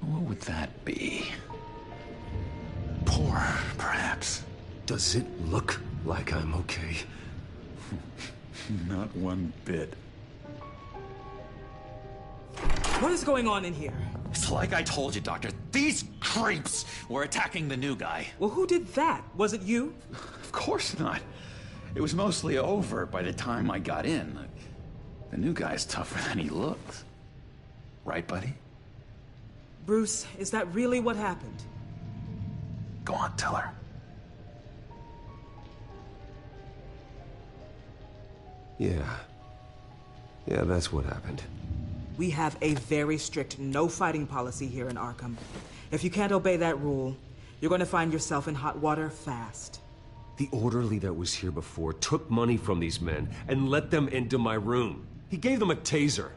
What would that be? Poor, perhaps. Does it look like I'm okay? Not one bit. What is going on in here? It's like I told you, Doctor. These creeps were attacking the new guy. Well, who did that? Was it you? Of course not. It was mostly over by the time I got in. The new guy's tougher than he looks. Right, buddy? Bruce, is that really what happened? Go on, tell her. Yeah, that's what happened. We have a very strict no fighting policy here in Arkham. If you can't obey that rule, you're going to find yourself in hot water fast. The orderly that was here before took money from these men and let them into my room. He gave them a taser.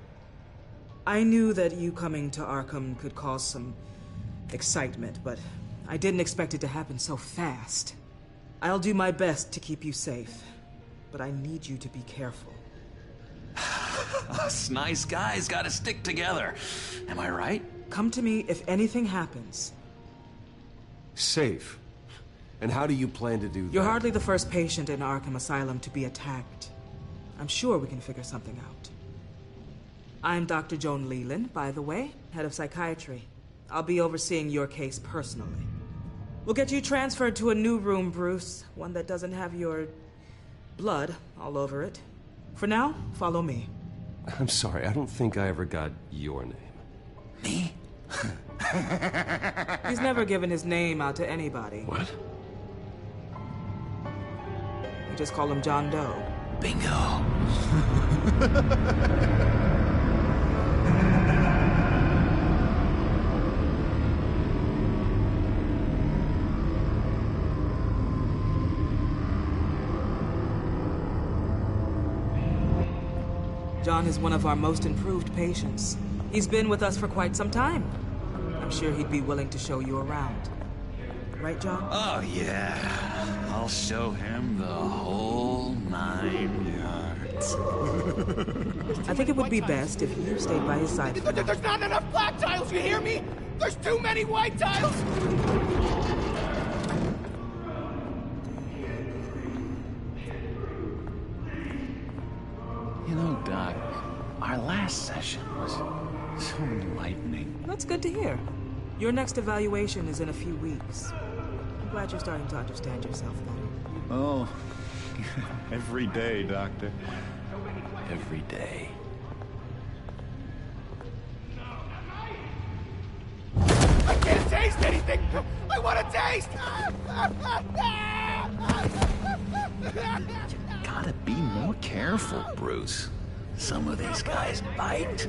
I knew that you coming to Arkham could cause some excitement, but I didn't expect it to happen so fast. I'll do my best to keep you safe, but I need you to be careful. Us nice guys gotta stick together. Am I right? Come to me if anything happens. Safe? And how do you plan to do that? You're hardly the first patient in Arkham Asylum to be attacked. I'm sure we can figure something out. I'm Dr. Joan Leland, by the way, head of psychiatry. I'll be overseeing your case personally. We'll get you transferred to a new room, Bruce. One that doesn't have your blood all over it. For now, follow me. I'm sorry, I don't think I ever got your name. Me? He's never given his name out to anybody. What? We just call him John Doe. Bingo. John is one of our most improved patients. He's been with us for quite some time. I'm sure he'd be willing to show you around. Right, John? Oh, yeah. I'll show him the whole 9 yards. I think it would be best if you stayed by his side. There's not enough black tiles, you hear me? There's too many white tiles! You know, Doc, our last session was so enlightening. That's good to hear. Your next evaluation is in a few weeks. I'm glad you're starting to understand yourself better. Oh, every day, Doctor. Every day. I can't taste anything! I want to taste! Gotta be more careful, Bruce. Some of these guys bite.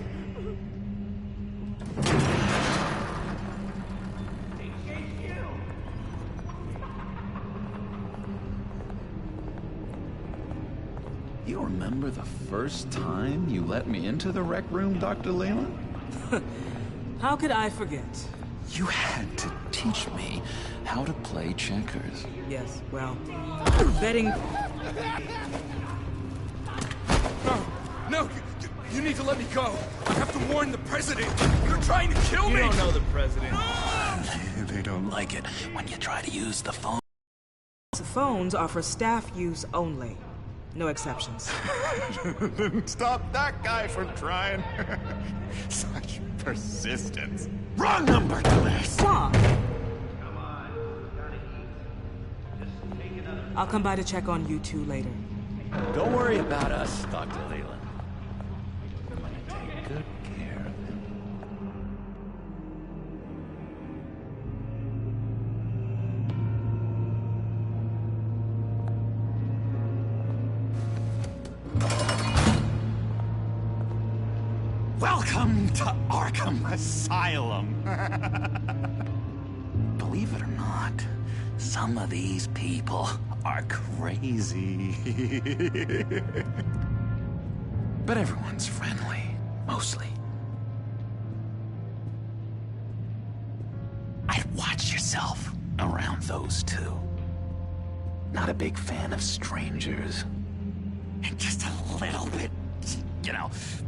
You remember the first time you let me into the rec room, Dr. Leland? How could I forget? You had to teach me how to play checkers. Yes, well, betting... No, you need to let me go. I have to warn the president. You're trying to kill me. You don't know the president. They don't like it when you try to use the phone. The phones are for staff use only. No exceptions. Stop that guy from trying. Such persistence. Wrong number, Claire. Stop! I'll come by to check on you two later. Don't worry about us, Dr. Leland. I'm gonna take good care of him. Welcome to Arkham Asylum. Believe it or not, some of these people are crazy. But everyone's friendly, mostly. I'd watch yourself around those two. Not a big fan of strangers. And just a little bit,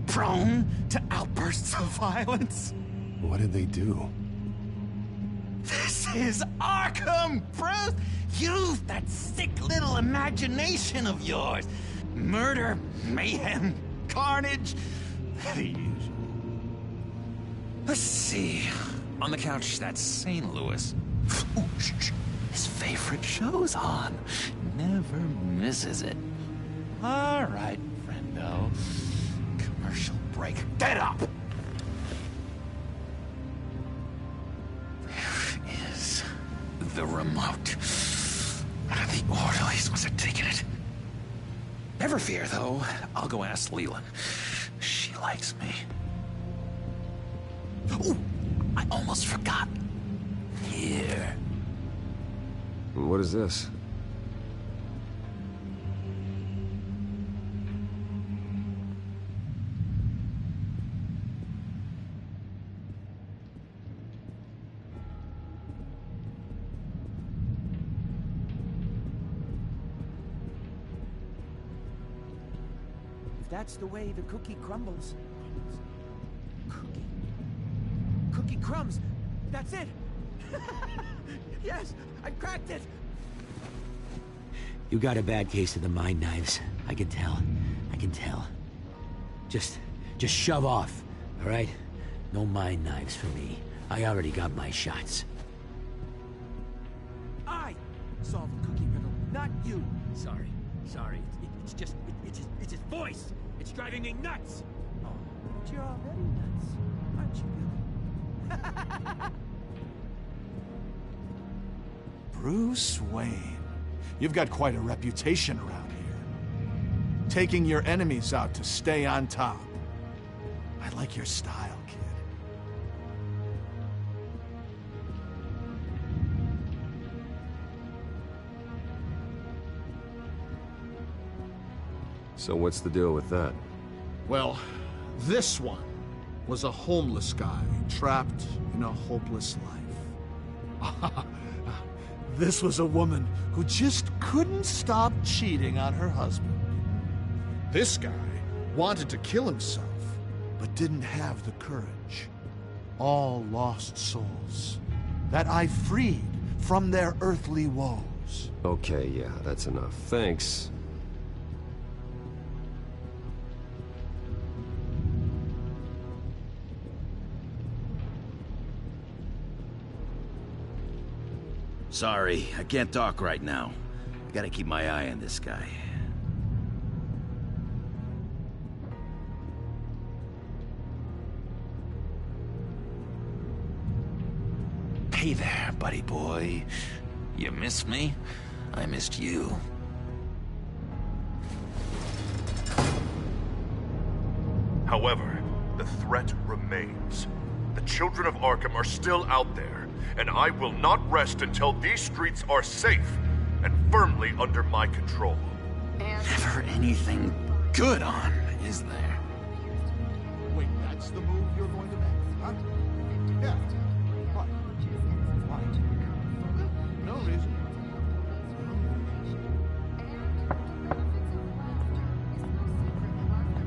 prone to outbursts of violence. What did they do? is Arkham, Bruce! Use that sick little imagination of yours. Murder, mayhem, carnage, the usual. Let's see. On the couch, that's St. Louis. Ooh, shh. His favorite show's on. Never misses it. All right, friendo. Commercial break. Get up! There is the remote. The orderlies must have taken it. Never fear, though. I'll go ask Leland. She likes me. Ooh, I almost forgot. Here. What is this? If that's the way the cookie crumbles. Cookie crumbs! That's it! Yes! I cracked it! You got a bad case of the mind knives. I can tell. I can tell. Just shove off, all right? No mind knives for me. I already got my shots. I solved the cookie riddle, not you! Sorry. It's his voice! It's driving me nuts! Oh, but you're already nuts, aren't you, Billy? Bruce Wayne. You've got quite a reputation around here. Taking your enemies out to stay on top. I like your style, kid. So what's the deal with that? Well, this one was a homeless guy trapped in a hopeless life. This was a woman who just couldn't stop cheating on her husband. This guy wanted to kill himself, but didn't have the courage. All lost souls that I freed from their earthly woes. Okay, yeah, that's enough. Thanks. Sorry, I can't talk right now. I gotta keep my eye on this guy. Hey there, buddy boy. You miss me? I missed you. However, the threat remains. The children of Arkham are still out there, and I will not rest until these streets are safe and firmly under my control. Never anything good on, is there? Wait, that's the move you're going to make, huh? Yeah. What? Why? No reason.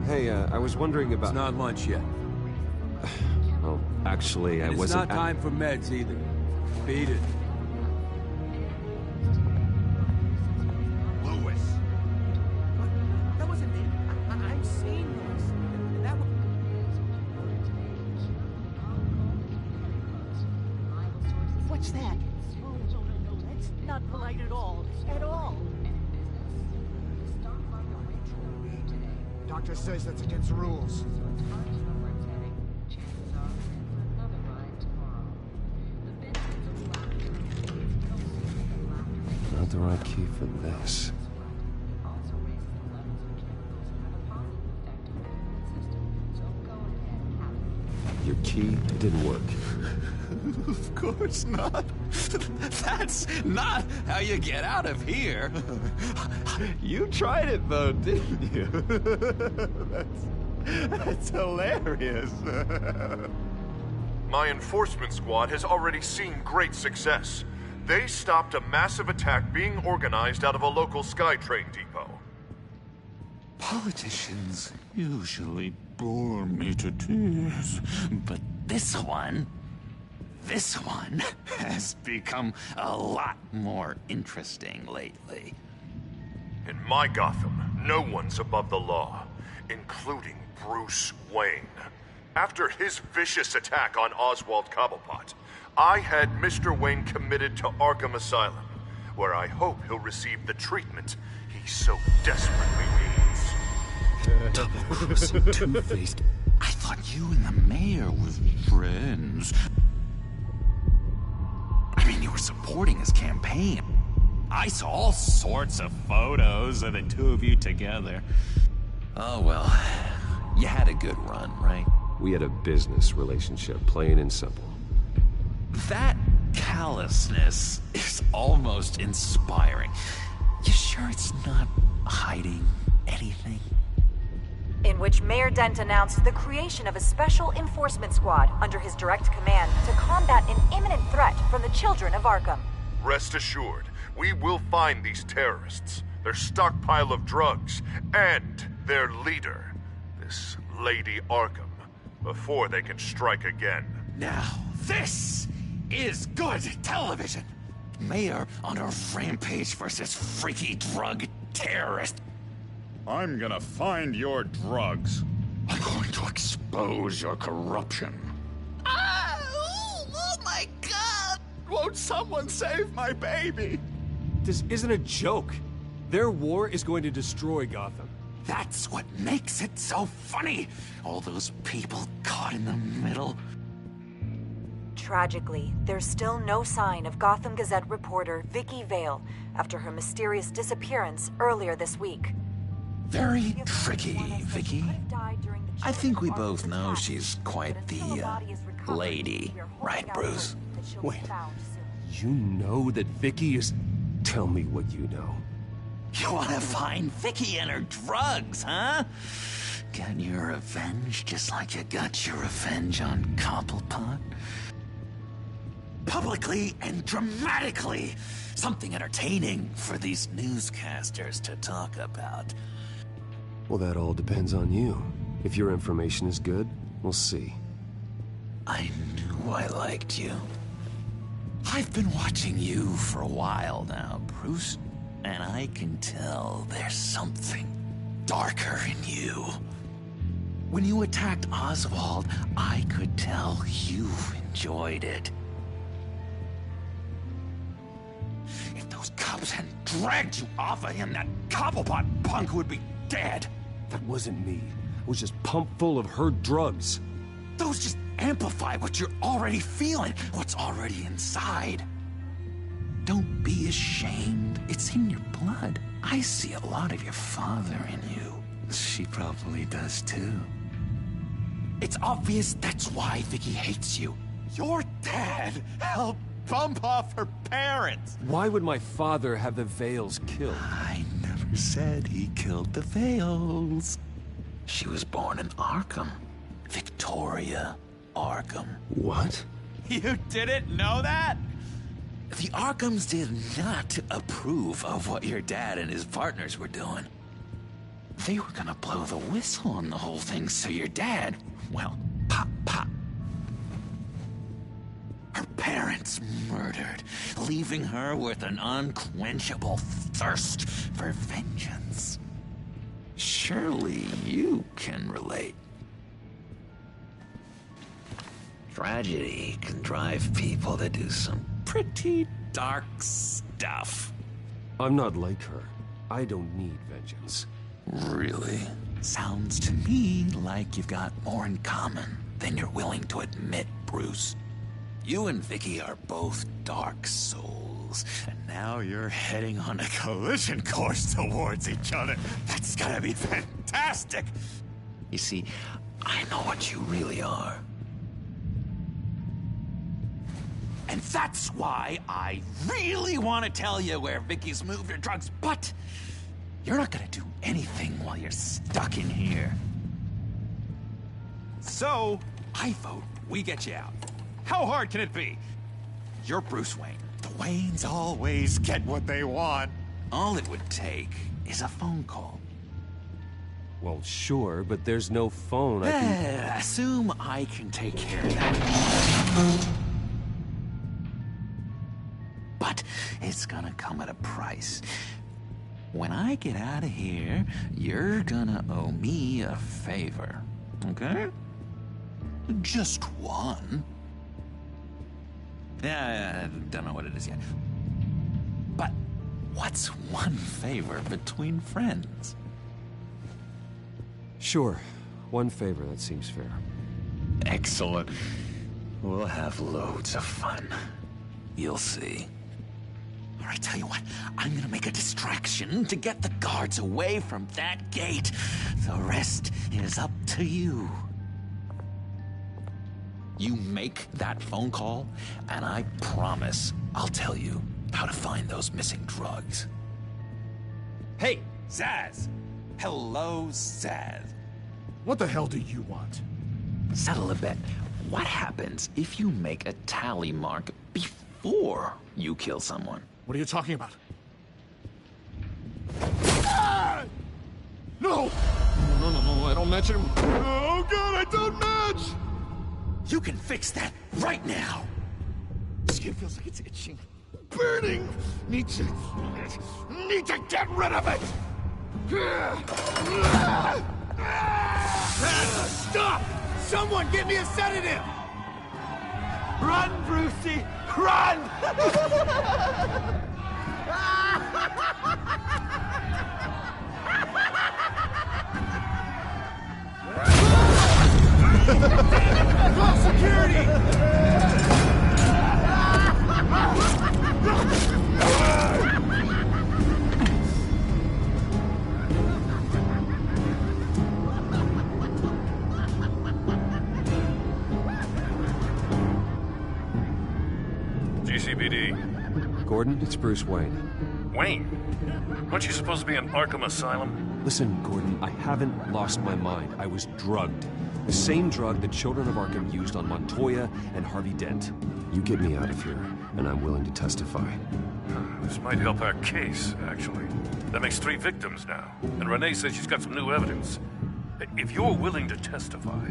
Hey, I was wondering about... It's not lunch yet. Well, actually, I It's wasn't... not time for meds either. Beat it. Lewis! That wasn't me. I'm seeing this. That was... What's that? That's not polite at all. At all. Doctor says that's against the rules. Not the right key for this. Your key didn't work. Of course not. That's not how you get out of here. You tried it though, didn't you? That's hilarious. My enforcement squad has already seen great success. They stopped a massive attack being organized out of a local SkyTrain depot. Politicians usually bore me to tears, but this one, this one has become a lot more interesting lately. In my Gotham, no one's above the law, including Bruce Wayne. After his vicious attack on Oswald Cobblepot, I had Mr. Wayne committed to Arkham Asylum, where I hope he'll receive the treatment he so desperately needs. Double-crossing two-faced. I thought you and the mayor were friends. I mean, you were supporting his campaign. I saw all sorts of photos of the two of you together. Oh, well, you had a good run, right? We had a business relationship, plain and simple. That callousness is almost inspiring. You sure it's not hiding anything? In which Mayor Dent announced the creation of a special enforcement squad under his direct command to combat an imminent threat from the children of Arkham. Rest assured, we will find these terrorists, their stockpile of drugs, and their leader, this Lady Arkham, before they can strike again. Now, this is good television. Mayor on a rampage versus freaky drug terrorist. I'm gonna find your drugs. I'm going to expose your corruption. Oh my God! Won't someone save my baby? This isn't a joke. Their war is going to destroy Gotham. That's what makes it so funny. All those people caught in the middle. Tragically, there's still no sign of Gotham Gazette reporter Vicky Vale after her mysterious disappearance earlier this week. Very tricky, Vicky. I think we both know she's quite the, lady. Right, Bruce? Wait, you know that Vicky is... Tell me what you know. You want to find Vicky and her drugs, huh? Get your revenge just like you got your revenge on Cobblepot? Publicly and dramatically. Something entertaining for these newscasters to talk about. Well, that all depends on you. If your information is good, we'll see. I knew I liked you. I've been watching you for a while now, Bruce, and I can tell there's something darker in you. When you attacked Oswald, I could tell you enjoyed it. If those cops hadn't dragged you off of him, that Cobblepot punk would be dead. That wasn't me. I was just pumped full of her drugs. Those just amplify what you're already feeling, what's already inside. Don't be ashamed. It's in your blood. I see a lot of your father in you. She probably does too. It's obvious that's why Vicky hates you. Your dad helped bump off her parents. Why would my father have the Vales killed? I never said he killed the Vales. She was born in Arkham. Victoria Arkham. What? You didn't know that? The Arkhams did not approve of what your dad and his partners were doing. They were gonna blow the whistle on the whole thing, so your dad, well, pop, pop. Her parents murdered, leaving her with an unquenchable thirst for vengeance. Surely you can relate. Tragedy can drive people to do some pretty dark stuff. I'm not like her. I don't need vengeance. Really? Sounds to me like you've got more in common than you're willing to admit, Bruce. You and Vicky are both dark souls, and now you're heading on a collision course towards each other. That's gonna be fantastic! You see, I know what you really are. And that's why I really want to tell you where Vicky's moved her drugs, but you're not gonna do anything while you're stuck in here. So, I vote we get you out. How hard can it be? You're Bruce Wayne. The Waynes always get what they want. All it would take is a phone call. Well, sure, but there's no phone. I can... Assume I can take care of that. it's gonna come at a price. When I get out of here, you're gonna owe me a favor, okay? Just one. Yeah, I don't know what it is yet. But what's one favor between friends? Sure. One favor, that seems fair. Excellent. We'll have loads of fun. You'll see. All right, tell you what, I'm gonna make a distraction to get the guards away from that gate. The rest is up to you. You make that phone call, and I promise I'll tell you how to find those missing drugs. Hey, Zaz! Hello, Zaz. What the hell do you want? Settle a bet. What happens if you make a tally mark before you kill someone? What are you talking about? Ah! No! No, I don't match him. Oh, God, I don't match! You can fix that right now! Skin feels like it's itching. Burning! Need to get rid of it! Stop! Someone get me a sedative! Run, Brucey! Run! Call security! GCPD. Gordon, it's Bruce Wayne. Wayne? Aren't you supposed to be in Arkham Asylum? Listen, Gordon, I haven't lost my mind. I was drugged. The same drug the children of Arkham used on Montoya and Harvey Dent. You get me out of here, and I'm willing to testify. This might help our case, actually. That makes 3 victims now, and Renee says she's got some new evidence. If you're willing to testify,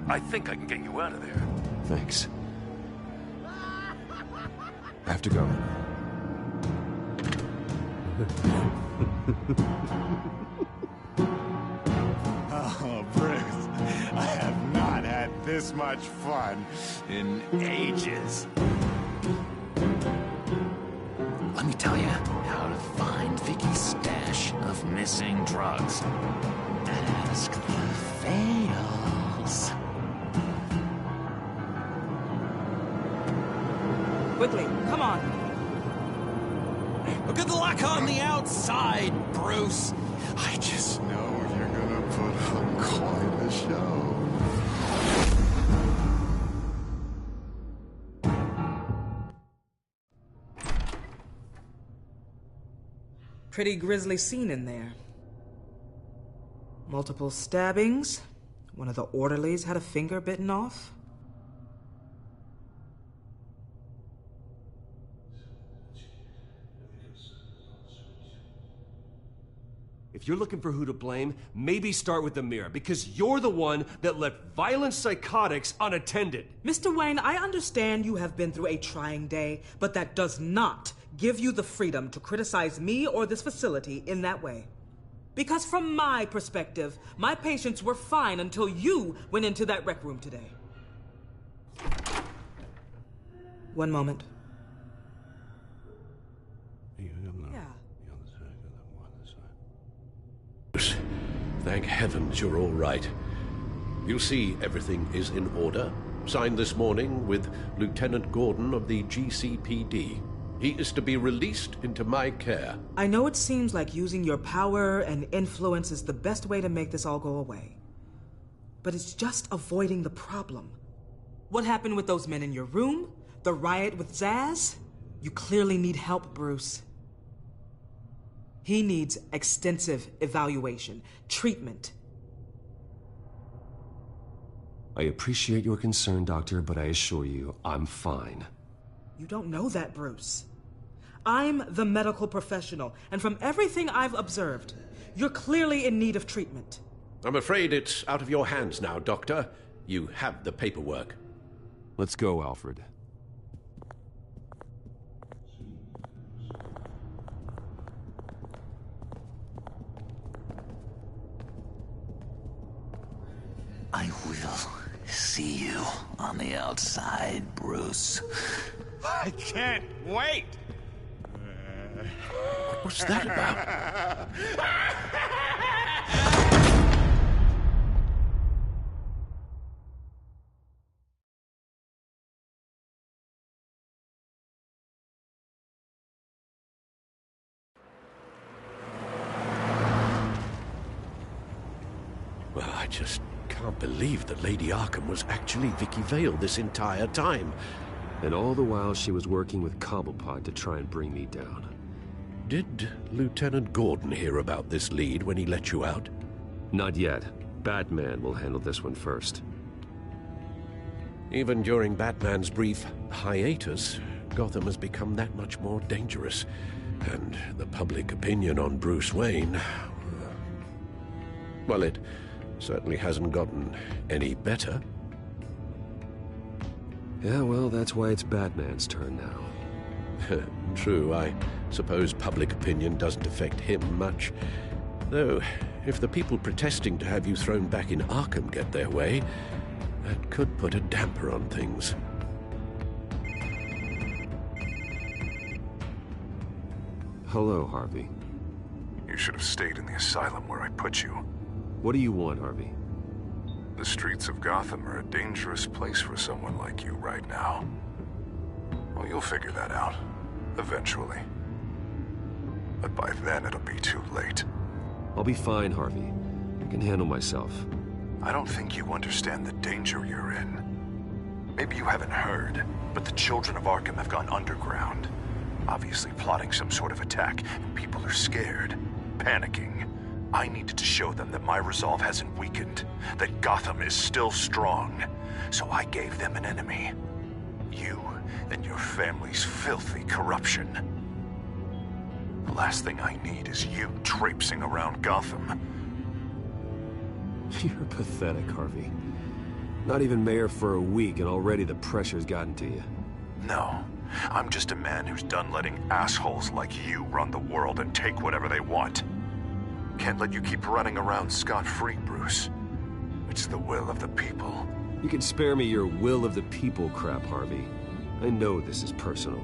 I think I can get you out of there. Thanks. I have to go. Oh, Bruce, I have not had this much fun in ages. Let me tell you how to find Vicky's stash of missing drugs. Ask the fails. Quickly, come on. Good luck on the outside, Bruce. I just know you're gonna put on quite a show. Pretty grisly scene in there. Multiple stabbings. One of the orderlies had a finger bitten off. If you're looking for who to blame, maybe start with the mirror, because you're the one that left violent psychotics unattended. Mr. Wayne, I understand you have been through a trying day, but that does not give you the freedom to criticize me or this facility in that way. Because from my perspective, my patients were fine until you went into that rec room today. One moment. Thank heavens you're all right. You see, everything is in order. Signed this morning with Lieutenant Gordon of the GCPD. He is to be released into my care. I know it seems like using your power and influence is the best way to make this all go away. But it's just avoiding the problem. What happened with those men in your room? The riot with Zaz? You clearly need help, Bruce. He needs extensive evaluation, treatment. I appreciate your concern, Doctor, but I assure you, I'm fine. You don't know that, Bruce. I'm the medical professional, and from everything I've observed, you're clearly in need of treatment. I'm afraid it's out of your hands now, Doctor. You have the paperwork. Let's go, Alfred. on the outside, Bruce. I can't wait! What's that about? Well, I just can't believe that Lady Arkham was actually Vicky Vale this entire time. And all the while she was working with Cobblepot to try and bring me down. Did Lieutenant Gordon hear about this lead when he let you out? Not yet. Batman will handle this one first. Even during Batman's brief hiatus, Gotham has become that much more dangerous. And the public opinion on Bruce Wayne... well, it certainly hasn't gotten any better. Yeah, well, that's why it's Batman's turn now. True, I suppose public opinion doesn't affect him much. Though, if the people protesting to have you thrown back in Arkham get their way, that could put a damper on things. Hello, Harvey. You should have stayed in the asylum where I put you. What do you want, Harvey? The streets of Gotham are a dangerous place for someone like you right now. Well, you'll figure that out. Eventually. But by then, it'll be too late. I'll be fine, Harvey. I can handle myself. I don't think you understand the danger you're in. Maybe you haven't heard, but the children of Arkham have gone underground. Obviously plotting some sort of attack, and people are scared, panicking. I needed to show them that my resolve hasn't weakened, that Gotham is still strong. So I gave them an enemy. You and your family's filthy corruption. The last thing I need is you traipsing around Gotham. You're pathetic, Harvey. Not even mayor for a week and already the pressure's gotten to you. No. I'm just a man who's done letting assholes like you run the world and take whatever they want. Can't let you keep running around scot-free, Bruce. It's the will of the people. You can spare me your will of the people crap, Harvey. I know this is personal.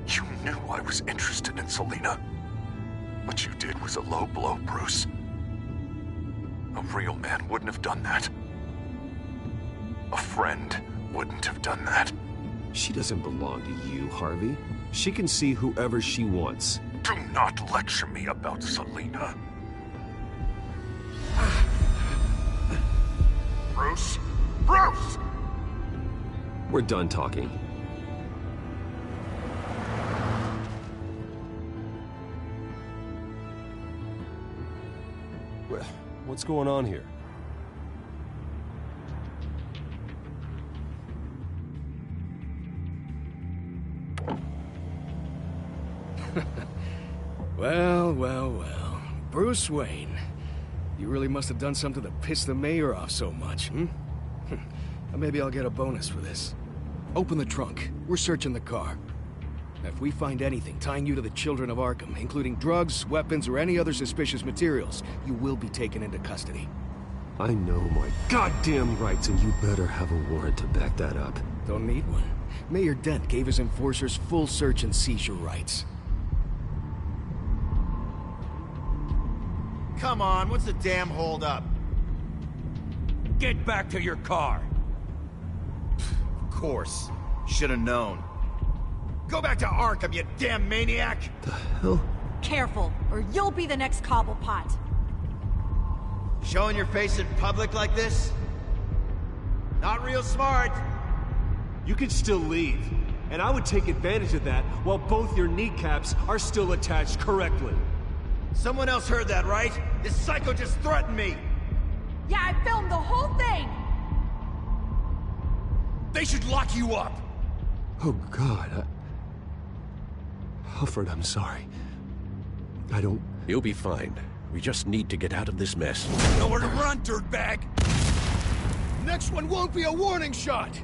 You knew I was interested in Selina. What you did was a low blow, Bruce. A real man wouldn't have done that. A friend wouldn't have done that. She doesn't belong to you, Harvey. She can see whoever she wants. Do not lecture me about Selina. Bruce? Bruce! We're done talking. What's going on here? Well. Bruce Wayne. You really must have done something to piss the mayor off so much, hmm? Maybe I'll get a bonus for this. Open the trunk. We're searching the car. If we find anything tying you to the children of Arkham, including drugs, weapons, or any other suspicious materials, you will be taken into custody. I know my goddamn rights, and you better have a warrant to back that up. Don't need one. Mayor Dent gave his enforcers full search and seizure rights. Come on, what's the damn holdup? Get back to your car! Of course. Should've known. Go back to Arkham, you damn maniac! The hell? Careful, or you'll be the next Cobblepot. Showing your face in public like this? Not real smart. You could still leave, and I would take advantage of that while both your kneecaps are still attached correctly. Someone else heard that, right? This psycho just threatened me! Yeah, I filmed the whole thing! They should lock you up! Oh, God, Alfred, I'm sorry. I don't... You'll be fine. We just need to get out of this mess. Nowhere to run, dirtbag! Next one won't be a warning shot!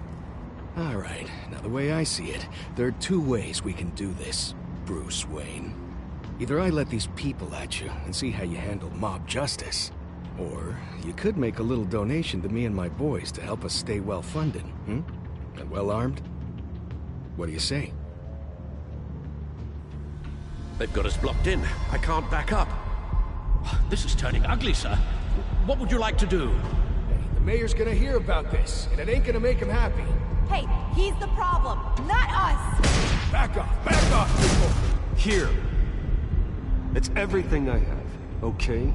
All right, now the way I see it, there are two ways we can do this, Bruce Wayne. Either I let these people at you and see how you handle mob justice, Or you could make a little donation to me and my boys to help us stay well-funded, And well-armed? What do you say? They've got us blocked in. I can't back up. This is turning ugly, sir. What would you like to do? Hey, the mayor's gonna hear about this, and it ain't gonna make him happy. Hey, he's the problem, not us! Back off, people! Here. It's everything I have, okay?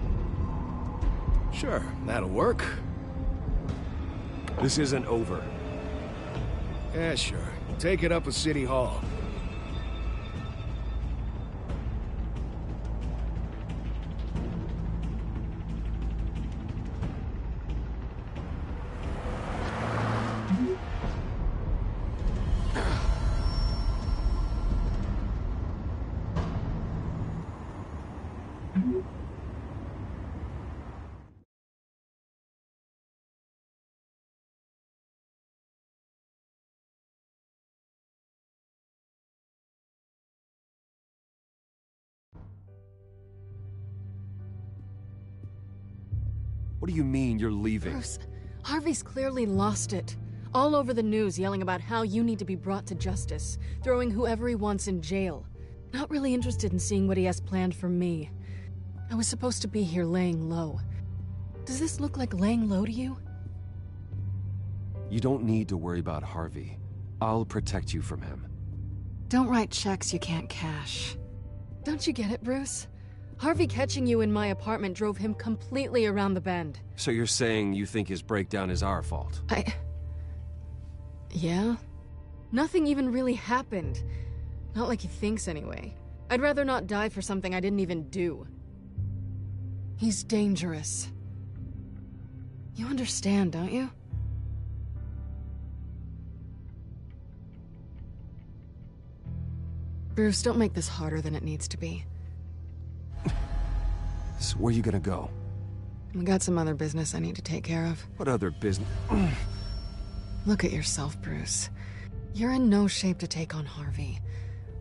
Sure, that'll work. This isn't over. Yeah, sure. Take it up with City Hall. What do you mean you're leaving? Bruce, Harvey's clearly lost it. All over the news yelling about how you need to be brought to justice, throwing whoever he wants in jail. Not really interested in seeing what he has planned for me. I was supposed to be here laying low. Does this look like laying low to you? You don't need to worry about Harvey. I'll protect you from him. Don't write checks you can't cash. Don't you get it, Bruce? Harvey catching you in my apartment drove him completely around the bend. So you're saying you think his breakdown is our fault? Yeah? Nothing even really happened. Not like he thinks, anyway. I'd rather not die for something I didn't even do. He's dangerous. You understand, don't you? Bruce, don't make this harder than it needs to be. So where are you gonna go? I got some other business I need to take care of. What other business? Look at yourself, Bruce. You're in no shape to take on Harvey.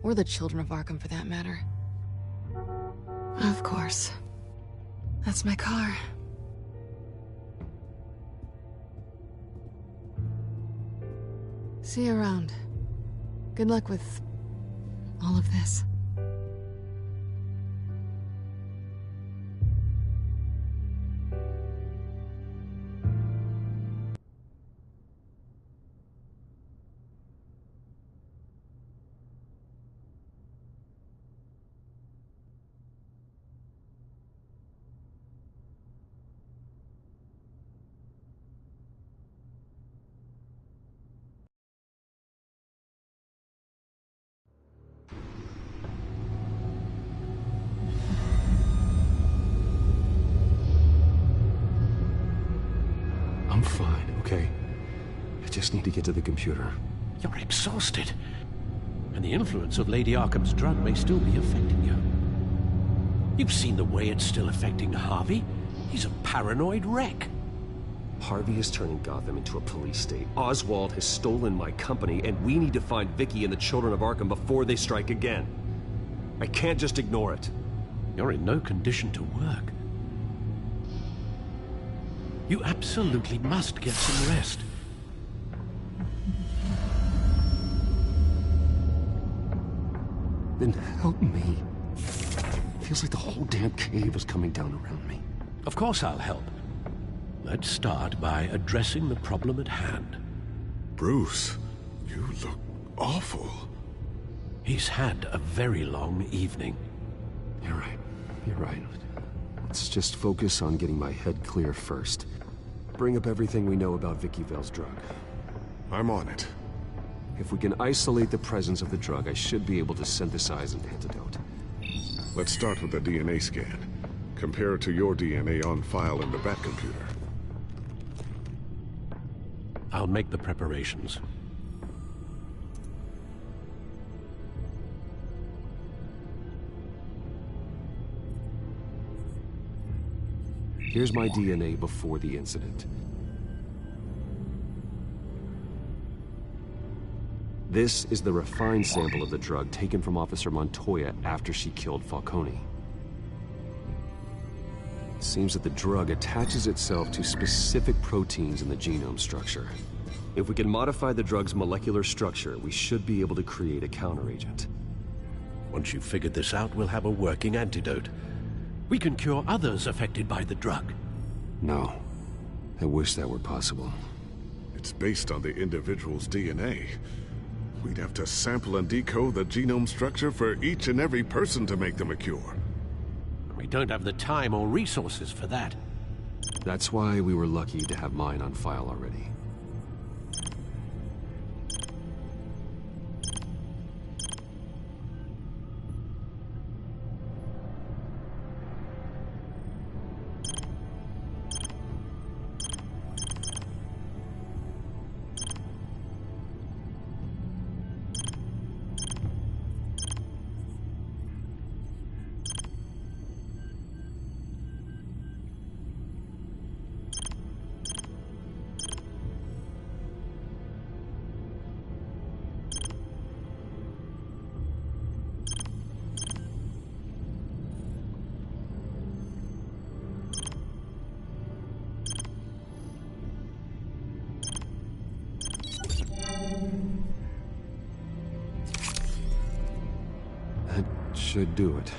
Or the children of Arkham, for that matter. Of course. That's my car. See you around. Good luck with all of this. I'm fine, okay? I just need to get to the computer. You're exhausted. And the influence of Lady Arkham's drug may still be affecting you. You've seen the way it's still affecting Harvey. He's a paranoid wreck. Harvey is turning Gotham into a police state. Oswald has stolen my company, and we need to find Vicky and the children of Arkham before they strike again. I can't just ignore it. You're in no condition to work. You absolutely must get some rest. Then help me. Feels like the whole damn cave is coming down around me. Of course I'll help. Let's start by addressing the problem at hand. Bruce, you look awful. He's had a very long evening. You're right. You're right. Let's just focus on getting my head clear first. Bring up everything we know about Vicky Vale's drug. I'm on it. If we can isolate the presence of the drug, I should be able to synthesize an antidote. Let's start with a DNA scan. Compare it to your DNA on file in the Batcomputer. I'll make the preparations. Here's my DNA before the incident. This is the refined sample of the drug taken from Officer Montoya after she killed Falcone. Seems that the drug attaches itself to specific proteins in the genome structure. If we can modify the drug's molecular structure, we should be able to create a counteragent. Once you've figured this out, we'll have a working antidote. We can cure others affected by the drug. No. I wish that were possible. It's based on the individual's DNA. We'd have to sample and decode the genome structure for each and every person to make them a cure. We don't have the time or resources for that. That's why we were lucky to have mine on file already. That should do it.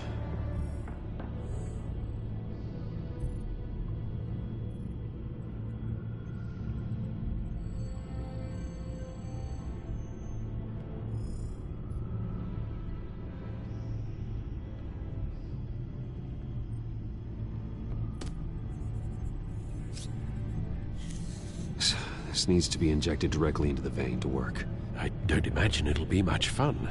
This needs to be injected directly into the vein to work. I don't imagine it'll be much fun.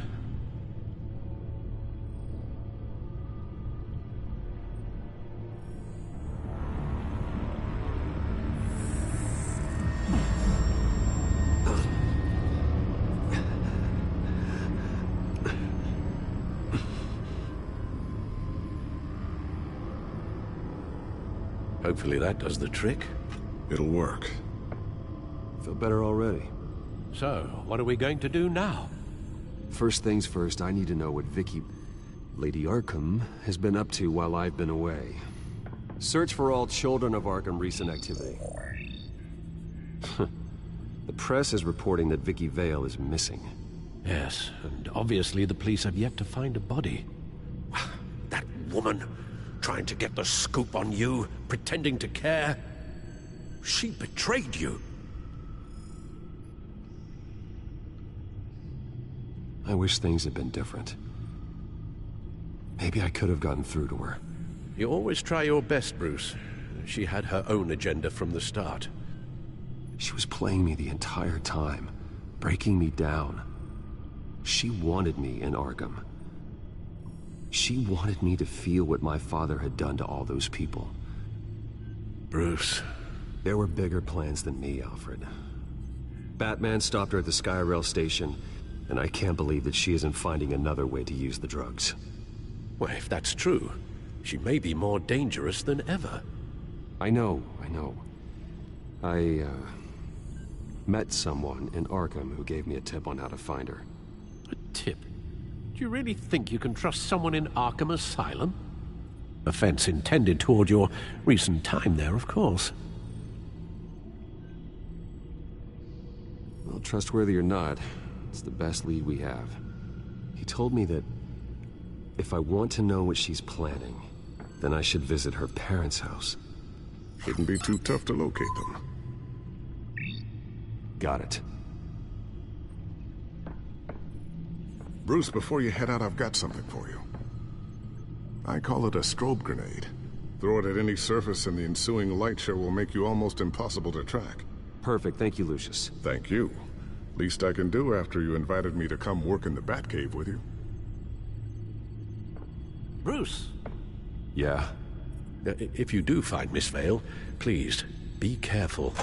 Hopefully that does the trick. It'll work. Feel better already. So, what are we going to do now? First things first, I need to know what Lady Arkham, has been up to while I've been away. Search for all children of Arkham recent activity. The press is reporting that Vicky Vale is missing. Yes, and obviously the police have yet to find a body. That woman, trying to get the scoop on you, pretending to care. She betrayed you. I wish things had been different. Maybe I could have gotten through to her. You always try your best, Bruce. She had her own agenda from the start. She was playing me the entire time, breaking me down. She wanted me in Arkham. She wanted me to feel what my father had done to all those people. Bruce. There were bigger plans than me, Alfred. Batman stopped her at the Skyrail station, and I can't believe that she isn't finding another way to use the drugs. Well, if that's true, she may be more dangerous than ever. I know. I met someone in Arkham who gave me a tip on how to find her. A tip? Do you really think you can trust someone in Arkham Asylum? Offense intended toward your recent time there, of course. Well, trustworthy or not, it's the best lead we have. He told me that if I want to know what she's planning, then I should visit her parents' house. Shouldn't be too tough to locate them. Got it. Bruce, before you head out, I've got something for you. I call it a strobe grenade. Throw it at any surface and the ensuing light show will make you almost impossible to track. Perfect. Thank you, Lucius. Thank you. Least I can do after you invited me to come work in the Batcave with you. Bruce! Yeah? If you do find Miss Vale, please, be careful.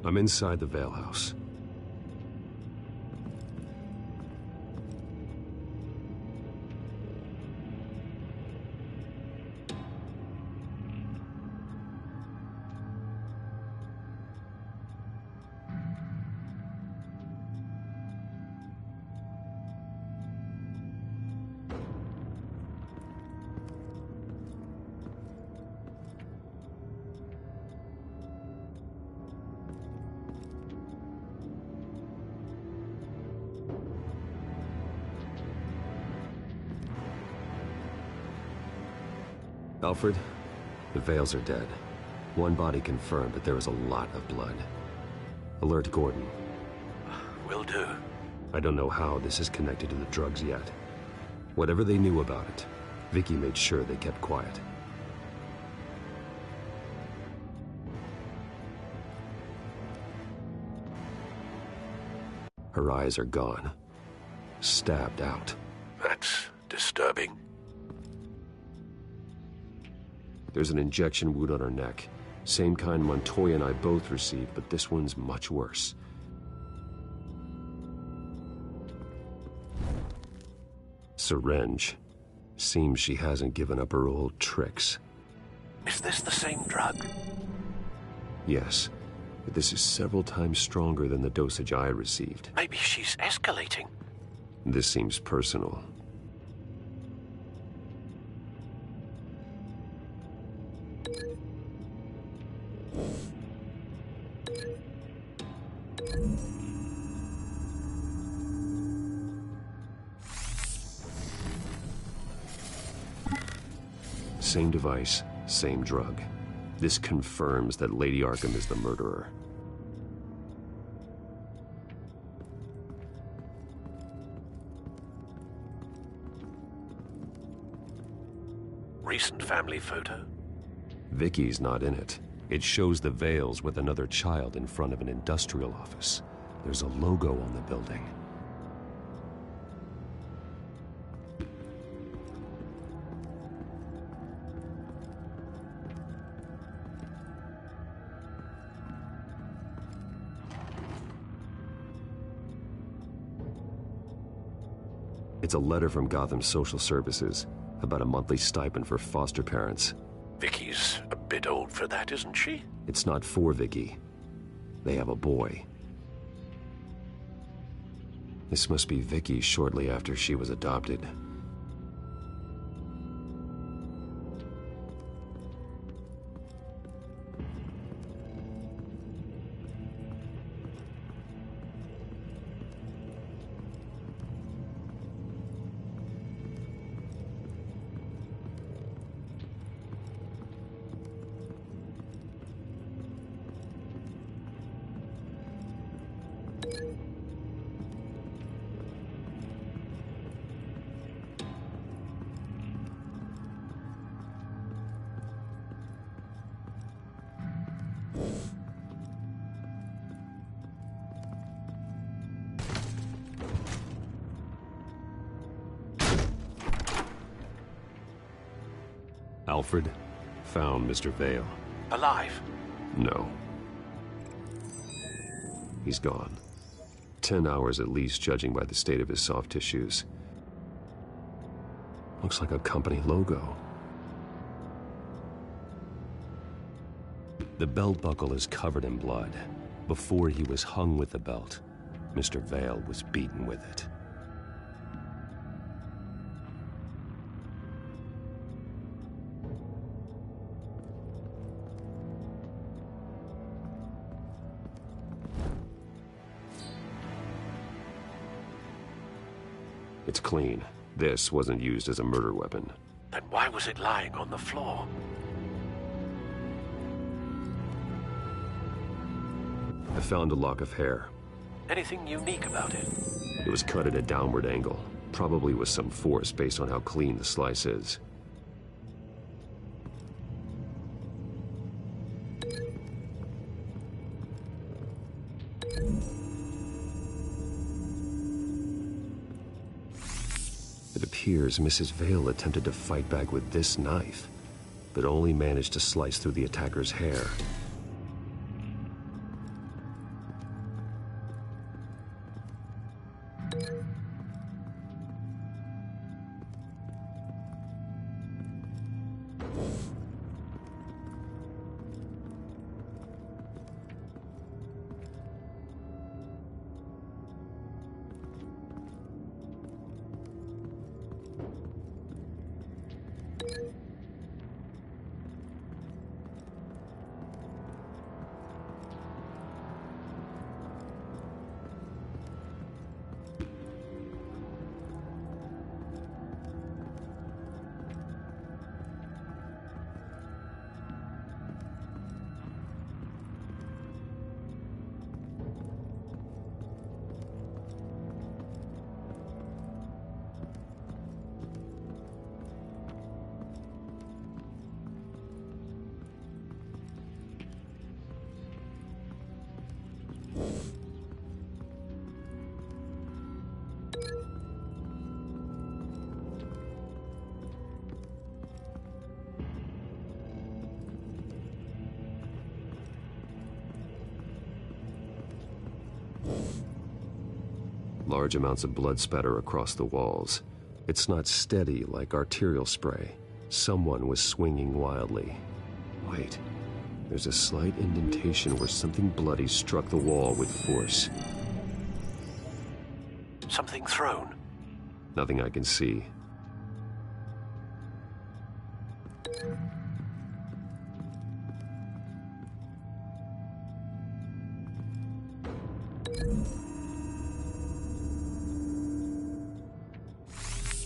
I'm inside the Vale House. Alfred, the Vales are dead. One body confirmed, but there is a lot of blood. Alert Gordon. Will do. I don't know how this is connected to the drugs yet. Whatever they knew about it, Vicky made sure they kept quiet. Her eyes are gone. Stabbed out. That's disturbing. There's an injection wound on her neck. Same kind Montoya and I both received, but this one's much worse. Syringe. Seems she hasn't given up her old tricks. Is this the same drug? Yes, but this is several times stronger than the dosage I received. Maybe she's escalating. This seems personal. Same device, same drug. This confirms that Lady Arkham is the murderer. Recent family photo? Vicky's not in it. It shows the Vales with another child in front of an industrial office. There's a logo on the building. It's a letter from Gotham Social Services about a monthly stipend for foster parents. Vicky's a bit old for that, isn't she? It's not for Vicky. They have a boy. This must be Vicky shortly after she was adopted. Alfred found Mr. Vale. Alive? No. He's gone. 10 hours at least, judging by the state of his soft tissues. Looks like a company logo. The belt buckle is covered in blood. Before he was hung with the belt, Mr. Vale was beaten with it. It's clean. This wasn't used as a murder weapon. Then why was it lying on the floor? I found a lock of hair. Anything unique about it? It was cut at a downward angle, probably with some force based on how clean the slice is. It appears Mrs. Vale attempted to fight back with this knife, but only managed to slice through the attacker's hair. Large amounts of blood spatter across the walls. It's not steady like arterial spray. Someone was swinging wildly. Wait, there's a slight indentation where something bloody struck the wall with force. Something thrown? Nothing I can see.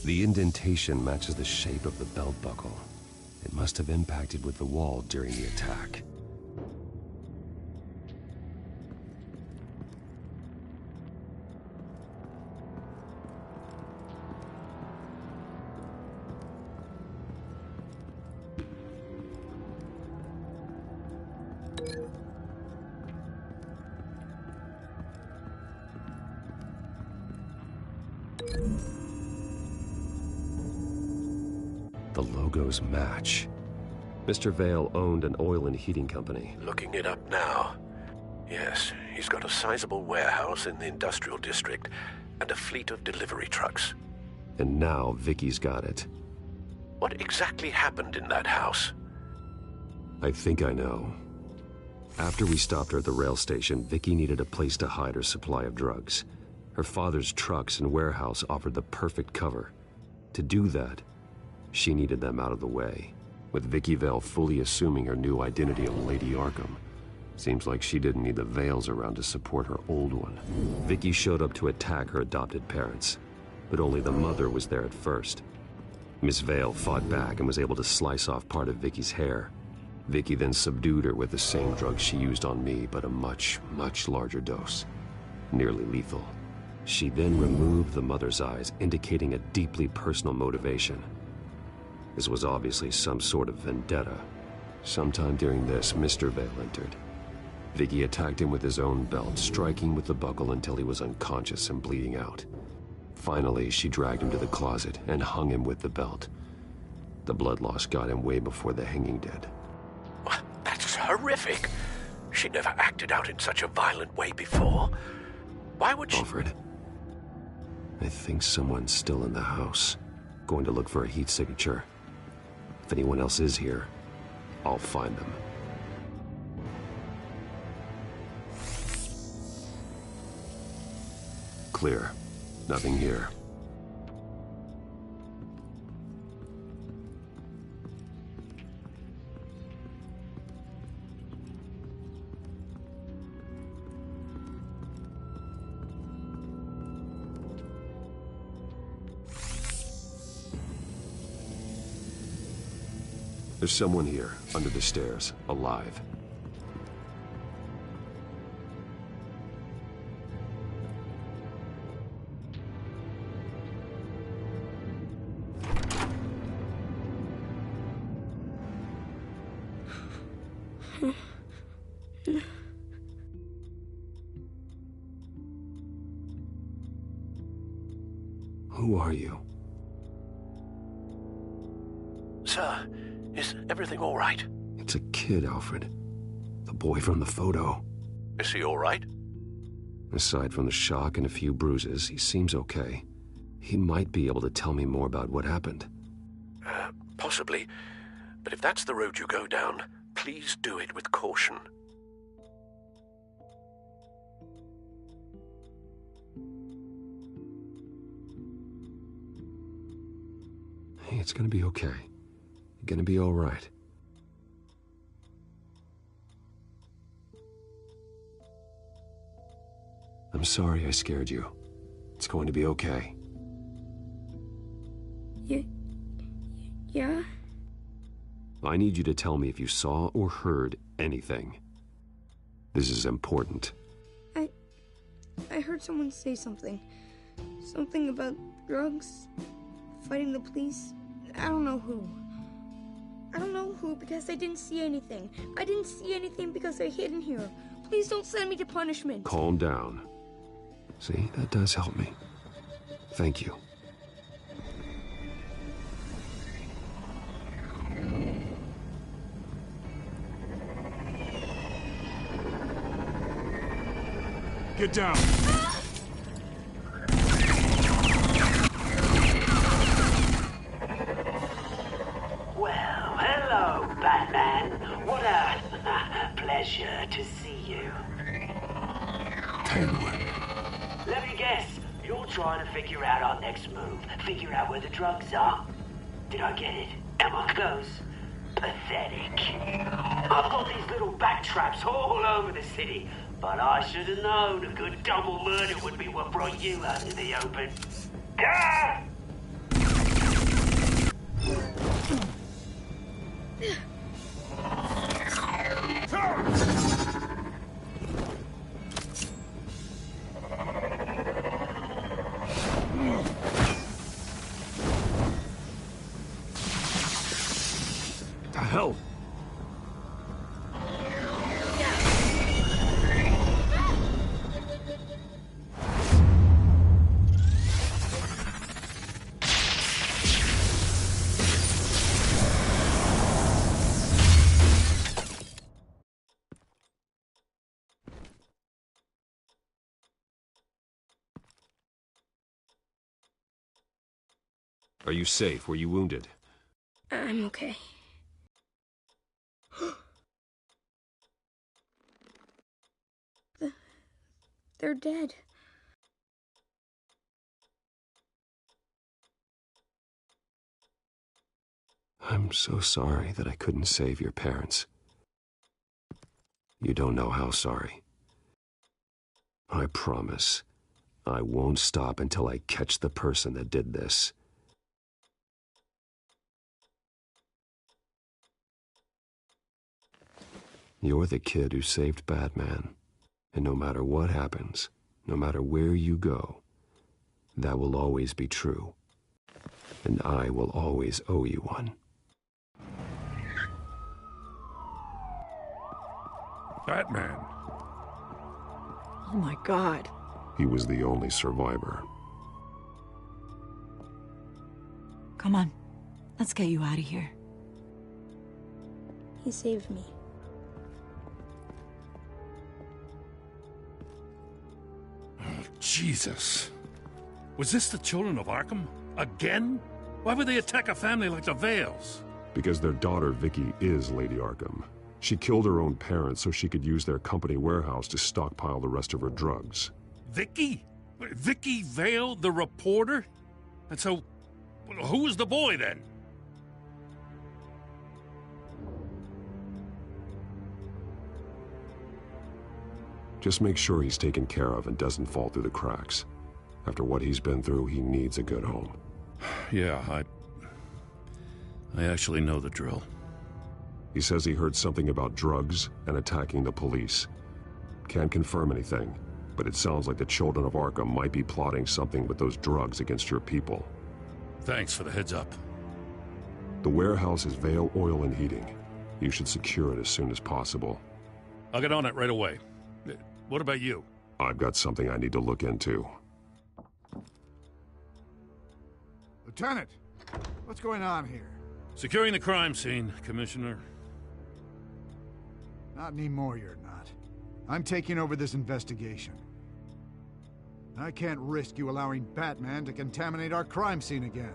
The indentation matches the shape of the belt buckle. It must have impacted with the wall during the attack. The logos match. Mr. Vale owned an oil and heating company. Looking it up now. Yes, he's got a sizable warehouse in the industrial district and a fleet of delivery trucks. And now Vicky's got it. What exactly happened in that house? I think I know. After we stopped her at the rail station, Vicky needed a place to hide her supply of drugs. Her father's trucks and warehouse offered the perfect cover. To do that, she needed them out of the way, with Vicky Vale fully assuming her new identity of Lady Arkham. Seems like she didn't need the Vales around to support her old one. Vicky showed up to attack her adopted parents, but only the mother was there at first. Miss Vale fought back and was able to slice off part of Vicky's hair. Vicky then subdued her with the same drug she used on me, but a much, much larger dose. Nearly lethal. She then removed the mother's eyes, indicating a deeply personal motivation. This was obviously some sort of vendetta. Sometime during this, Mr. Vale entered. Vicky attacked him with his own belt, striking with the buckle until he was unconscious and bleeding out. Finally, she dragged him to the closet and hung him with the belt. The blood loss got him way before the hanging did. That's horrific. She never acted out in such a violent way before. Why would she... Alfred, I think someone's still in the house. Going to look for a heat signature. If anyone else is here, I'll find them. Clear. Nothing here. There's someone here, under the stairs, alive. Who are you? Sir, is everything all right? It's a kid, Alfred. The boy from the photo. Is he all right? Aside from the shock and a few bruises, he seems okay. He might be able to tell me more about what happened. Possibly. But if that's the road you go down, please do it with caution. Hey, it's gonna be okay. You're gonna be all right. I'm sorry I scared you. It's going to be okay. Yeah? I need you to tell me if you saw or heard anything. This is important. I heard someone say something. Something about drugs, fighting the police. I don't know who. I don't know who because I didn't see anything. I didn't see anything because I hid in here. Please don't send me to punishment. Calm down. See, that does help me. Thank you. Get down. Well, hello, Batman. What a pleasure to see you. Penguin. Let me guess. You're trying to figure out our next move. Figure out where the drugs are. Did I get it? Am I close? Pathetic. I've got these little bat traps all over the city. But I should have known a good double murder would be what brought you out in the open. Ah! The hell? Are you safe? Were you wounded? I'm okay. They're dead. I'm so sorry that I couldn't save your parents. You don't know how sorry. I promise, I won't stop until I catch the person that did this. You're the kid who saved Batman. And no matter what happens, no matter where you go, that will always be true. And I will always owe you one. Batman. Oh my God. He was the only survivor. Come on. Let's get you out of here. He saved me. Jesus. Was this the children of Arkham? Again? Why would they attack a family like the Vales? Because their daughter, Vicky, is Lady Arkham. She killed her own parents so she could use their company warehouse to stockpile the rest of her drugs. Vicky? Vicky Vale, the reporter? And so, who was the boy then? Just make sure he's taken care of and doesn't fall through the cracks. After what he's been through, he needs a good home. Yeah, I actually know the drill. He says he heard something about drugs and attacking the police. Can't confirm anything, but it sounds like the children of Arkham might be plotting something with those drugs against your people. Thanks for the heads up. The warehouse is Vale Oil and Heating. You should secure it as soon as possible. I'll get on it right away. What about you? I've got something I need to look into. Lieutenant, what's going on here? Securing the crime scene, Commissioner. Not anymore, you're not. I'm taking over this investigation. I can't risk you allowing Batman to contaminate our crime scene again.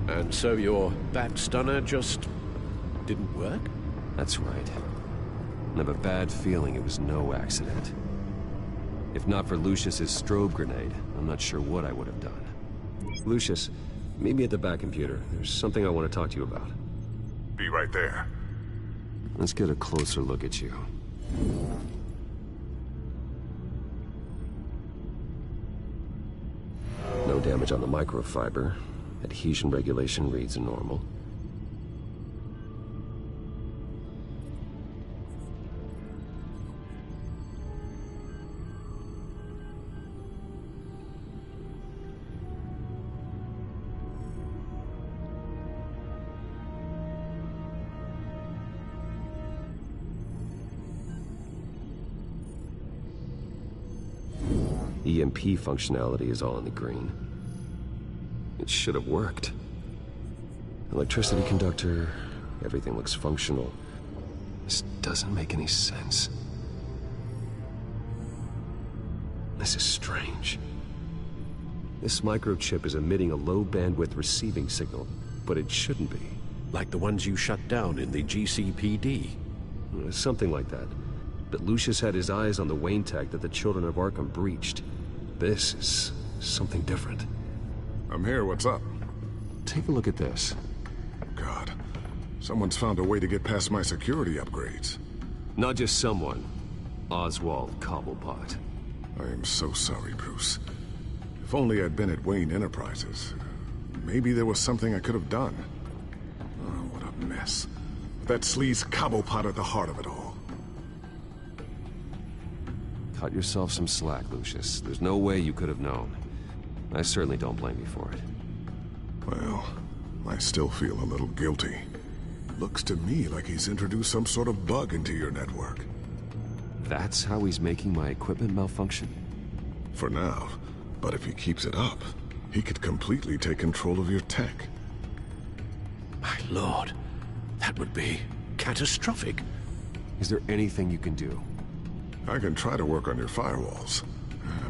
And so your bat stunner just didn't work? That's right. I have a bad feeling it was no accident. If not for Lucius's strobe grenade, I'm not sure what I would have done. Lucius, meet me at the back computer. There's something I want to talk to you about. Be right there. Let's get a closer look at you. No damage on the microfiber. Adhesion regulation reads normal. EMP functionality is all in the green. It should have worked. Electricity conductor, everything looks functional. This doesn't make any sense. This is strange. This microchip is emitting a low-bandwidth receiving signal, but it shouldn't be. Like the ones you shut down in the GCPD? Something like that. But Lucius had his eyes on the Wayne tech that the Children of Arkham breached. This is something different. I'm here, what's up? Take a look at this. God, someone's found a way to get past my security upgrades. Not just someone. Oswald Cobblepot. I am so sorry, Bruce. If only I'd been at Wayne Enterprises. Maybe there was something I could have done. Oh, what a mess. That sleaze Cobblepot at the heart of it all. Cut yourself some slack, Lucius. There's no way you could have known. I certainly don't blame you for it. Well, I still feel a little guilty. Looks to me like he's introduced some sort of bug into your network. That's how he's making my equipment malfunction? For now. But if he keeps it up, he could completely take control of your tech. My lord, that would be catastrophic. Is there anything you can do? I can try to work on your firewalls.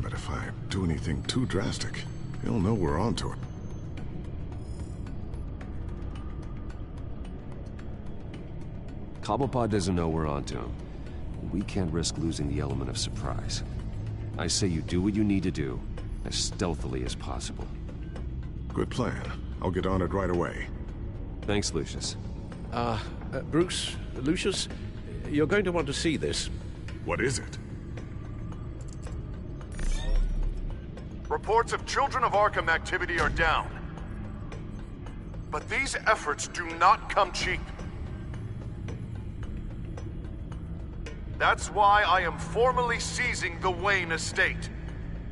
But if I do anything too drastic, he'll know we're onto it. Cobblepot doesn't know we're onto him. We can't risk losing the element of surprise. I say you do what you need to do, as stealthily as possible. Good plan. I'll get on it right away. Thanks, Lucius. Bruce, Lucius, you're going to want to see this. What is it? Reports of Children of Arkham activity are down. But these efforts do not come cheap. That's why I am formally seizing the Wayne estate,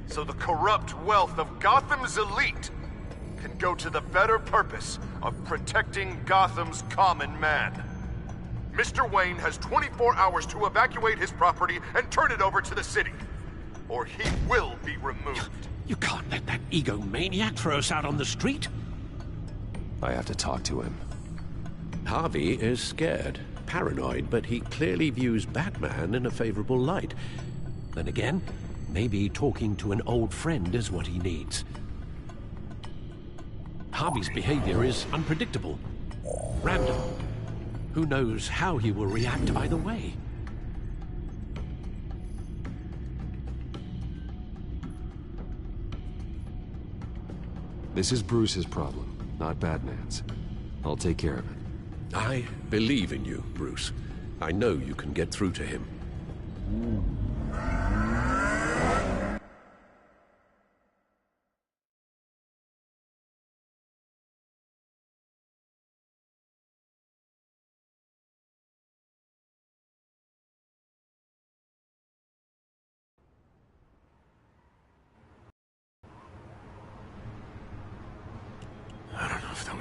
so the corrupt wealth of Gotham's elite can go to the better purpose of protecting Gotham's common man. Mr. Wayne has 24 hours to evacuate his property and turn it over to the city, or he will be removed. You can't let that egomaniac throw us out on the street. I have to talk to him. Harvey is scared, paranoid, but he clearly views Batman in a favorable light. Then again, maybe talking to an old friend is what he needs. Harvey's behavior is unpredictable, random. Who knows how he will react either way? This is Bruce's problem, not Batman's. I'll take care of it. I believe in you, Bruce. I know you can get through to him.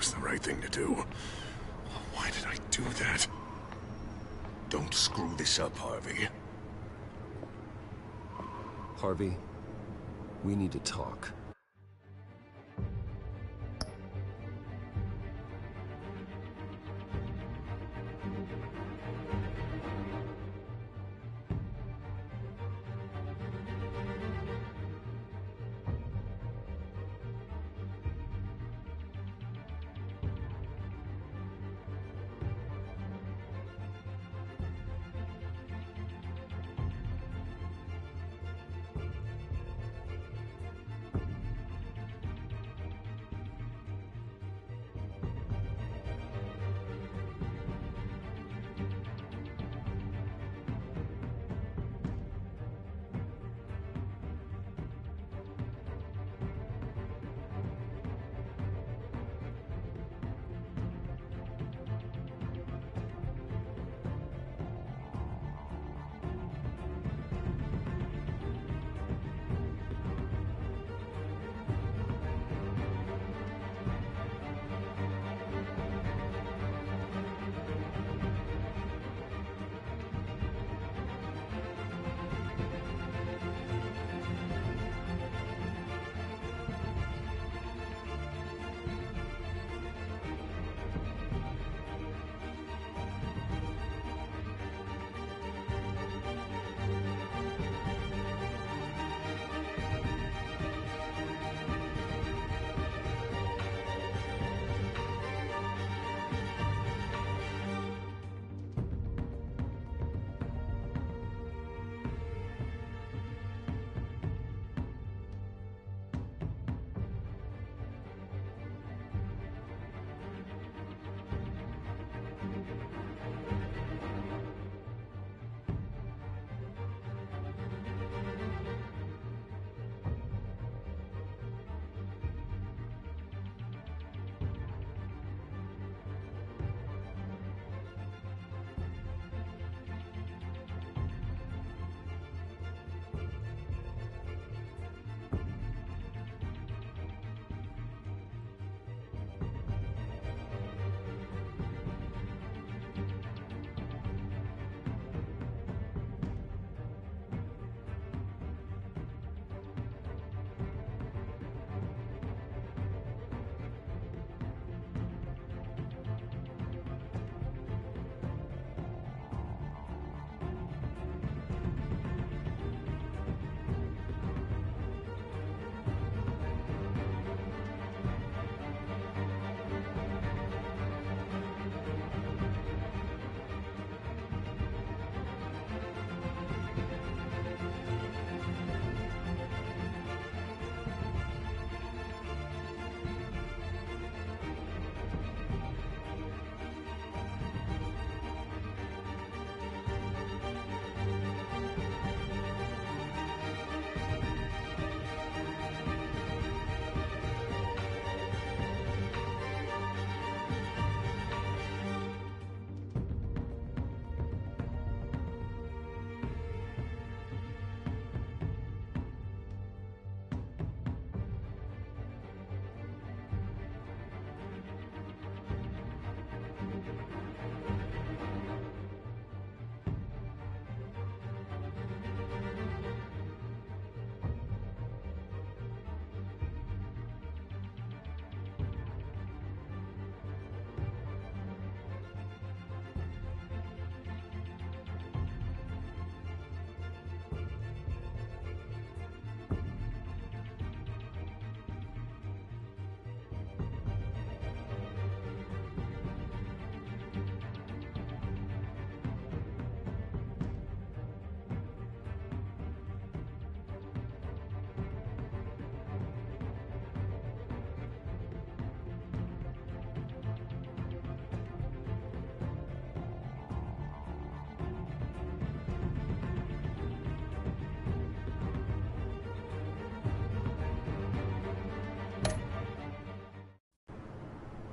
was the right thing to do. Why did I do that? Don't screw this up, Harvey. Harvey, we need to talk.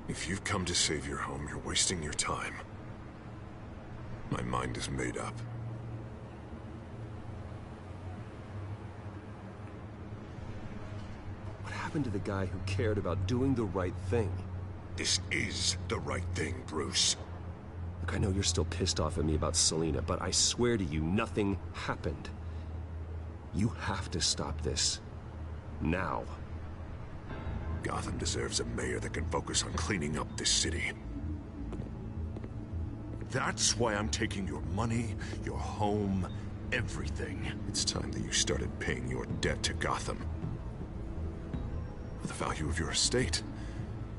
If you've come to save your home, you're wasting your time. My mind is made up. What happened to the guy who cared about doing the right thing? this is the right thing, Bruce. Look, I know you're still pissed off at me about Selina, but I swear to you, nothing happened. You have to stop this. Now. Gotham deserves a mayor that can focus on cleaning up this city. That's why I'm taking your money, your home, everything. It's time that you started paying your debt to Gotham. For the value of your estate,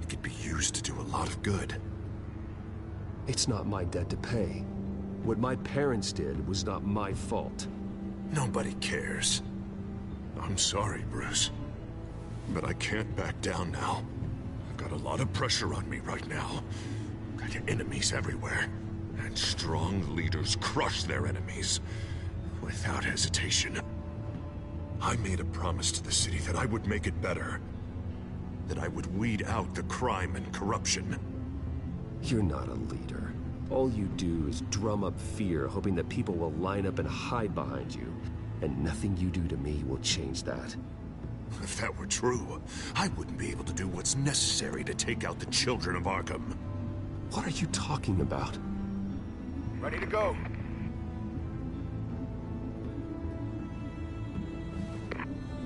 it could be used to do a lot of good. It's not my debt to pay. What my parents did was not my fault. Nobody cares. I'm sorry, Bruce. But I can't back down now. I've got a lot of pressure on me right now. Got enemies everywhere. And strong leaders crush their enemies. Without hesitation. I made a promise to the city that I would make it better. That I would weed out the crime and corruption. You're not a leader. All you do is drum up fear, hoping that people will line up and hide behind you. And nothing you do to me will change that. If that were true, I wouldn't be able to do what's necessary to take out the children of Arkham. What are you talking about? Ready to go.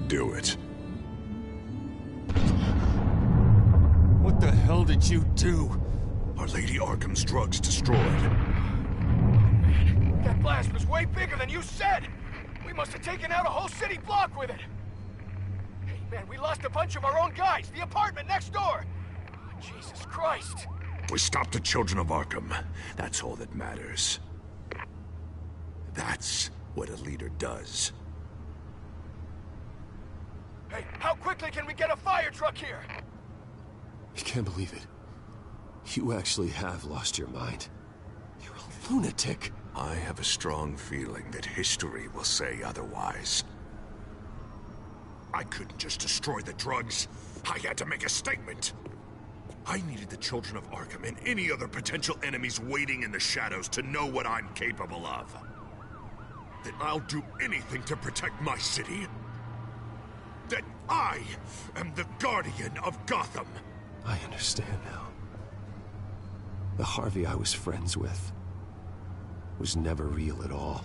Do it. What the hell did you do? Are Lady Arkham's drugs destroyed? Man, that blast was way bigger than you said! We must have taken out a whole city block with it! Hey, man, we lost a bunch of our own guys! The apartment next door! Oh, Jesus Christ! We stopped the children of Arkham. That's all that matters. That's what a leader does. Hey, how quickly can we get a fire truck here? I can't believe it. You actually have lost your mind. You're a lunatic. I have a strong feeling that history will say otherwise. I couldn't just destroy the drugs. I had to make a statement. I needed the children of Arkham and any other potential enemies waiting in the shadows to know what I'm capable of. That I'll do anything to protect my city. That I am the guardian of Gotham. I understand now. The Harvey I was friends with was never real at all.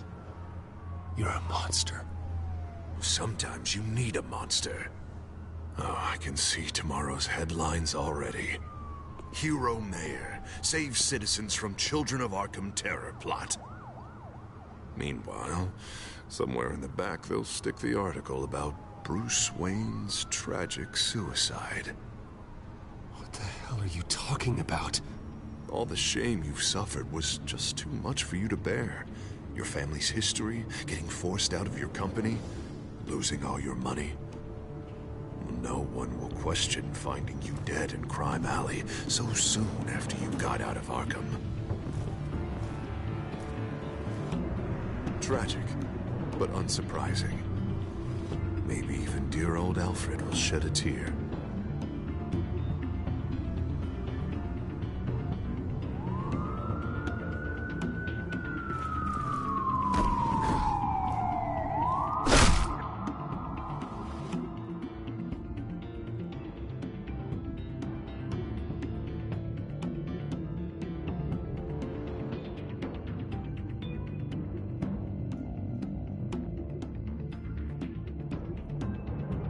You're a monster. Sometimes you need a monster. Oh, I can see tomorrow's headlines already. Hero Mayor saves citizens from Children of Arkham terror plot. Meanwhile, somewhere in the back they'll stick the article about Bruce Wayne's tragic suicide. What the hell are you talking about? All the shame you've suffered was just too much for you to bear. Your family's history, getting forced out of your company, losing all your money. No one will question finding you dead in Crime Alley so soon after you got out of Arkham. Tragic, but unsurprising. Maybe even dear old Alfred will shed a tear.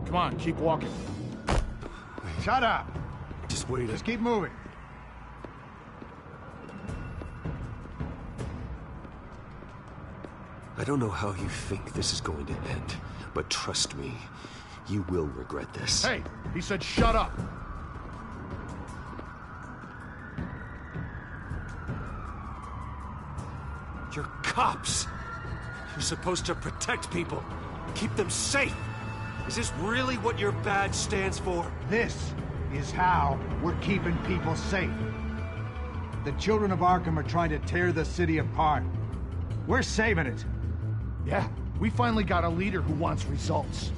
Come on, keep walking. Shut up! Just wait. Just keep moving. I don't know how you think this is going to end, but trust me, you will regret this. Hey, he said shut up! You're cops! You're supposed to protect people, keep them safe! Is this really what your badge stands for? This is how we're keeping people safe. The children of Arkham are trying to tear the city apart. We're saving it. Yeah, we finally got a leader who wants results.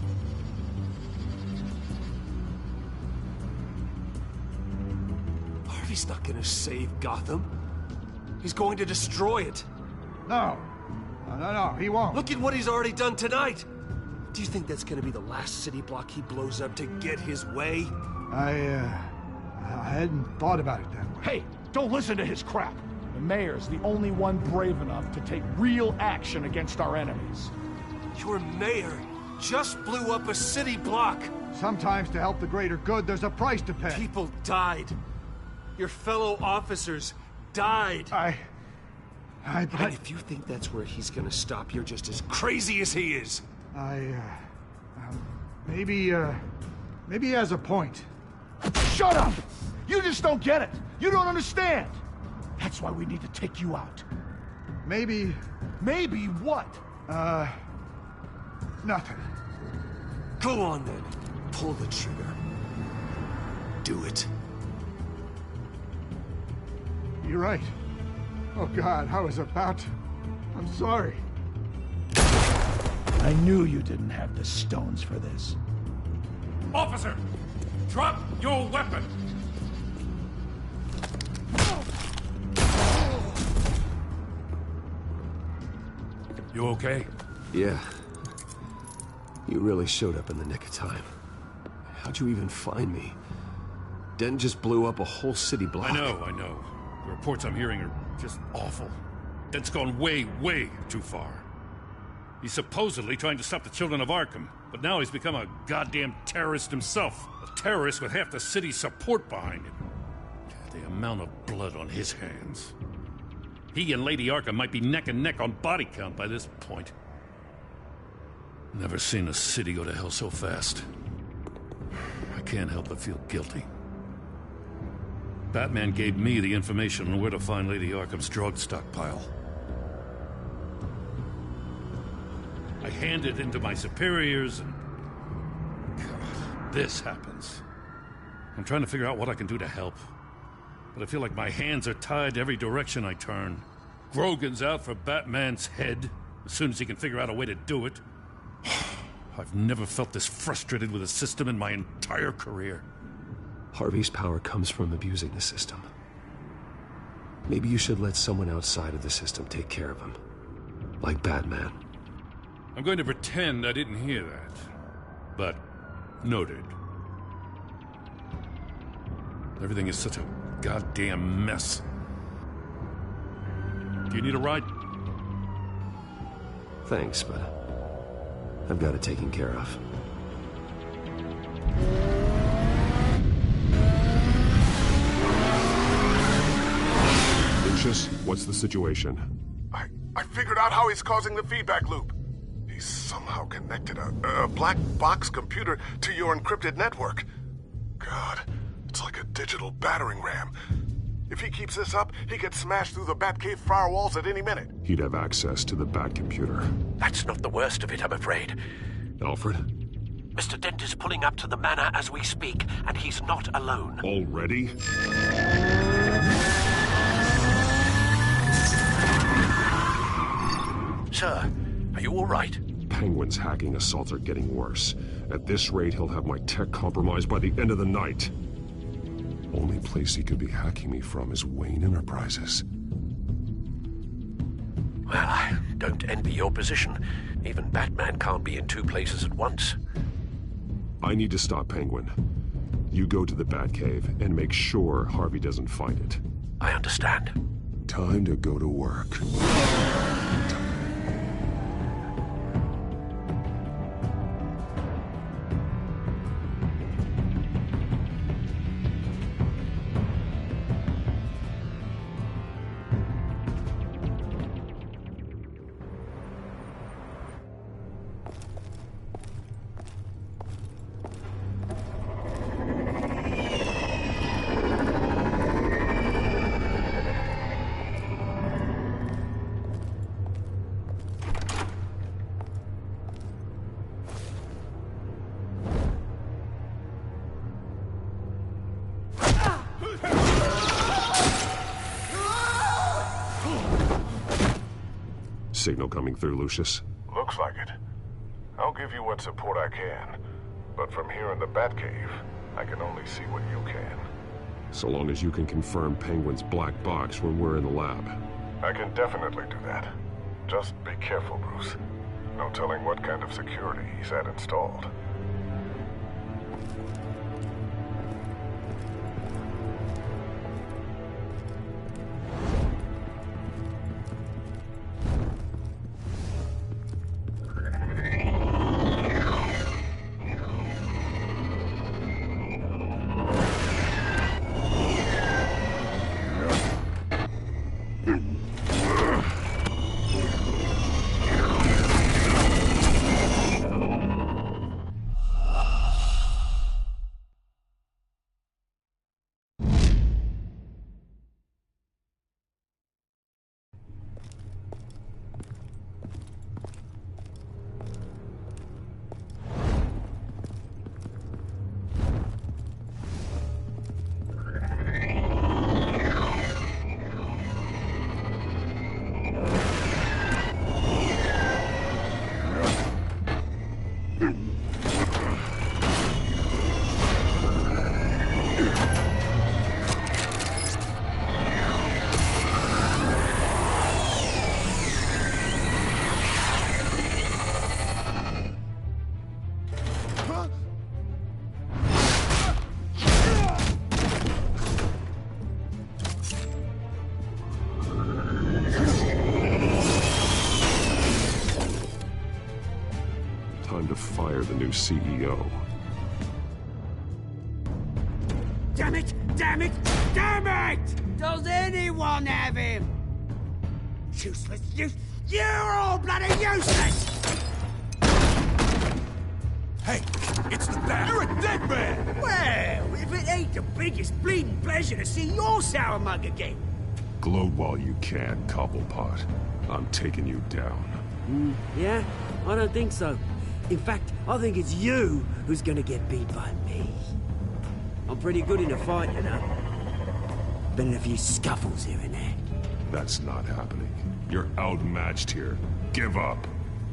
Harvey's not gonna save Gotham. He's going to destroy it. No, he won't. Look at what he's already done tonight. Do you think that's gonna be the last city block he blows up to get his way? I I hadn't thought about it that way. Hey, don't listen to his crap. The mayor's the only one brave enough to take real action against our enemies. Your mayor just blew up a city block. Sometimes to help the greater good, there's a price to pay. People died. Your fellow officers died. And if you think that's where he's gonna stop, you're just as crazy as he is. Maybe he has a point. Shut up! You just don't get it. You don't understand. That's why we need to take you out. Maybe... Maybe what? Nothing. Go on then. Pull the trigger. Do it. You're right. Oh God, I was about to... I'm sorry. I knew you didn't have the stones for this. Officer! Drop your weapon! You okay? Yeah. You really showed up in the nick of time. How'd you even find me? Den just blew up a whole city block. I know. The reports I'm hearing are just awful. Den's gone way, way too far. He's supposedly trying to stop the children of Arkham, but now he's become a goddamn terrorist himself. A terrorist with half the city's support behind him. The amount of blood on his hands. He and Lady Arkham might be neck and neck on body count by this point. Never seen a city go to hell so fast. I can't help but feel guilty. Batman gave me the information on where to find Lady Arkham's drug stockpile. I handed it into my superiors and... God, this happens. I'm trying to figure out what I can do to help. But I feel like my hands are tied every direction I turn. Grogan's out for Batman's head, as soon as he can figure out a way to do it. I've never felt this frustrated with a system in my entire career. Harvey's power comes from abusing the system. Maybe you should let someone outside of the system take care of him. Like Batman. I'm going to pretend I didn't hear that. But, noted. Everything is such a goddamn mess. Do you need a ride? Thanks, but I've got it taken care of. Lucius, what's the situation? I figured out how he's causing the feedback loop. He's somehow connected a black box computer to your encrypted network. God, it's like a digital battering ram. If he keeps this up, he could smash through the Batcave firewalls at any minute. He'd have access to the Bat computer. That's not the worst of it, I'm afraid. Alfred? Mr. Dent is pulling up to the manor as we speak, and he's not alone. Already? Sir, are you all right? Penguin's hacking assaults are getting worse. At this rate, he'll have my tech compromised by the end of the night. Only place he could be hacking me from is Wayne Enterprises. Well, I don't envy your position. Even Batman can't be in two places at once. I need to stop Penguin. You go to the Batcave and make sure Harvey doesn't find it. I understand. Time to go to work. Signal coming through, Lucius. Looks like it. I'll give you what support I can. But from here in the Batcave, I can only see what you can. So long as you can confirm Penguin's black box when we're in the lab. I can definitely do that. Just be careful, Bruce. No telling what kind of security he's had installed. CEO. Damn it! Damn it! Damn it! Does anyone have him? Useless! You're all bloody useless! Hey, it's the bat. You're a dead man! Well, if it ain't the biggest bleeding pleasure to see your sour mug again. Gloat while you can, Cobblepot. I'm taking you down. Yeah? I don't think so. In fact, I think it's you who's gonna get beat by me. I'm pretty good in a fight, you know. Been in a few scuffles here and there. That's not happening. You're outmatched here. Give up.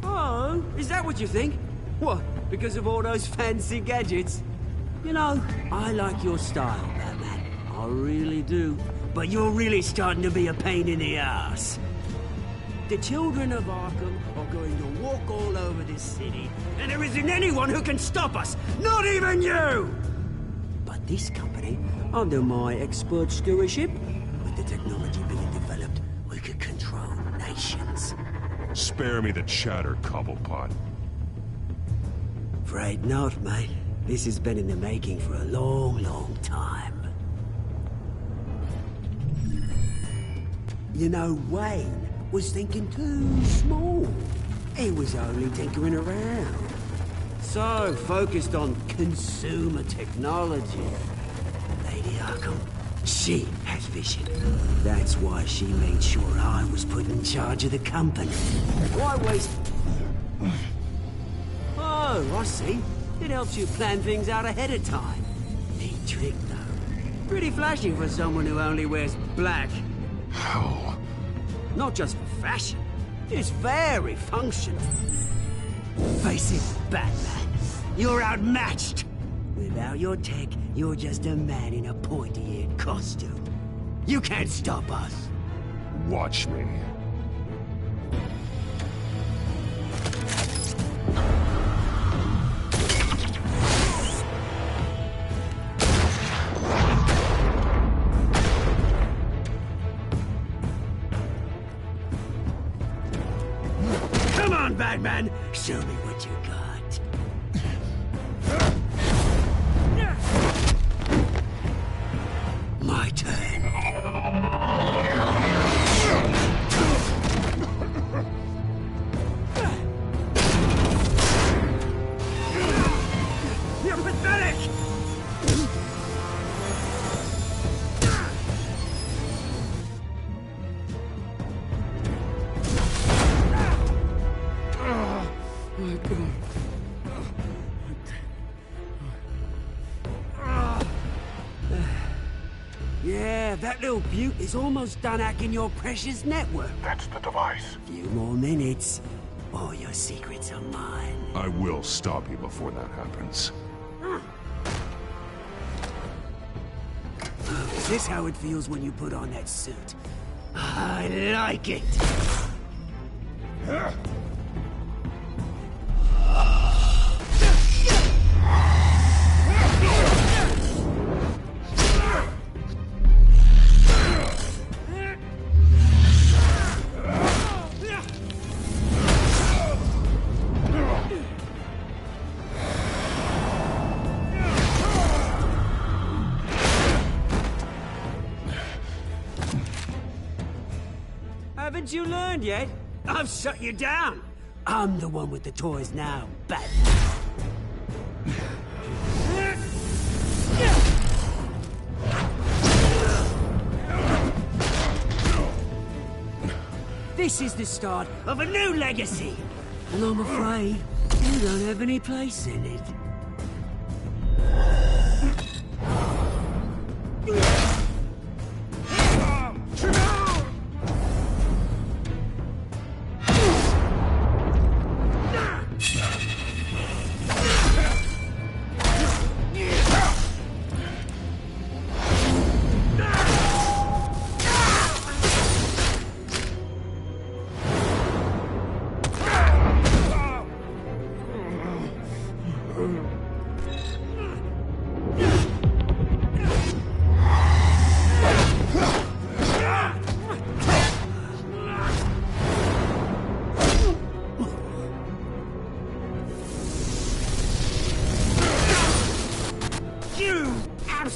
Oh, is that what you think? What, because of all those fancy gadgets? You know, I like your style, Batman. I really do. But you're really starting to be a pain in the ass. The children of Arkham are going to walk all over this city, and there isn't anyone who can stop us, not even you! But this company, under my expert stewardship, with the technology being developed, we could control nations. Spare me the chatter, Cobblepot. Afraid not, mate. This has been in the making for a long, long time. You know, Wayne was thinking too small. He was only tinkering around. So focused on consumer technology. Lady Arkham, she has vision. That's why she made sure I was put in charge of the company. Why waste... Oh, I see. It helps you plan things out ahead of time. Neat trick, though. Pretty flashy for someone who only wears black. How? Not just for fashion. It's very functional. Face it, Batman. You're outmatched. Without your tech, you're just a man in a pointy-eared costume. You can't stop us. Watch me. Come on, Batman! Show me what you got. My turn. You're pathetic! Yeah, that little beaut is almost done hacking your precious network. That's the device. Few more minutes, all your secrets are mine. I will stop you before that happens. Is this how it feels when you put on that suit? I like it! Haven't you learned yet? I've shut you down. I'm the one with the toys now, Batman. This is the start of a new legacy. And I'm afraid you don't have any place in it.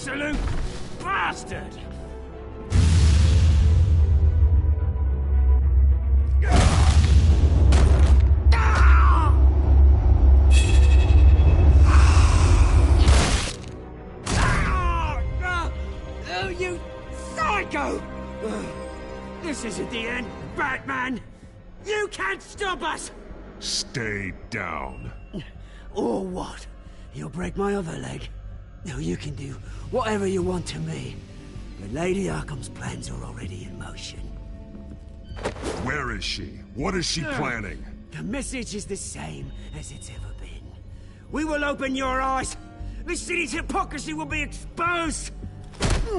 absolute bastard! Oh, you psycho! This isn't the end, Batman! You can't stop us! Stay down. Or what? You'll break my other leg? No, you can do whatever you want to me. But Lady Arkham's plans are already in motion. Where is she? What is she planning? The message is the same as it's ever been. We will open your eyes! The city's hypocrisy will be exposed!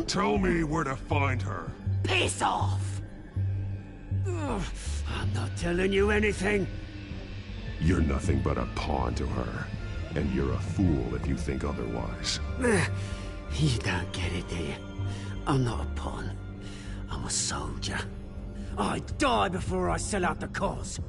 Tell me where to find her. Piss off! Ugh, I'm not telling you anything. You're nothing but a pawn to her. And you're a fool if you think otherwise. You don't get it, do you? I'm not a pawn. I'm a soldier. I'd die before I sell out the cause.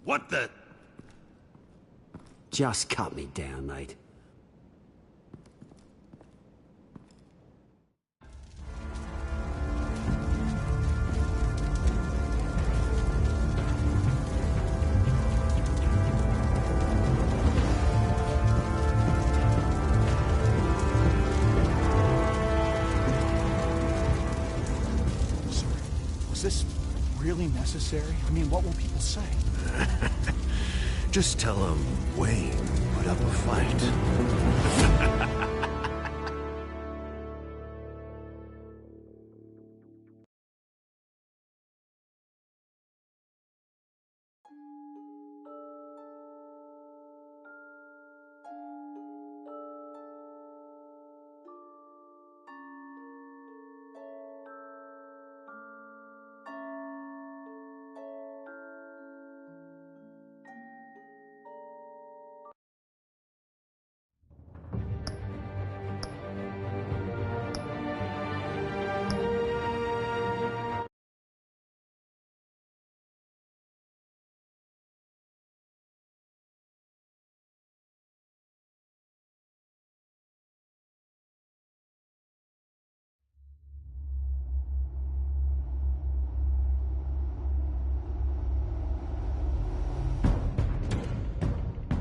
What the? Just cut me down, mate. Was this really necessary? I mean, what will people say? Just tell him Wayne put up a fight.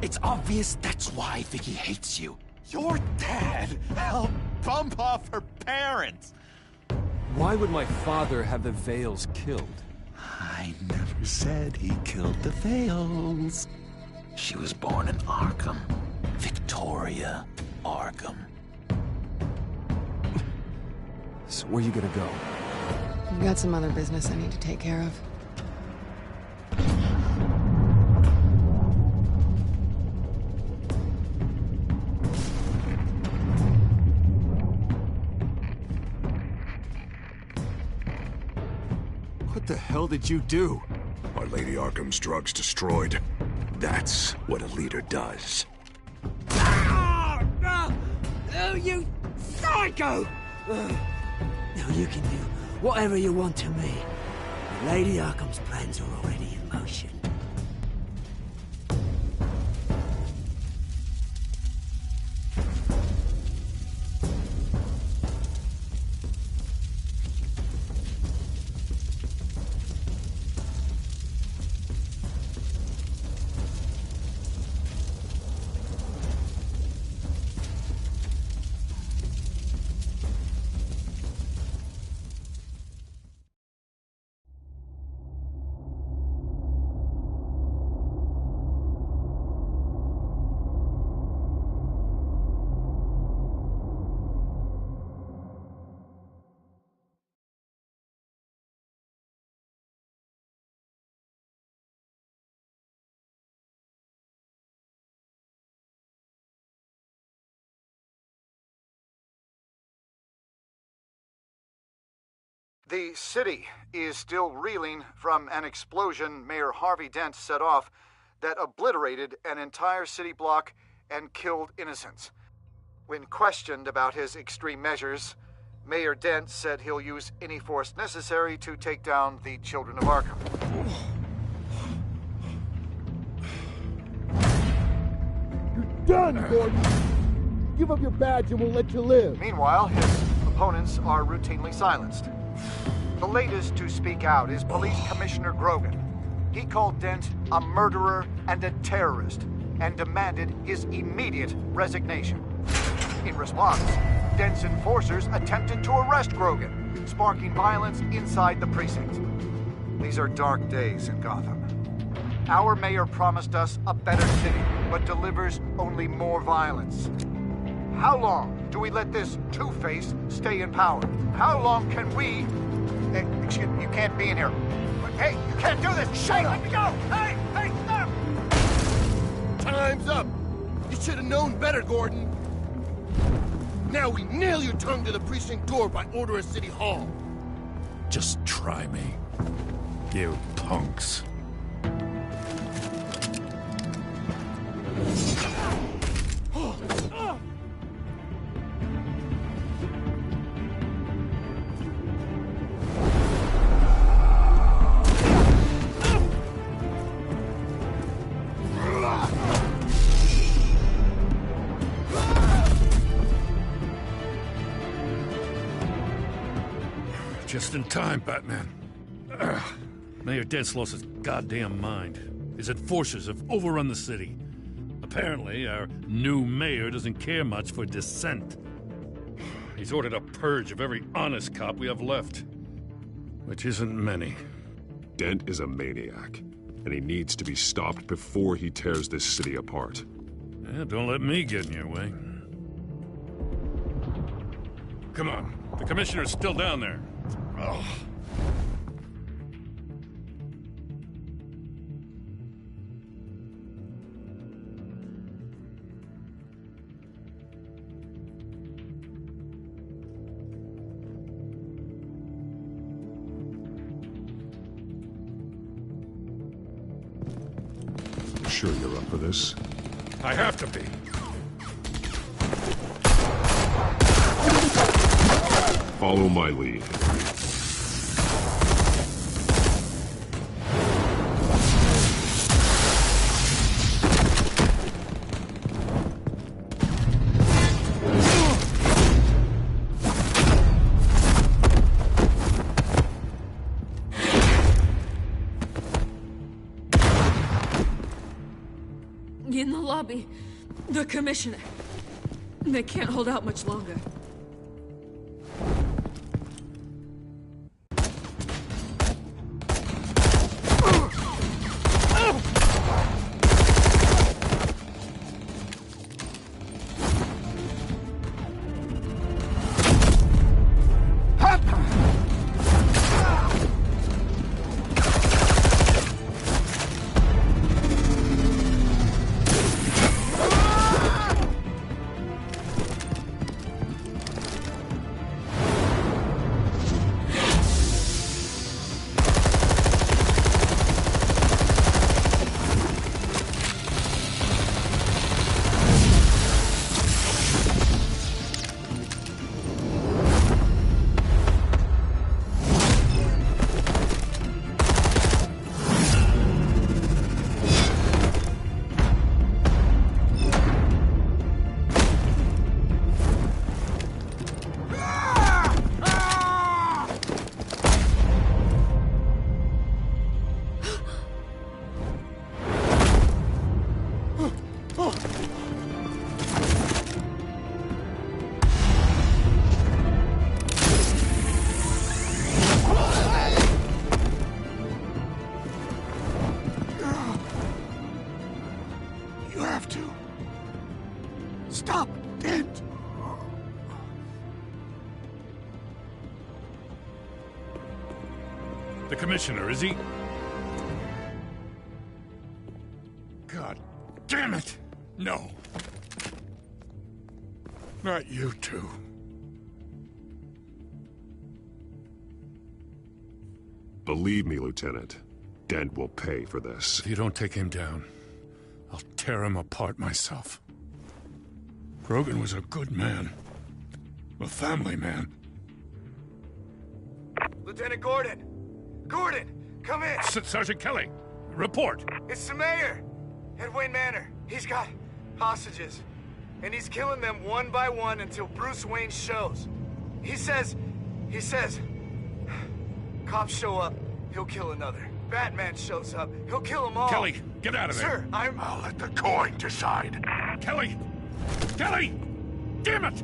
It's obvious that's why Vicky hates you. Your dad helped bump off her parents. Why would my father have the Vales killed? I never said he killed the Vales. She was born in Arkham. Victoria Arkham. So where you gonna go? I've got some other business I need to take care of. What the hell did you do? Are Lady Arkham's drugs destroyed? That's what a leader does. Oh, you psycho! Now you can do whatever you want to me. Lady Arkham's plans are already in motion. The city is still reeling from an explosion Mayor Harvey Dent set off that obliterated an entire city block and killed innocents. When questioned about his extreme measures, Mayor Dent said he'll use any force necessary to take down the Children of Arkham. You're done, Gordon! Give up your badge and we'll let you live. Meanwhile, his opponents are routinely silenced. The latest to speak out is Police Commissioner Grogan. He called Dent a murderer and a terrorist and demanded his immediate resignation. In response, Dent's enforcers attempted to arrest Grogan, sparking violence inside the precinct. These are dark days in Gotham. Our mayor promised us a better city, but delivers only more violence. How long do we let this Two-Face stay in power? How long can we... Excuse me, you can't be in here. Hey, you can't do this! Shut up! Let me go! Hey! Hey, stop! Time's up! You should have known better, Gordon. Now we nail your tongue to the precinct door by order of City Hall. Just try me. You punks. Just in time, Batman. Mayor Dent's lost his goddamn mind. His enforcers have overrun the city. Apparently, our new mayor doesn't care much for dissent. He's ordered a purge of every honest cop we have left. Which isn't many. Dent is a maniac, and he needs to be stopped before he tears this city apart. Yeah, don't let me get in your way. Come on, the commissioner's still down there. Oh. Sure you're up for this? I have to be. Follow my lead. In the lobby, the commissioner. They can't hold out much longer. Stop, Dent! The commissioner, is he? God damn it! No. Not you two. Believe me, Lieutenant, Dent will pay for this. If you don't take him down, I'll tear him apart myself. Grogan was a good man. A family man. Lieutenant Gordon! Gordon, come in! Sergeant Kelly, report! It's the mayor! At Wayne Manor. He's got hostages. And he's killing them one by one until Bruce Wayne shows. He says... Cops show up, he'll kill another. Batman shows up, he'll kill them all. Kelly, get out of there! Sir, I'll let the coin decide. Kelly! Kelly! Damn it!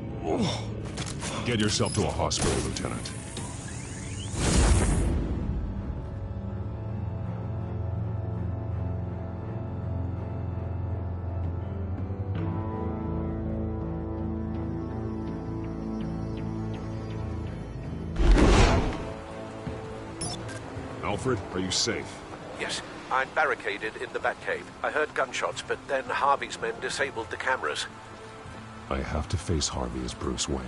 Get yourself to a hospital, Lieutenant. Alfred, are you safe? Yes, I'm barricaded in the Batcave. I heard gunshots, but then Harvey's men disabled the cameras. I have to face Harvey as Bruce Wayne.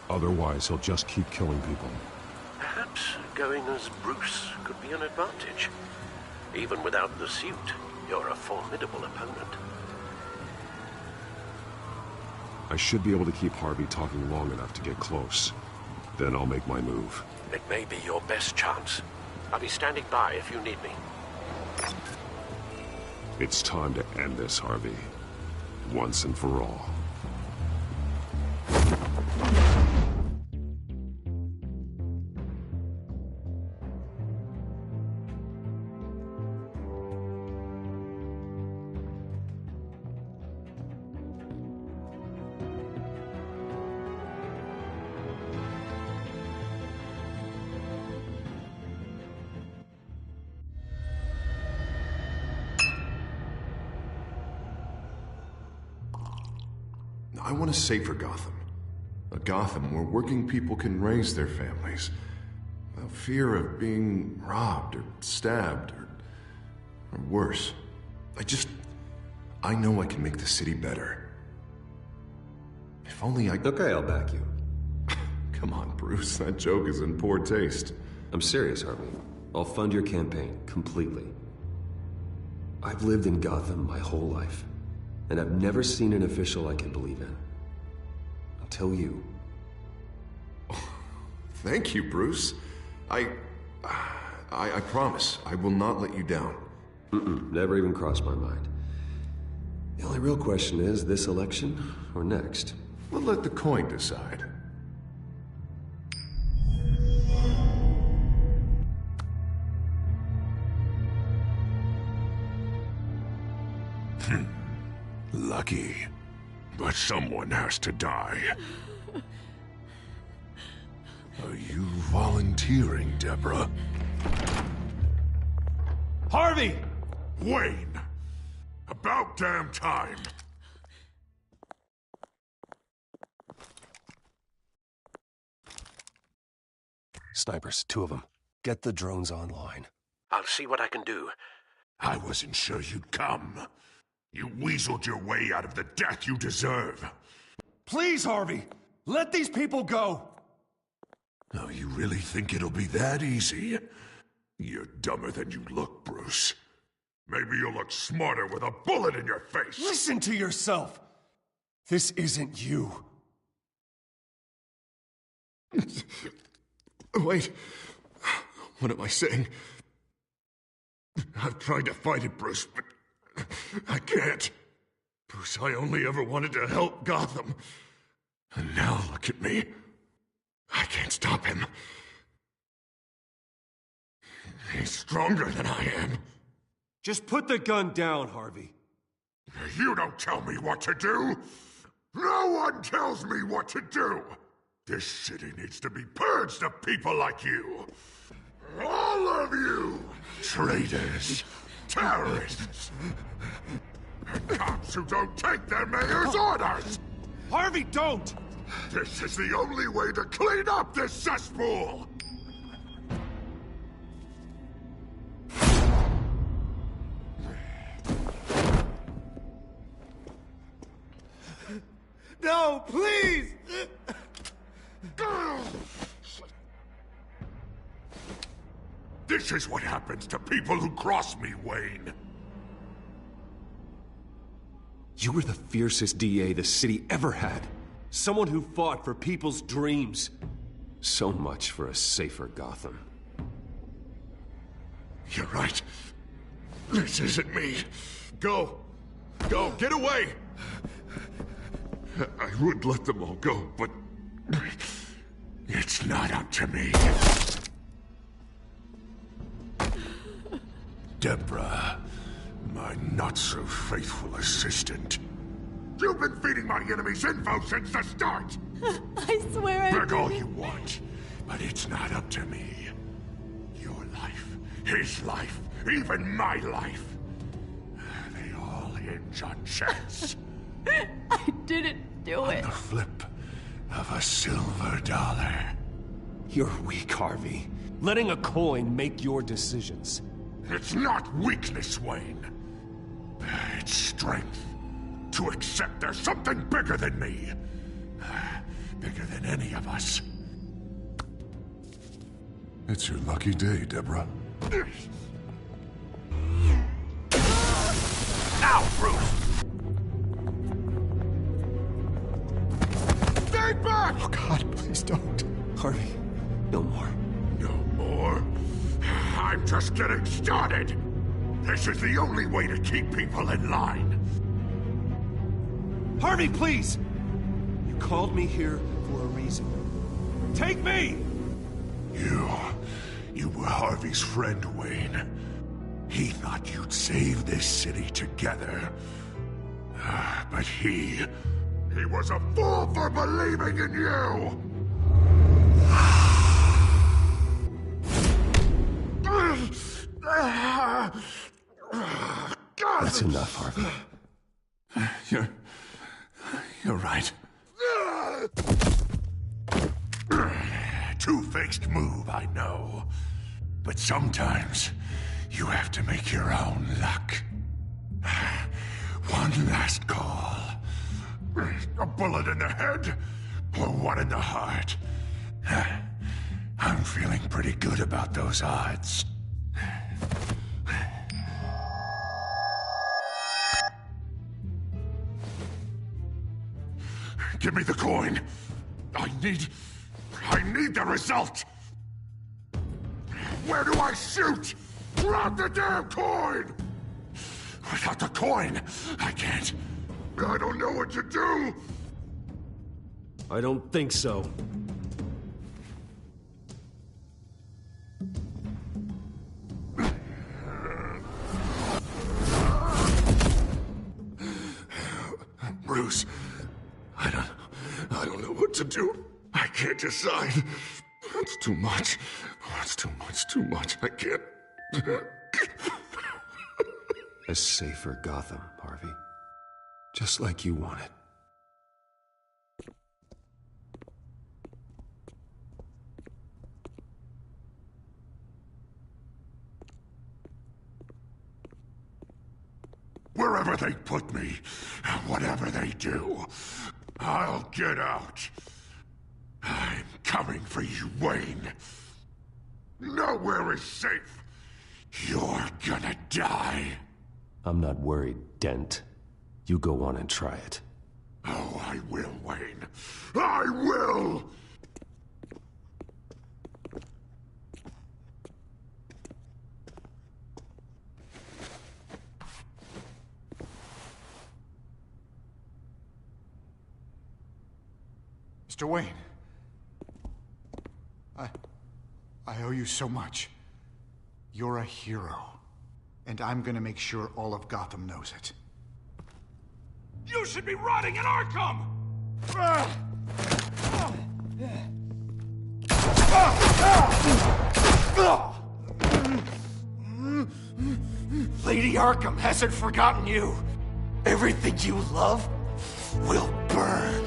Otherwise, he'll just keep killing people. Perhaps going as Bruce could be an advantage. Even without the suit, you're a formidable opponent. I should be able to keep Harvey talking long enough to get close. Then I'll make my move. It may be your best chance. I'll be standing by if you need me. It's time to end this, Harvey. Once and for all. I want a safer Gotham. A Gotham where working people can raise their families without fear of being robbed or stabbed or worse. I know I can make the city better. If only I... Okay, I'll back you. Come on, Bruce. That joke is in poor taste. I'm serious, Harvey. I'll fund your campaign, completely. I've lived in Gotham my whole life, and I've never seen an official I can believe in. Until you. Thank you, Bruce. I promise, I will not let you down. Never even crossed my mind. The only real question is, this election or next? We'll let the coin decide. Lucky. But someone has to die. Are you volunteering, Deborah? Harvey! Wayne! About damn time! Snipers, 2 of them. Get the drones online. I'll see what I can do. I wasn't sure you'd come. You weaseled your way out of the death you deserve. Please, Harvey! Let these people go! Oh, you really think it'll be that easy? You're dumber than you look, Bruce. Maybe you'll look smarter with a bullet in your face. Listen to yourself! This isn't you. Wait. What am I saying? I've tried to fight it, Bruce, but I can't. Bruce, I only ever wanted to help Gotham. And now look at me. I can't stop him. He's stronger than I am. Just put the gun down, Harvey. You don't tell me what to do. No one tells me what to do. This city needs to be purged of people like you. All of you! Traitors, terrorists, and cops who don't take their mayor's orders! Harvey, don't! This is the only way to clean up this cesspool! No, please! This is what happens to people who cross me, Wayne. You were the fiercest DA the city ever had. Someone who fought for people's dreams. So much for a safer Gotham. You're right. This isn't me. Go. Go, get away! I would let them all go, but... it's not up to me. Deborah, my not-so-faithful assistant. You've been feeding my enemies info since the start! I swear I Beg all didn't. you want, but it's not up to me. Your life, his life, even my life. They all hinge on chance. I didn't do it. The flip of a silver dollar. You're weak, Harvey. Letting a coin make your decisions. It's not weakness, Wayne. It's strength. To accept there's something bigger than me. Bigger than any of us. It's your lucky day, Deborah. Now, Bruce! Stay back! Oh God, please don't. Harvey, no more. No more? I'm just getting started. This is the only way to keep people in line. Harvey, please! You called me here for a reason. Take me! You were Harvey's friend, Wayne. He thought you'd save this city together. But he was a fool for believing in you! That's enough, Harvey. You're right. Two-faced move, I know. But sometimes you have to make your own luck. One last call. A bullet in the head, or one in the heart. I'm feeling pretty good about those odds. Give me the coin. I need the result. Where do I shoot? Grab the damn coin! Without the coin, I can't. I don't know what to do. I don't think so. Bruce, I don't know what to do. I can't decide. It's too much. It's too much. I can't. A safer Gotham, Harvey. Just like you wanted. Wherever they put me, whatever they do, I'll get out. I'm coming for you, Wayne. Nowhere is safe. You're gonna die. I'm not worried, Dent. You go on and try it. Oh, I will, Wayne. I will! Mr. Wayne. I owe you so much. You're a hero. And I'm gonna make sure all of Gotham knows it. You should be rotting in Arkham! Lady Arkham hasn't forgotten you. Everything you love will burn.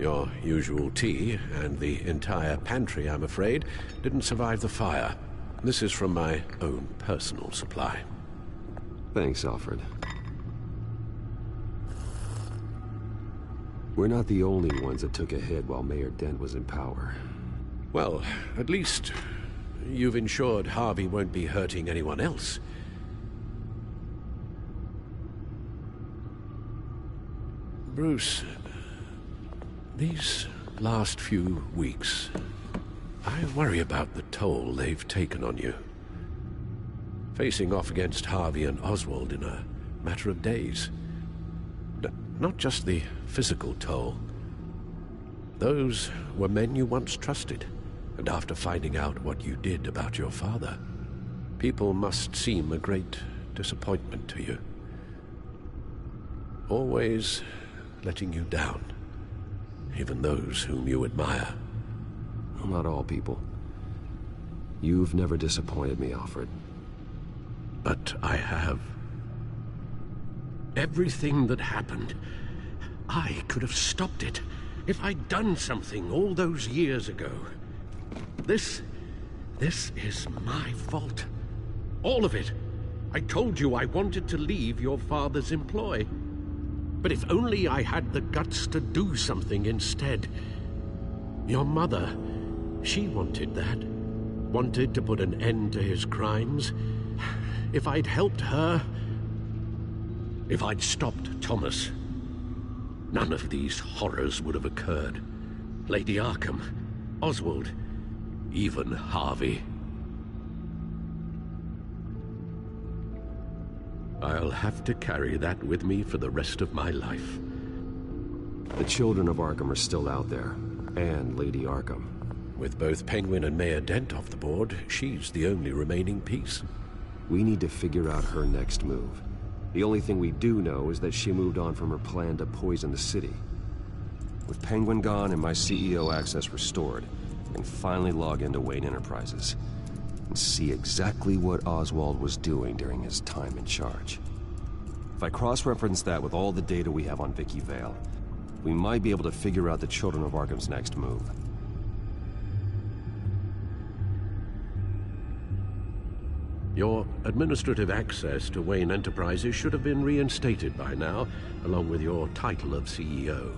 Your usual tea and the entire pantry, I'm afraid, didn't survive the fire. This is from my own personal supply. Thanks, Alfred. We're not the only ones that took a hit while Mayor Dent was in power. Well, at least you've ensured Harvey won't be hurting anyone else. Bruce, these last few weeks, I worry about the toll they've taken on you. Facing off against Harvey and Oswald in a matter of days. Not just the physical toll. Those were men you once trusted, and after finding out what you did about your father, people must seem a great disappointment to you. Always letting you down, even those whom you admire. Well, not all people. You've never disappointed me, Alfred. But I have. Everything that happened, I could have stopped it if I'd done something all those years ago. This is my fault. All of it. I told you I wanted to leave your father's employ. But if only I had the guts to do something instead. Your mother, she wanted that. Wanted to put an end to his crimes. If I'd helped her, if I'd stopped Thomas, none of these horrors would have occurred. Lady Arkham, Oswald, even Harvey. I'll have to carry that with me for the rest of my life. The children of Arkham are still out there, and Lady Arkham. With both Penguin and Mayor Dent off the board, she's the only remaining piece. We need to figure out her next move. The only thing we do know is that she moved on from her plan to poison the city. With Penguin gone and my CEO access restored, I can finally log into Wayne Enterprises and see exactly what Oswald was doing during his time in charge. If I cross-reference that with all the data we have on Vicky Vale, we might be able to figure out the Children of Arkham's next move. Your administrative access to Wayne Enterprises should have been reinstated by now, along with your title of CEO.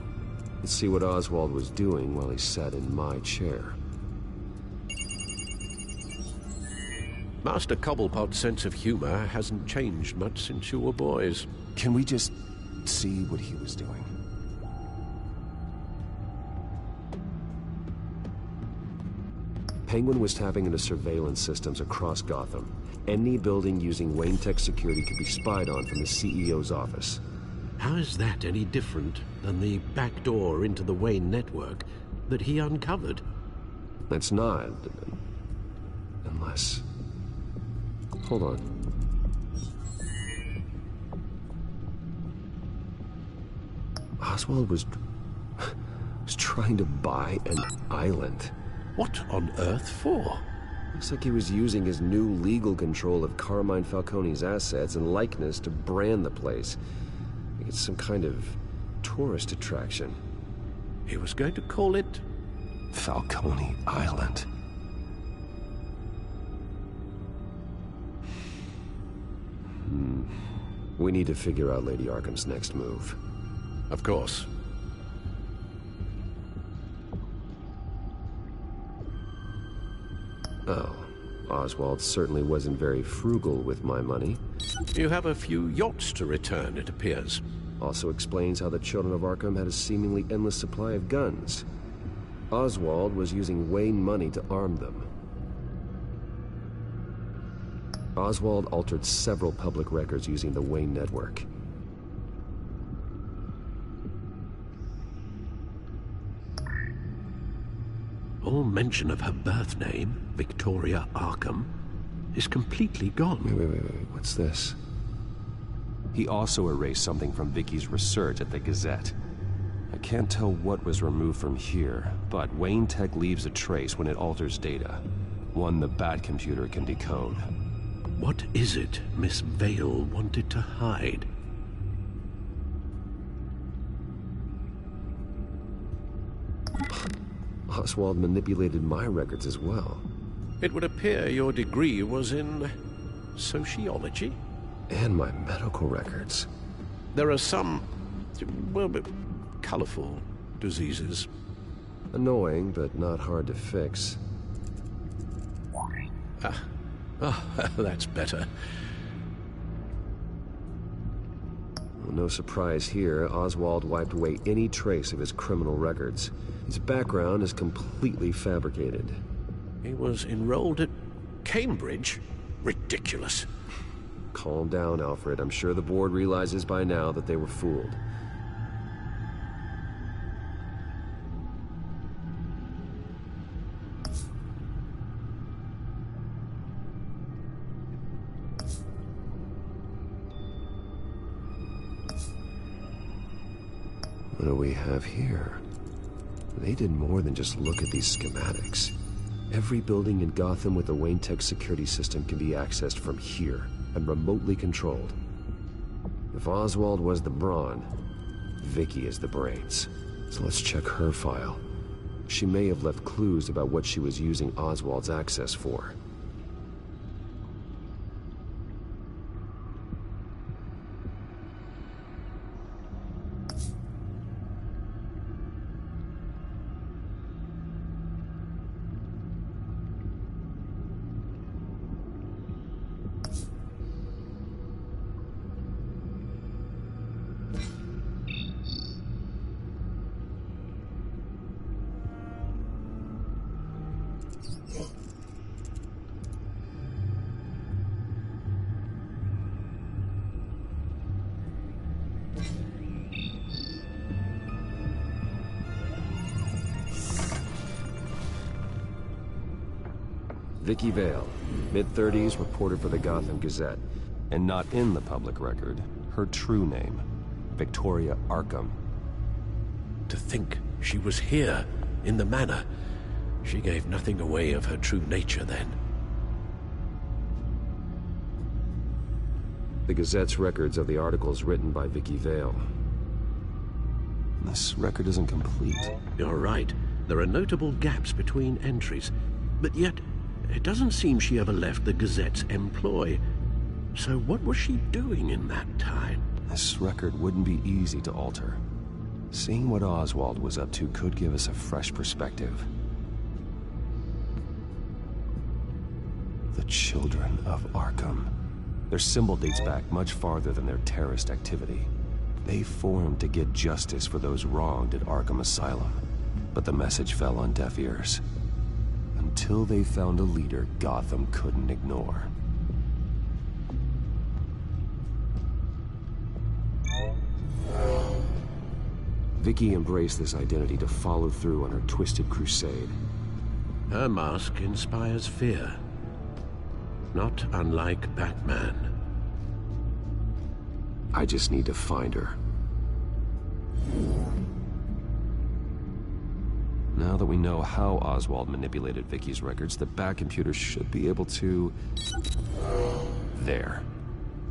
Let's see what Oswald was doing while he sat in my chair. Master Cobblepot's sense of humor hasn't changed much since you were boys. Can we just see what he was doing? Penguin was tapping into surveillance systems across Gotham. Any building using Wayne Tech security could be spied on from the CEO's office. How is that any different than the back door into the Wayne network that he uncovered? That's not. Unless... Hold on. Oswald was trying to buy an island. What on earth for? Looks like he was using his new legal control of Carmine Falcone's assets and likeness to brand the place. Like it's some kind of tourist attraction. He was going to call it... Falcone Island. We need to figure out Lady Arkham's next move. Of course. Oh, Oswald certainly wasn't very frugal with my money. You have a few yachts to return, it appears. Also explains how the Children of Arkham had a seemingly endless supply of guns. Oswald was using Wayne money to arm them. Oswald altered several public records using the Wayne network. All mention of her birth name, Victoria Arkham, is completely gone. Wait, what's this? He also erased something from Vicky's research at the Gazette. I can't tell what was removed from here, but Wayne Tech leaves a trace when it alters data. One the Bat computer can decode. What is it Miss Vale wanted to hide? Oswald manipulated my records as well. It would appear your degree was in sociology? And my medical records. There are some, well, colorful diseases. Annoying, but not hard to fix. That's better. Well, no surprise here, Oswald wiped away any trace of his criminal records. His background is completely fabricated. He was enrolled at Cambridge? Ridiculous. Calm down, Alfred. I'm sure the board realizes by now that they were fooled. What do we have here? They did more than just look at these schematics. Every building in Gotham with the Wayne Tech security system can be accessed from here and remotely controlled. If Oswald was the brawn, Vicky is the brains. So let's check her file. She may have left clues about what she was using Oswald's access for. Vicky Vale, mid-30s, reporter for the Gotham Gazette. And not in the public record, her true name, Victoria Arkham. To think she was here, in the manor. She gave nothing away of her true nature then. The Gazette's records of the articles written by Vicky Vale. This record isn't complete. You're right. There are notable gaps between entries. But yet, it doesn't seem she ever left the Gazette's employ. So what was she doing in that time? This record wouldn't be easy to alter. Seeing what Oswald was up to could give us a fresh perspective. The Children of Arkham. Their symbol dates back much farther than their terrorist activity. They formed to get justice for those wronged at Arkham Asylum. But the message fell on deaf ears. Until they found a leader Gotham couldn't ignore. Vicky embraced this identity to follow through on her twisted crusade. Her mask inspires fear. Not unlike Batman. I just need to find her. Now that we know how Oswald manipulated Vicky's records, the Bat computer should be able to... There.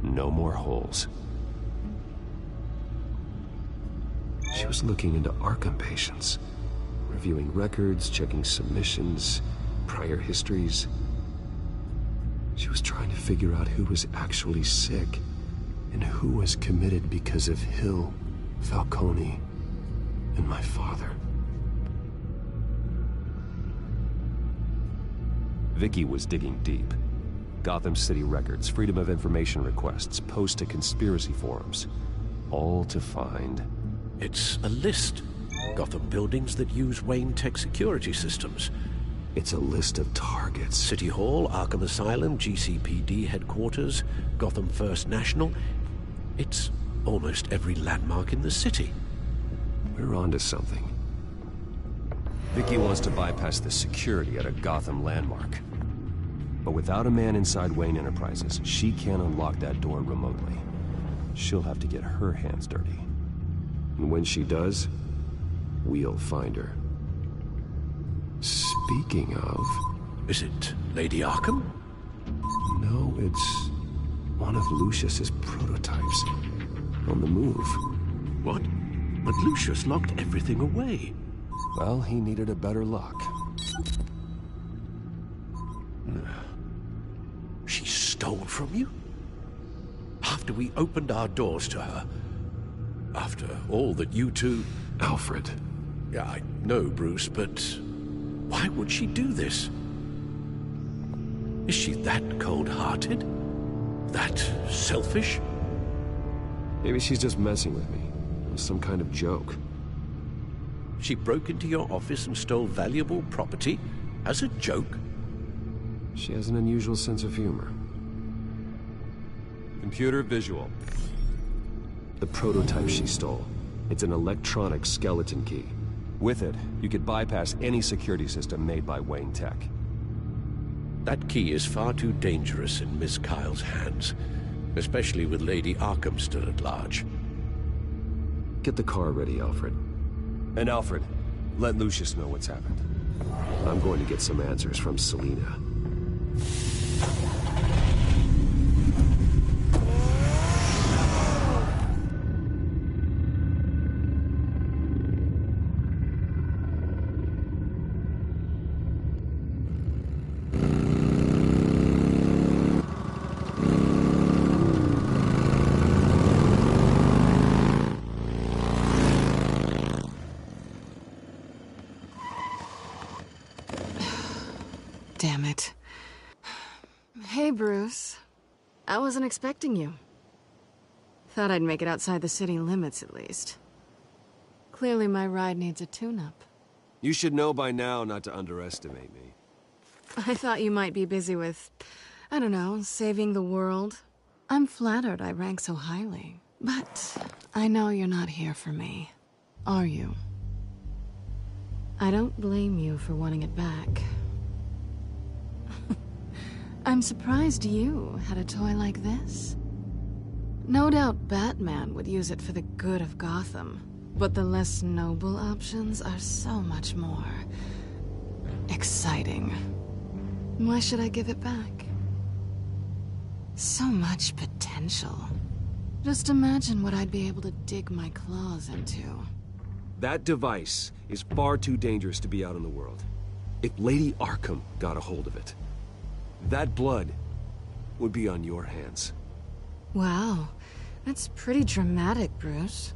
No more holes. She was looking into Arkham patients, reviewing records, checking submissions, prior histories. She was trying to figure out who was actually sick and who was committed because of Hill, Falcone, and my father. Vicky was digging deep. Gotham City records, Freedom of Information requests, posts to conspiracy forums. All to find... It's a list. Gotham buildings that use Wayne Tech security systems. It's a list of targets. City Hall, Arkham Asylum, GCPD headquarters, Gotham First National. It's almost every landmark in the city. We're onto something. Vicky wants to bypass the security at a Gotham landmark. But without a man inside Wayne Enterprises, she can't unlock that door remotely. She'll have to get her hands dirty. And when she does, we'll find her. Speaking of... Is it Lady Arkham? No, it's one of Lucius's prototypes. On the move. What? But Lucius locked everything away. Well, he needed a better lock. She stole from you? After we opened our doors to her? After all that you two... Alfred. Yeah, I know, Bruce, but why would she do this? Is she that cold-hearted? That selfish? Maybe she's just messing with me. It was some kind of joke. She broke into your office and stole valuable property as a joke? She has an unusual sense of humor. Computer visual. The prototype she stole. It's an electronic skeleton key. With it, you could bypass any security system made by Wayne Tech. That key is far too dangerous in Miss Kyle's hands, especially with Lady Arkham still at large. Get the car ready, Alfred. And Alfred, let Lucius know what's happened. I'm going to get some answers from Selina. Damn it. Hey, Bruce. I wasn't expecting you. Thought I'd make it outside the city limits, at least. Clearly my ride needs a tune-up. You should know by now not to underestimate me. I thought you might be busy with, I don't know, saving the world. I'm flattered I rank so highly. But I know you're not here for me, are you? I don't blame you for wanting it back. I'm surprised you had a toy like this. No doubt Batman would use it for the good of Gotham, but the less noble options are so much more exciting. Why should I give it back? So much potential. Just imagine what I'd be able to dig my claws into. That device is far too dangerous to be out in the world. If Lady Arkham got a hold of it, that blood would be on your hands. Wow, that's pretty dramatic, Bruce.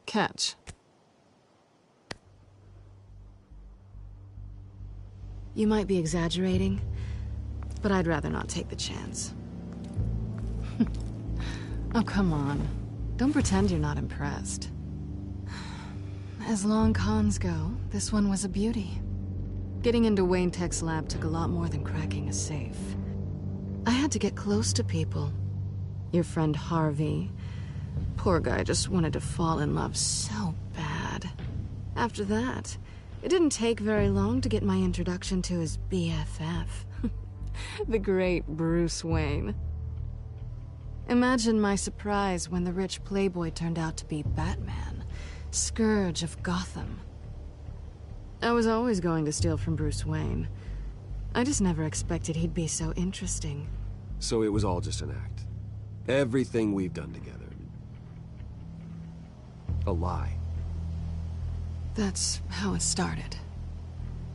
Catch. You might be exaggerating, but I'd rather not take the chance. Oh, come on. Don't pretend you're not impressed. As long cons go, this one was a beauty. Getting into Wayne Tech's lab took a lot more than cracking a safe. I had to get close to people. Your friend Harvey. Poor guy just wanted to fall in love so bad. After that, it didn't take very long to get my introduction to his BFF. The great Bruce Wayne. Imagine my surprise when the rich playboy turned out to be Batman, Scourge of Gotham. I was always going to steal from Bruce Wayne. I just never expected he'd be so interesting. So it was all just an act. Everything we've done together. A lie. That's how it started.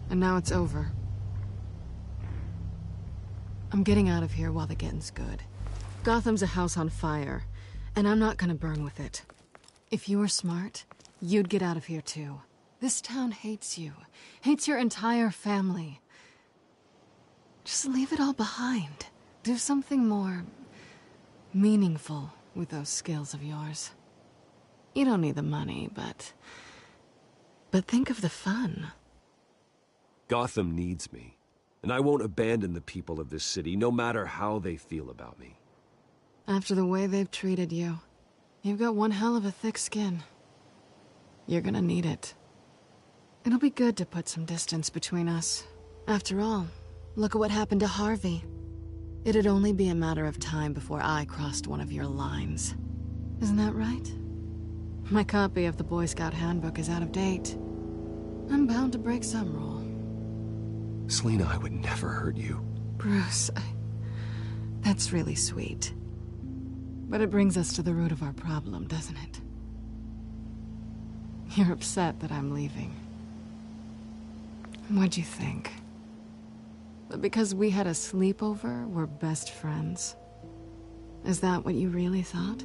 And now it's over. I'm getting out of here while the getting's good. Gotham's a house on fire, and I'm not gonna burn with it. If you were smart, you'd get out of here too. This town hates you. Hates your entire family. Just leave it all behind. Do something more meaningful with those skills of yours. You don't need the money, but think of the fun. Gotham needs me, and I won't abandon the people of this city, no matter how they feel about me. After the way they've treated you, you've got one hell of a thick skin. You're gonna need it. It'll be good to put some distance between us. After all, look at what happened to Harvey. It'd only be a matter of time before I crossed one of your lines. Isn't that right? My copy of the Boy Scout Handbook is out of date. I'm bound to break some rule. Selina, I would never hurt you. Bruce, that's really sweet. But it brings us to the root of our problem, doesn't it? You're upset that I'm leaving. What'd you think? That because we had a sleepover, we're best friends? Is that what you really thought?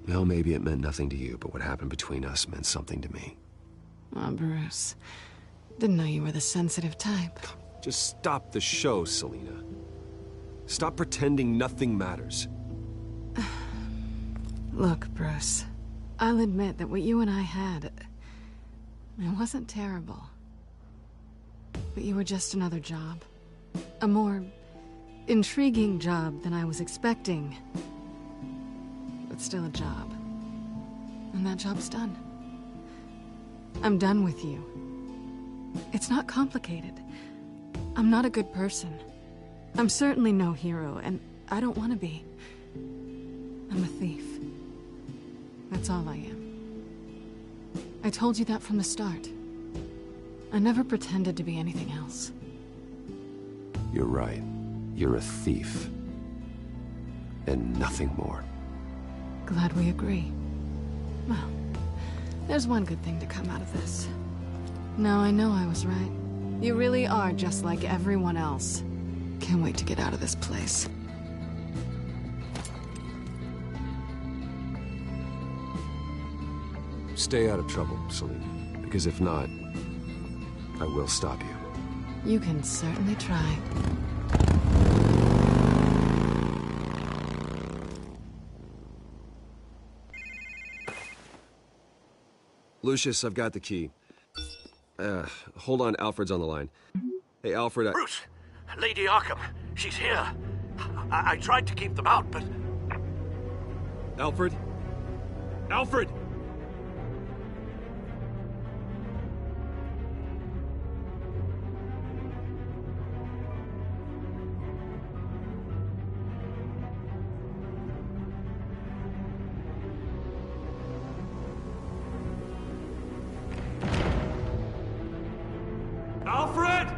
Well, maybe it meant nothing to you, but what happened between us meant something to me. Oh, Bruce. Didn't know you were the sensitive type. Just stop the show, Selina. Stop pretending nothing matters. Look, Bruce. I'll admit that what you and I had... it wasn't terrible. But you were just another job. A more intriguing job than I was expecting. But still a job. And that job's done. I'm done with you. It's not complicated. I'm not a good person. I'm certainly no hero, and I don't want to be. I'm a thief. That's all I am. I told you that from the start. I never pretended to be anything else. You're right. You're a thief. And nothing more. Glad we agree. Well, there's one good thing to come out of this. Now I know I was right. You really are just like everyone else. Can't wait to get out of this place. Stay out of trouble, Selina. Because if not, I will stop you. You can certainly try. Lucius, I've got the key. Hold on, Alfred's on the line. Hey, Alfred, Bruce! Lady Arkham, she's here. I tried to keep them out, but... Alfred? Alfred! Alfred!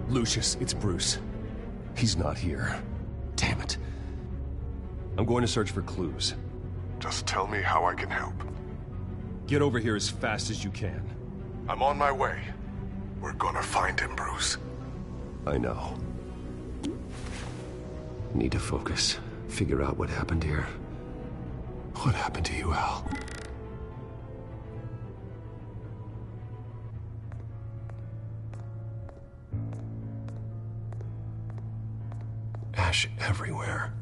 Lucius, it's Bruce. He's not here. Damn it. I'm going to search for clues. Just tell me how I can help. Get over here as fast as you can. I'm on my way. We're gonna find him, Bruce. I know. Need to focus. Figure out what happened here. What happened to you, Al? Ash everywhere.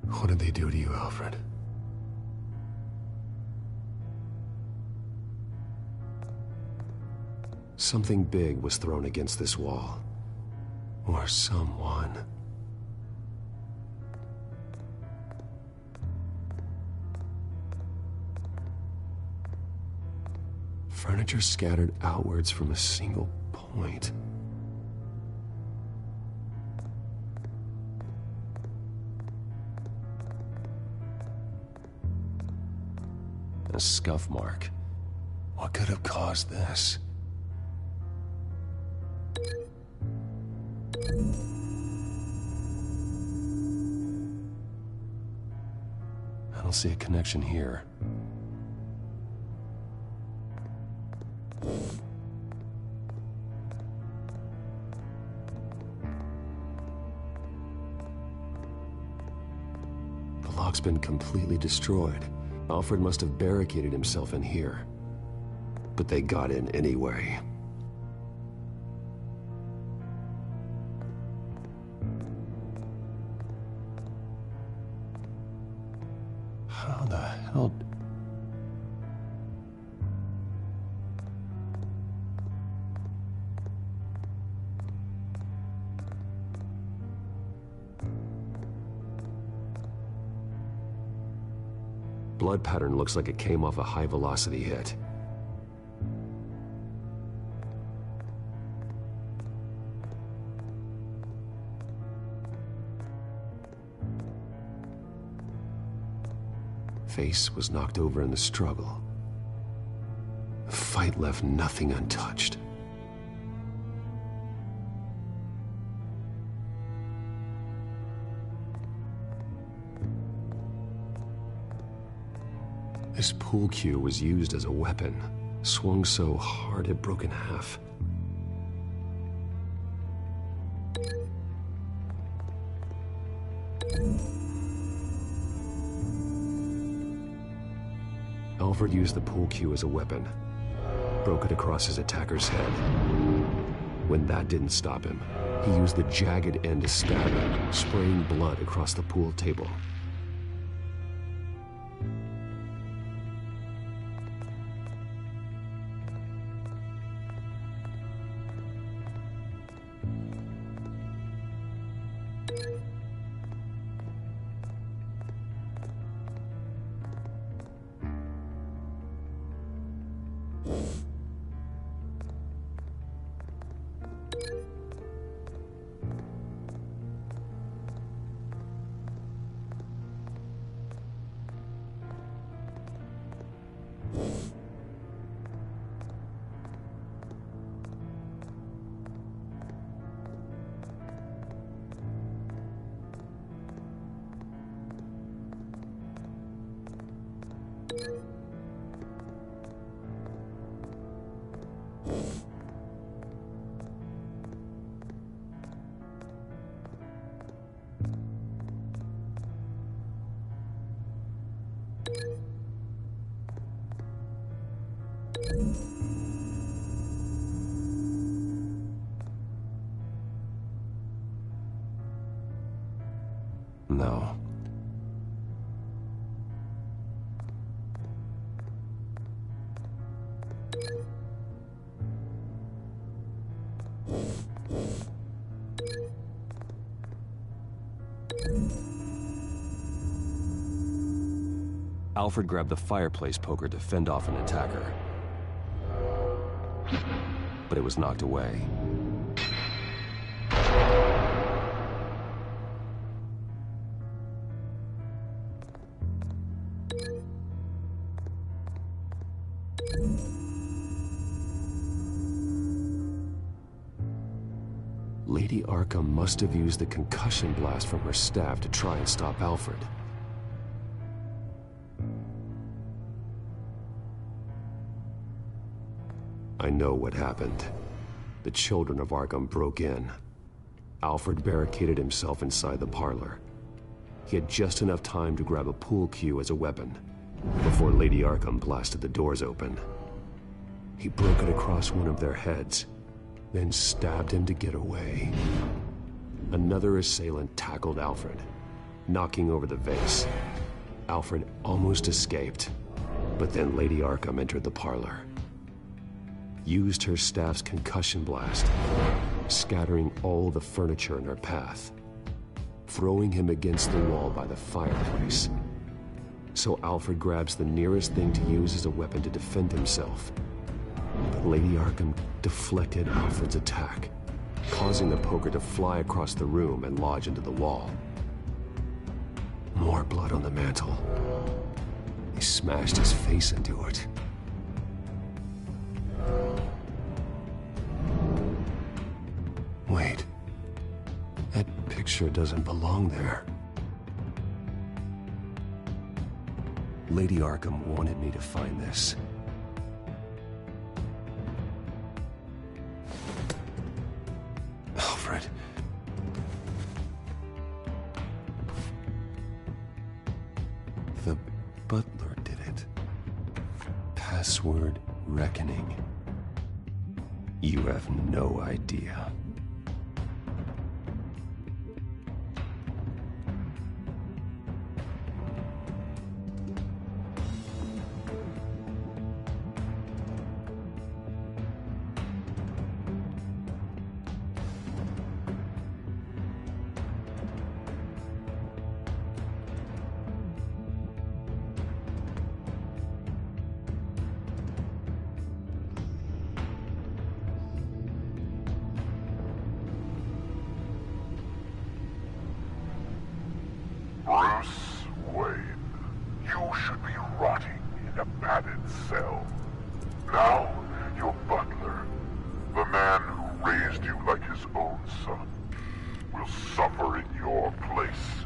What did they do to you, Alfred? Something big was thrown against this wall. Or someone. Furniture scattered outwards from a single point. A scuff mark. What could have caused this? I don't see a connection here. The lock's been completely destroyed. Alfred must have barricaded himself in here. But they got in anyway. How the hell... Blood pattern looks like it came off a high-velocity hit. face was knocked over in the struggle. The fight left nothing untouched. This pool cue was used as a weapon, swung so hard it broke in half. Alfred used the pool cue as a weapon, broke it across his attacker's head. When that didn't stop him, he used the jagged end to stab him, spraying blood across the pool table. No. Alfred grabbed the fireplace poker to fend off an attacker. But it was knocked away. Lady Arkham must have used the concussion blast from her staff to try and stop Alfred. I know what happened. The children of Arkham broke in. Alfred barricaded himself inside the parlor. He had just enough time to grab a pool cue as a weapon before Lady Arkham blasted the doors open. He broke it across one of their heads, then stabbed him to get away. Another assailant tackled Alfred, knocking over the vase. Alfred almost escaped, but then Lady Arkham entered the parlor. Used her staff's concussion blast, scattering all the furniture in her path, throwing him against the wall by the fireplace. So Alfred grabs the nearest thing to use as a weapon to defend himself. But Lady Arkham deflected Alfred's attack, causing the poker to fly across the room and lodge into the wall. More blood on the mantel. He smashed his face into it. Wait. That picture doesn't belong there. Lady Arkham wanted me to find this. Alfred. The butler did it. Password reckoning. You have no idea. Now, your butler, the man who raised you like his own son, will suffer in your place.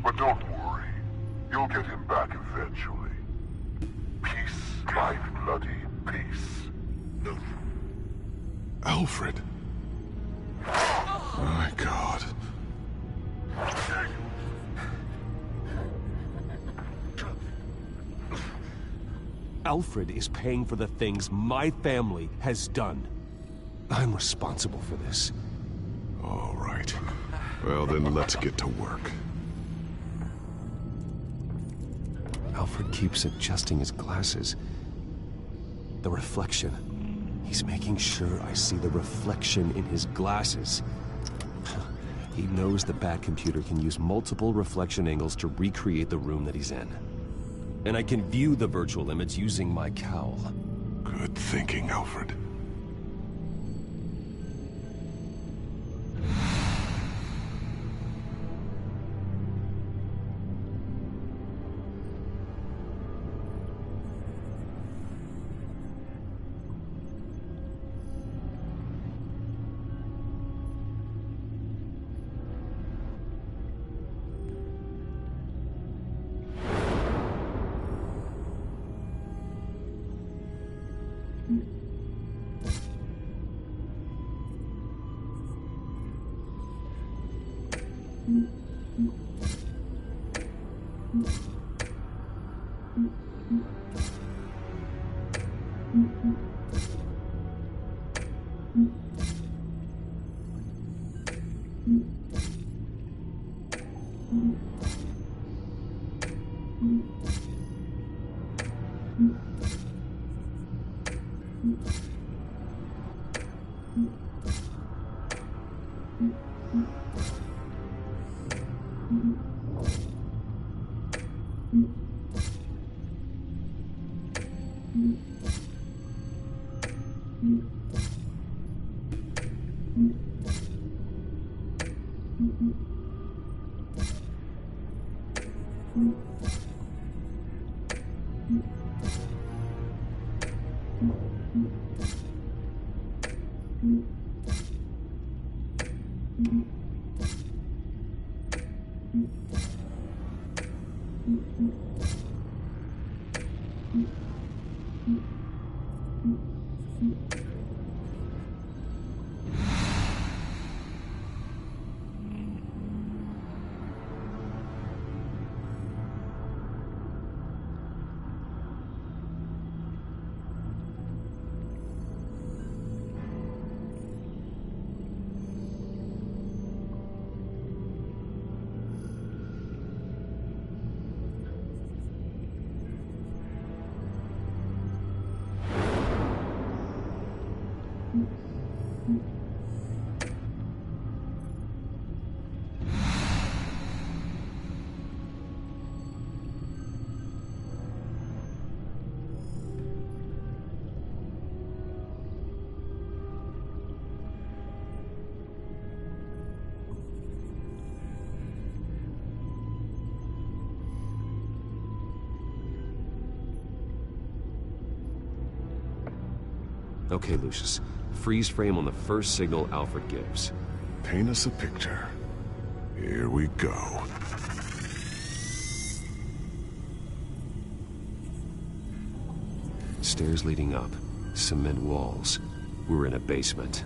But don't worry, you'll get him back eventually. Peace, my bloody peace. Alfred. My God. Alfred is paying for the things my family has done. I'm responsible for this. All right. Well, then let's get to work. Alfred keeps adjusting his glasses. The reflection. He's making sure I see the reflection in his glasses. He knows the Batcomputer can use multiple reflection angles to recreate the room that he's in. And I can view the virtual image using my cowl. Good thinking, Alfred. Okay, Lucius. Freeze frame on the first signal Alfred gives. Paint us a picture. Here we go. Stairs leading up. Cement walls. We're in a basement.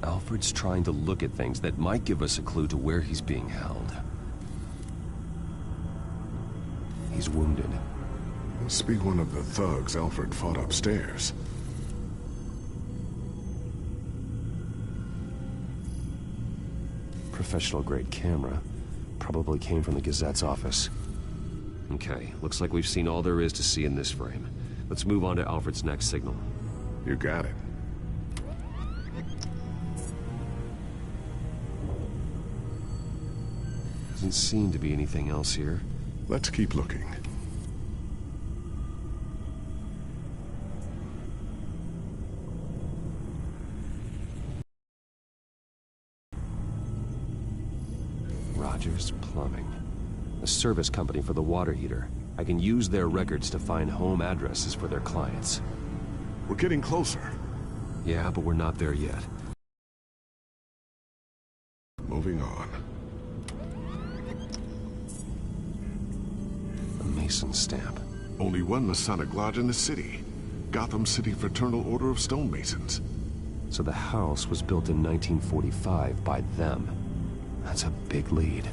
Alfred's trying to look at things that might give us a clue to where he's being held. He's wounded. Must be one of the thugs Alfred fought upstairs. Professional-grade camera. Probably came from the Gazette's office. Okay, looks like we've seen all there is to see in this frame. Let's move on to Alfred's next signal. You got it. Doesn't seem to be anything else here. Let's keep looking. Rogers Plumbing. A service company for the water heater. I can use their records to find home addresses for their clients. We're getting closer. Yeah, but we're not there yet. Moving on. A Mason stamp. Only one Masonic lodge in the city. Gotham City Fraternal Order of Stonemasons. So the house was built in 1945 by them. That's a big lead.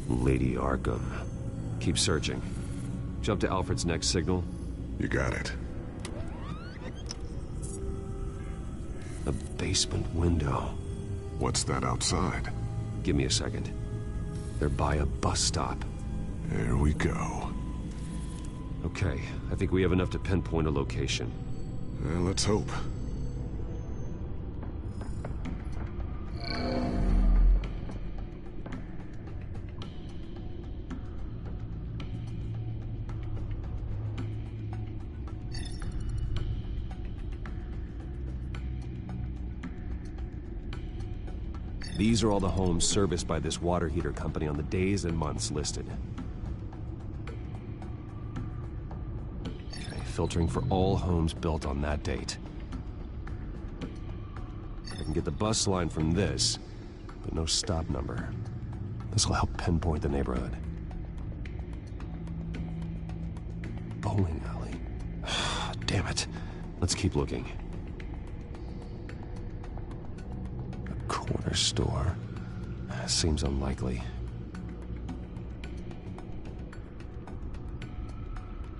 Lady Arkham. Keep searching. Jump to Alfred's next signal. You got it. A basement window. What's that outside? Give me a second. They're by a bus stop. There we go. Okay, I think we have enough to pinpoint a location. Let's hope. These are all the homes serviced by this water heater company on the days and months listed. Okay, filtering for all homes built on that date. I can get the bus line from this, but no stop number. This will help pinpoint the neighborhood. Bowling alley. Damn it. Let's keep looking. Corner store. Seems unlikely.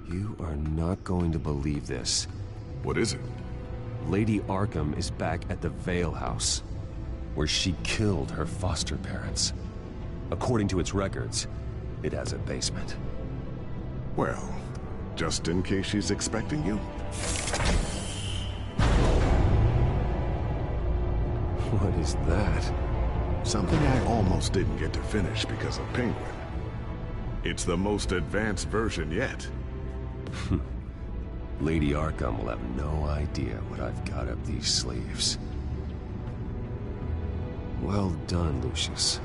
You are not going to believe this. What is it? Lady Arkham is back at the Vale House, where she killed her foster parents. According to its records, it has a basement. Well, just in case she's expecting you. What is that? Something I almost didn't get to finish because of Penguin. It's the most advanced version yet. Lady Arkham will have no idea what I've got up these sleeves. Well done, Lucius.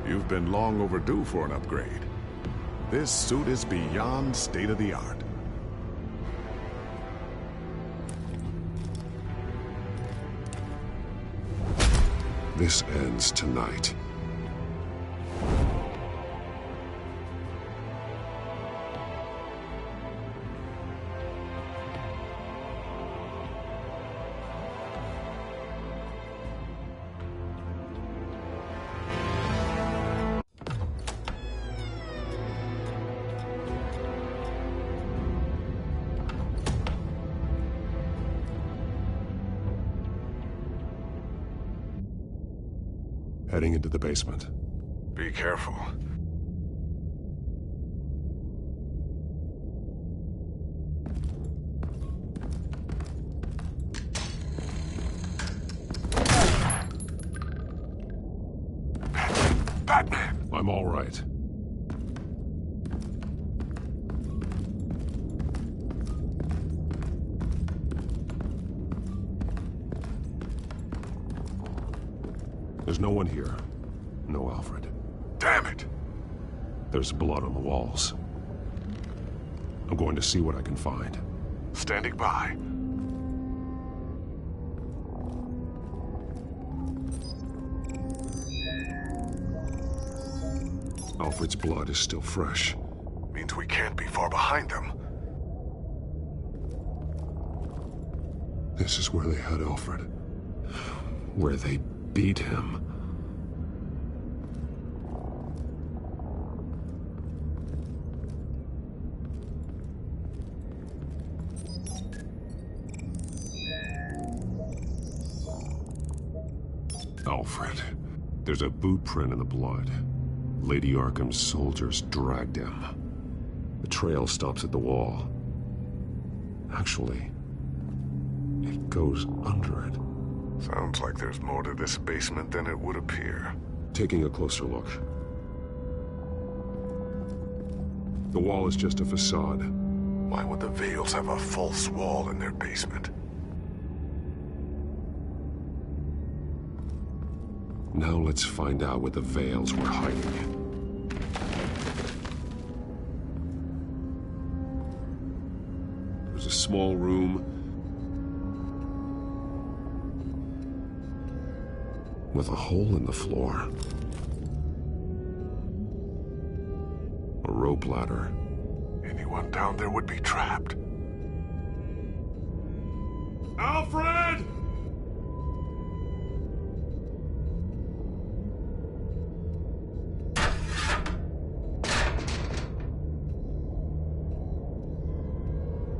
You've been long overdue for an upgrade. This suit is beyond state-of-the-art. This ends tonight. Heading into the basement. Be careful. Batman! I'm all right. There's no one here. No Alfred. Damn it! There's blood on the walls. I'm going to see what I can find. Standing by. Alfred's blood is still fresh. Means we can't be far behind them. This is where they had Alfred. Where they beat him. Alfred. There's a boot print in the blood. Lady Arkham's soldiers dragged him. The trail stops at the wall. Actually, it goes under it. Sounds like there's more to this basement than it would appear. Taking a closer look. The wall is just a facade. Why would the Vales have a false wall in their basement? Now let's find out what the Vales were hiding. was a small room with a hole in the floor. A rope ladder. Anyone down there would be trapped. Alfred!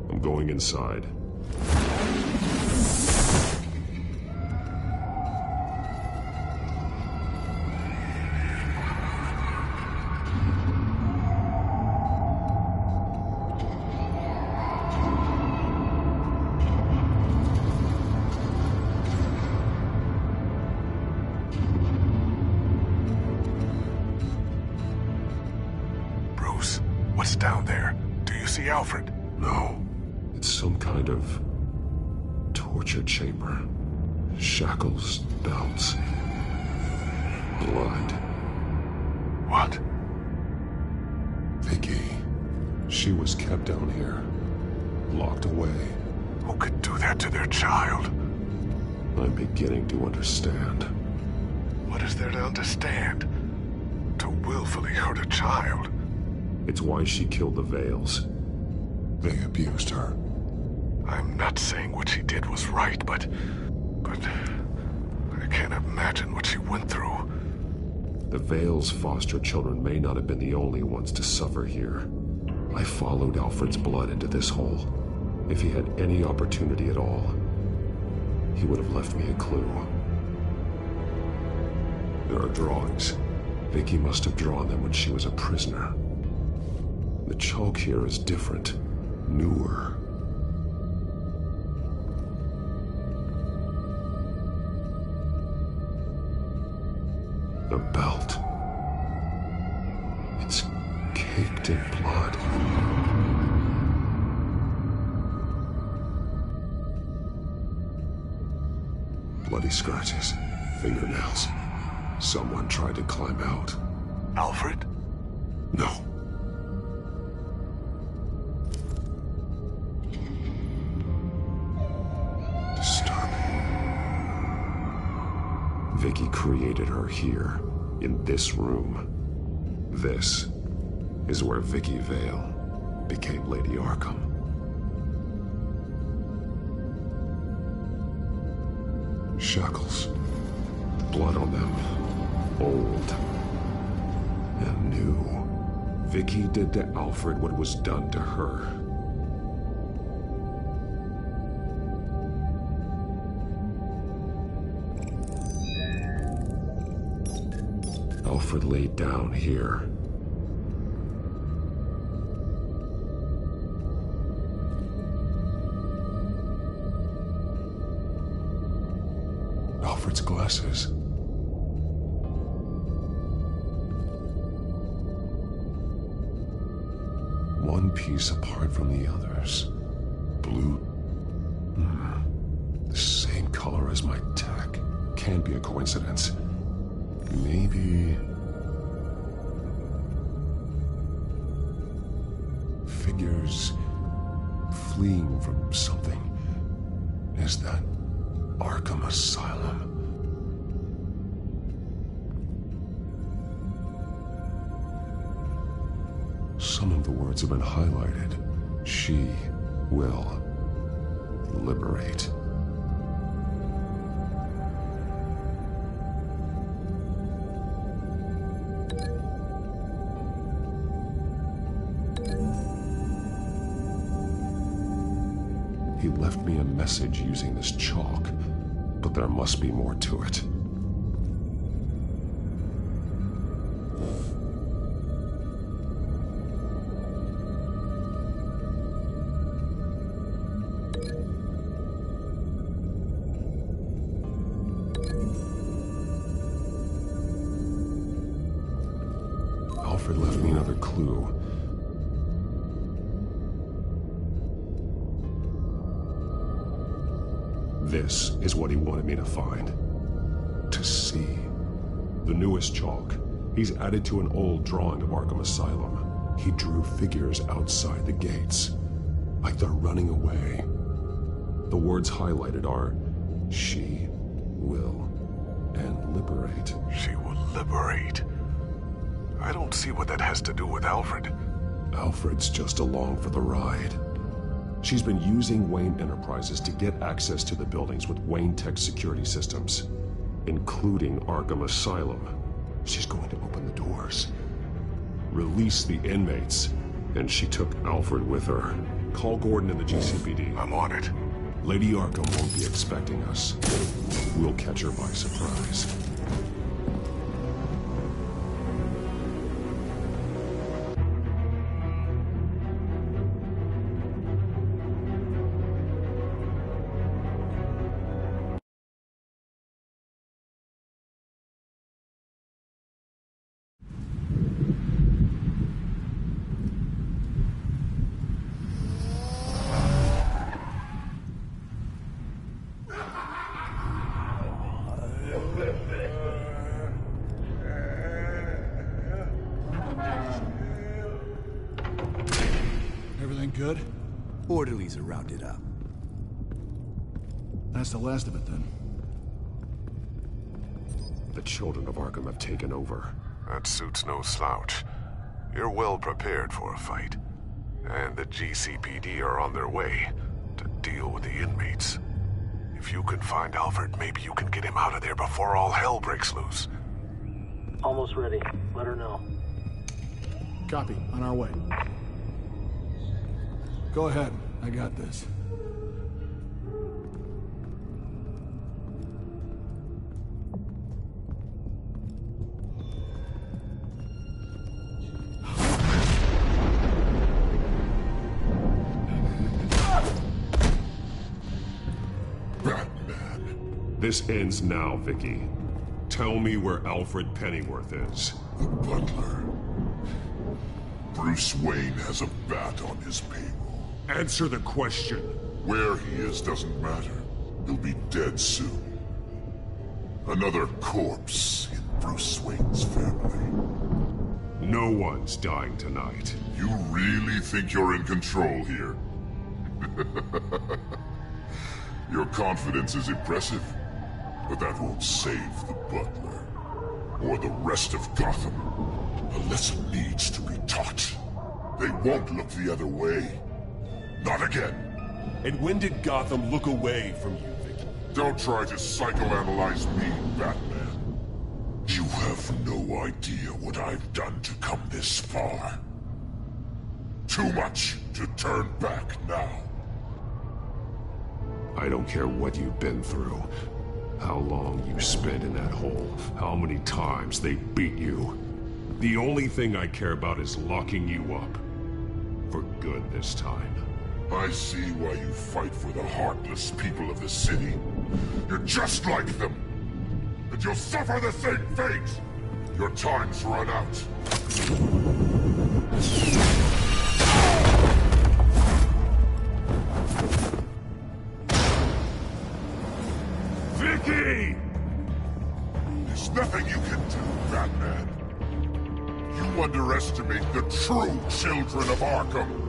I'm going inside. Bruce, what's down there? Do you see Alfred? No. It's some kind of torture chamber. Shackles, belts, blood. What? Vicky. She was kept down here, locked away. Who could do that to their child? I'm beginning to understand. What is there to understand? To willfully hurt a child? It's why she killed the Veils. They abused her. I'm not saying what she did was right, but I can't imagine what she went through. The Veils' foster children may not have been the only ones to suffer here. I followed Alfred's blood into this hole. If he had any opportunity at all, he would have left me a clue. There are drawings. Vicky must have drawn them when she was a prisoner. The chalk here is different, newer. The belt. It's caked in blood. Bloody scratches, fingernails. Someone tried to climb out. Alfred? No. Vicky created her here, in this room. This is where Vicky Vale became Lady Arkham. Shackles. Blood on them. Old. And new. Vicky did to Alfred what was done to her. Alfred laid down here. Alfred's glasses. One piece apart from the others. Blue. The same color as my tech. Can't be a coincidence. Maybe... figures fleeing from something. Is that Arkham Asylum? Some of the words have been highlighted. She will liberate. He left me a message using this chalk, but there must be more to it. Alfred left me another clue. This is what he wanted me to find. To see. The newest chalk. He's added to an old drawing of Arkham Asylum. He drew figures outside the gates. Like they're running away. The words highlighted are, she will, and liberate. She will liberate. I don't see what that has to do with Alfred. Alfred's just along for the ride. She's been using Wayne Enterprises to get access to the buildings with Wayne Tech security systems, including Arkham Asylum. She's going to open the doors, release the inmates, and she took Alfred with her. Call Gordon in the GCPD. I'm on it. Lady Arkham won't be expecting us. We'll catch her by surprise. Everything good? Orderlies are rounded up. That's the last of it, then. The children of Arkham have taken over. That suit's no slouch. You're well prepared for a fight. And the GCPD are on their way to deal with the inmates. If you can find Alfred, maybe you can get him out of there before all hell breaks loose. Almost ready. Let her know. Copy. On our way. Go ahead. I got this. This ends now, Vicky. Tell me where Alfred Pennyworth is. The butler. Bruce Wayne has a bat on his payroll. Answer the question. Where he is doesn't matter. He'll be dead soon. Another corpse in Bruce Wayne's family. No one's dying tonight. You really think you're in control here? Your confidence is impressive, but that won't save the butler. Or the rest of Gotham. A lesson needs to be taught. They won't look the other way. Not again. And when did Gotham look away from you, Vicky? Don't try to psychoanalyze me, Batman. You have no idea what I've done to come this far. Too much to turn back now. I don't care what you've been through. How long you spent in that hole. How many times they beat you. The only thing I care about is locking you up. For good this time. I see why you fight for the heartless people of the city. You're just like them. And you'll suffer the same fate. Your time's run out. Vicky! There's nothing you can do, Batman. You underestimate the true children of Arkham.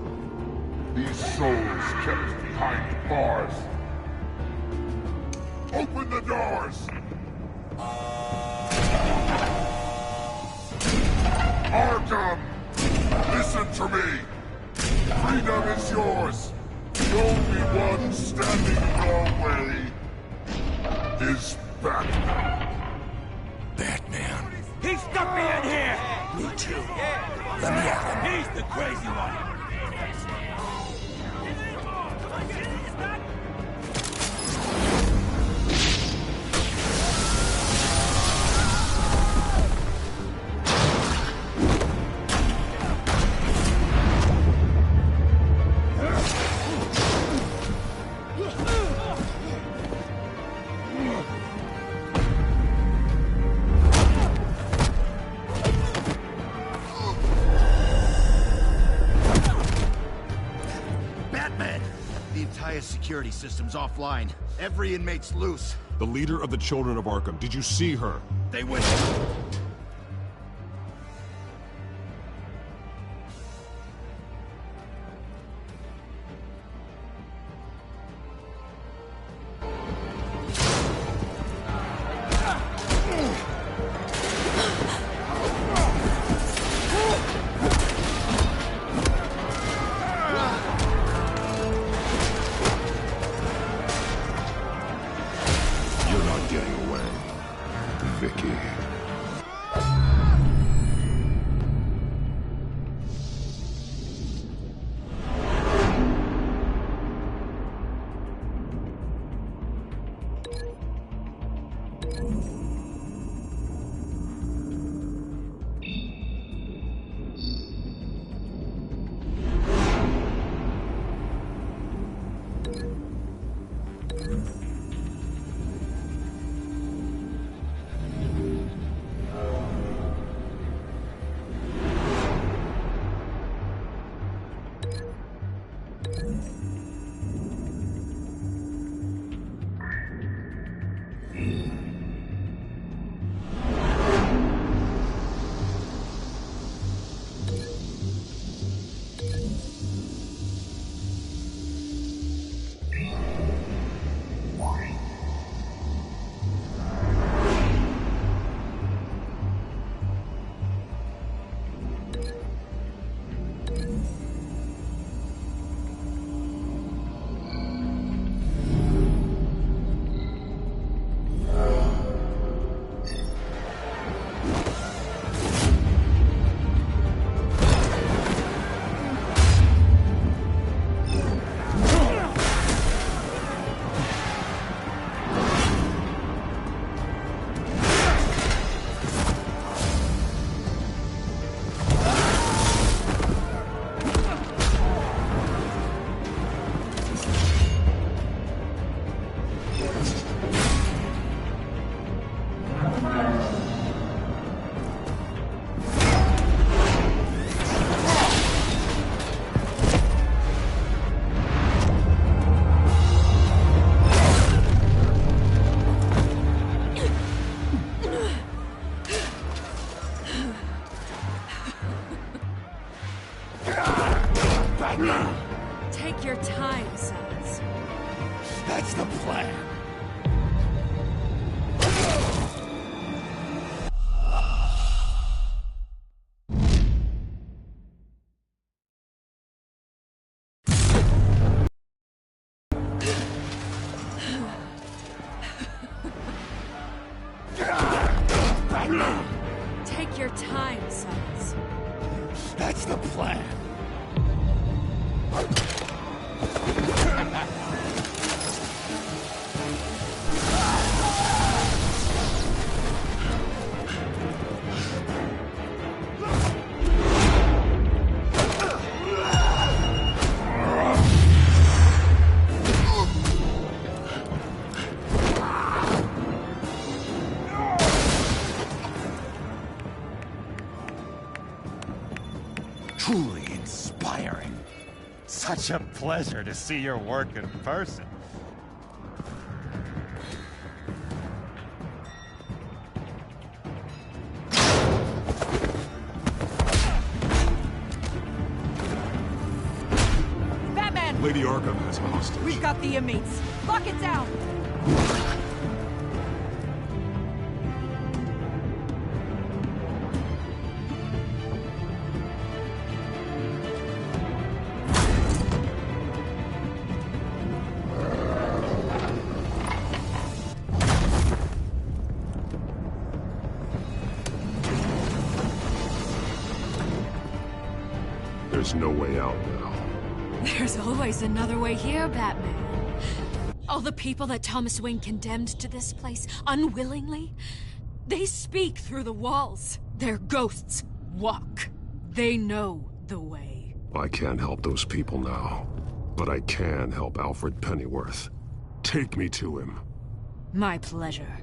These souls kept behind bars. Open the doors! Arkham! Listen to me! Freedom is yours! The only one standing in your way is Batman. Batman. He stuck me in here! Me too. Let me at him. He's the crazy one! Security system's offline. Every inmate's loose. The leader of the Children of Arkham. Did you see her? They went... Take your time, sons. That's the plan. Take your time, sons. That's the plan. Truly inspiring. Such a pleasure to see your work in person. Batman! Lady Arkham has a hostage. We've got the inmates. Lock it down! There's no way out now. There's always another way here, Batman. All the people that Thomas Wayne condemned to this place unwillingly, they speak through the walls. Their ghosts walk. They know the way. I can't help those people now, but I can help Alfred Pennyworth. Take me to him. My pleasure.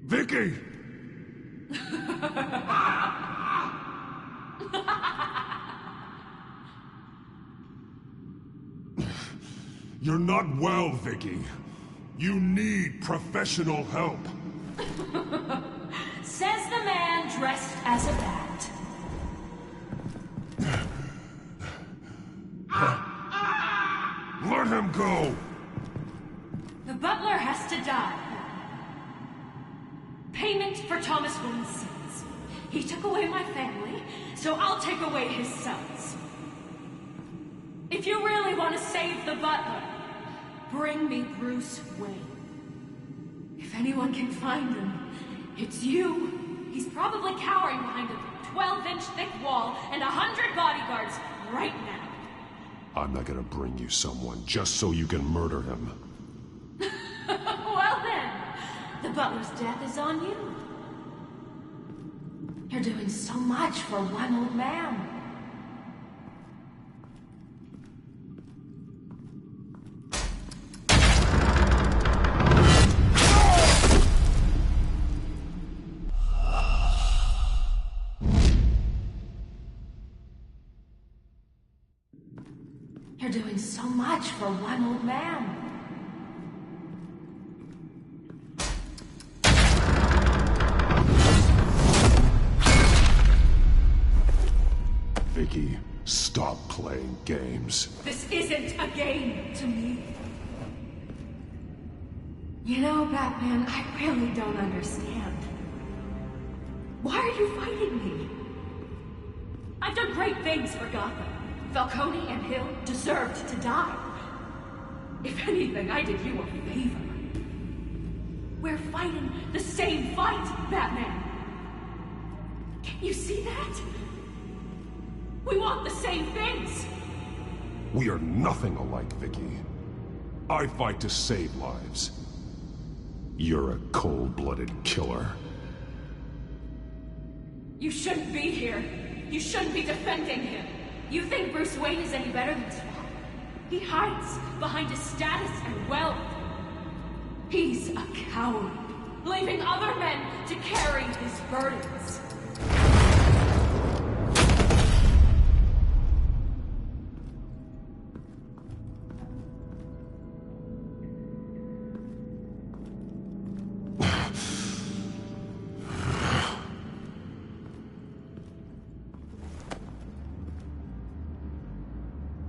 Vicky! You're not well, Vicky. You need professional help. Says the man dressed as a bat. Let him go! The butler has to die. Payment for Thomas Wayne's sins. He took away my family, so I'll take away his sons. If you really want to save the butler, bring me Bruce Wayne. If anyone can find him, it's you. He's probably cowering behind a 12-inch thick wall and 100 bodyguards I'm not gonna bring you someone just so you can murder him. Well then, the butler's death is on you. You're doing so much for one old man. You're doing so much for one old man. Vicky, stop playing games. This isn't a game to me. You know, Batman, I really don't understand. Why are you fighting me? I've done great things for Gotham. Falcone and Hill deserved to die. If anything, I did you a favor. We're fighting the same fight, Batman. Can you see that? We want the same things. We are nothing alike, Vicky. I fight to save lives. You're a cold-blooded killer. You shouldn't be here. You shouldn't be defending him. You think Bruce Wayne is any better than Swamp? He hides behind his status and wealth. He's a coward, leaving other men to carry his burdens.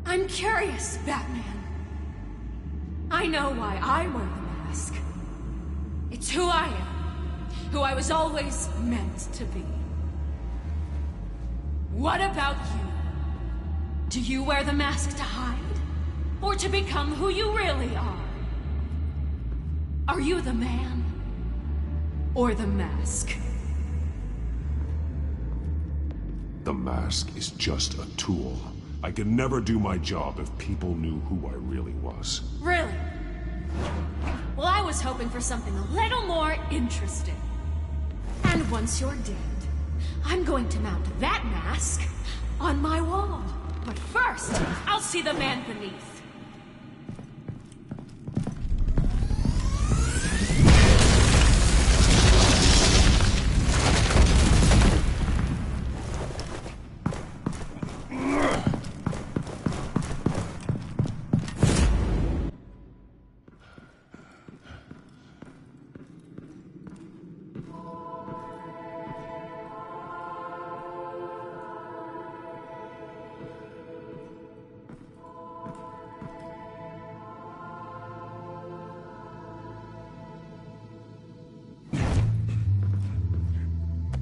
I'm curious, Batman. I know why I wear the mask. It's who I am, who I was always meant to be. What about you? Do you wear the mask to hide? Or to become who you really are? Are you the man? Or the mask? The mask is just a tool. I could never do my job if people knew who I really was. Really? Well, I was hoping for something a little more interesting. And once you're dead, I'm going to mount that mask on my wall. But first, I'll see the man beneath.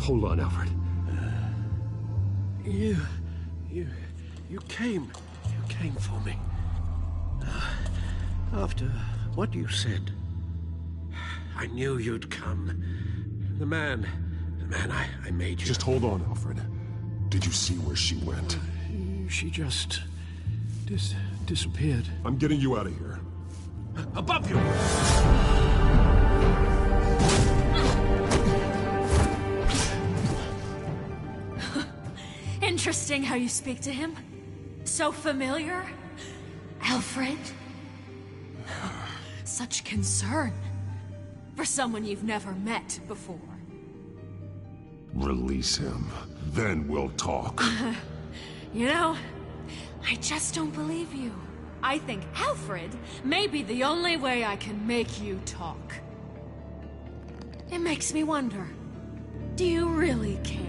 Hold on, Alfred. You came for me. After what you said, I knew you'd come. The man I made you. Just hold on, Alfred. Did you see where she went? She just disappeared. I'm getting you out of here. Above you! Interesting how you speak to him. So familiar. Alfred. Such concern. For someone you've never met before. Release him. Then we'll talk. You know, I just don't believe you. I think Alfred may be the only way I can make you talk. It makes me wonder, do you really care?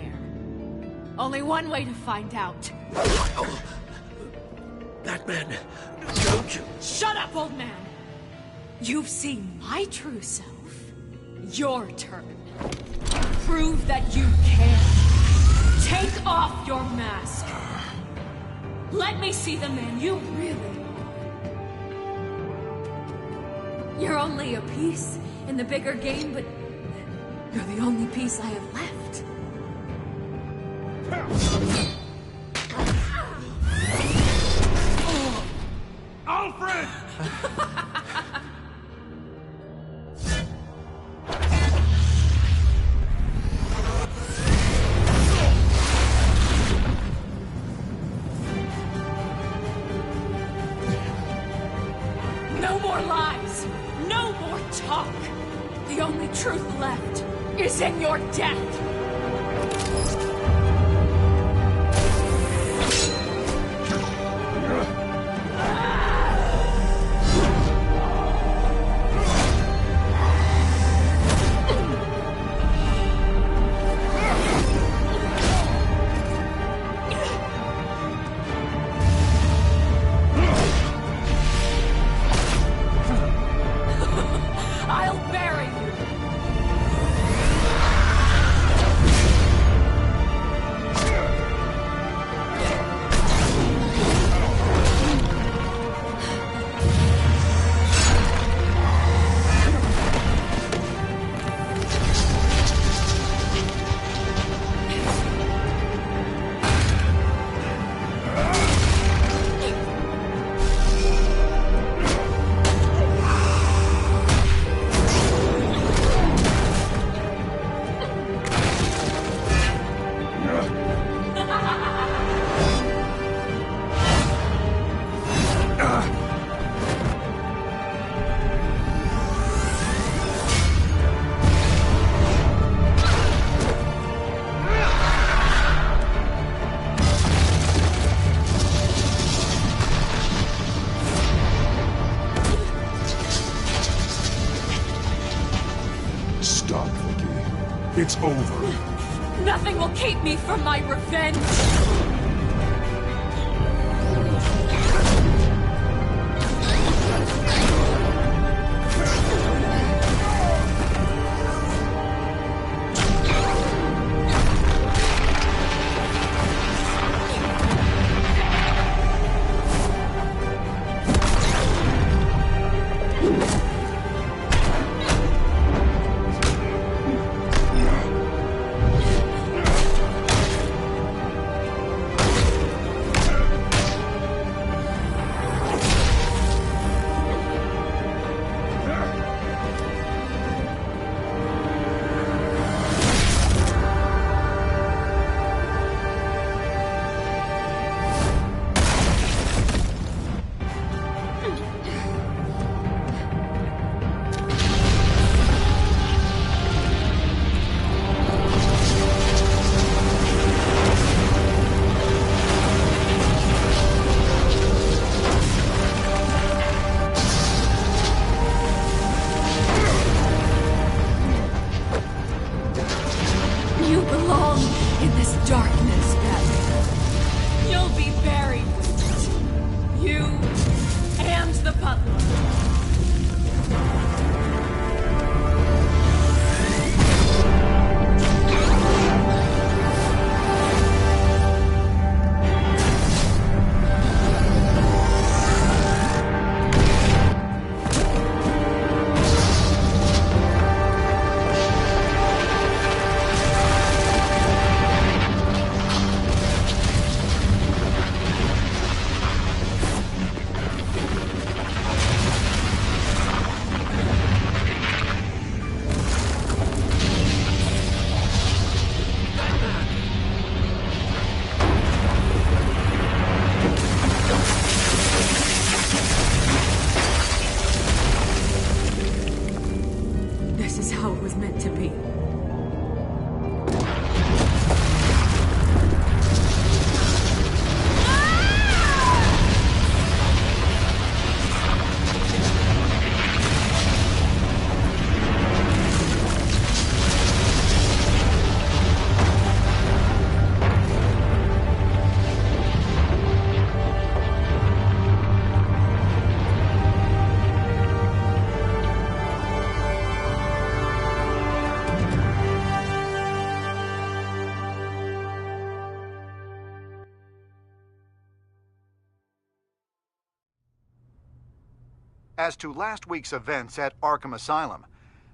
Only one way to find out. Batman, don't you? Shut up, old man! You've seen my true self. Your turn. Prove that you care. Take off your mask. Let me see the man you really are. You're only a piece in the bigger game, but you're the only piece I have left. No more lies! No more talk! The only truth left is in your death! I'll bury you! Stop, Vicky. It's over. Nothing will keep me from my revenge! You belong in this darkness, Batman. You'll be buried with it. You and the butler. This is how it was meant to be. As to last week's events at Arkham Asylum,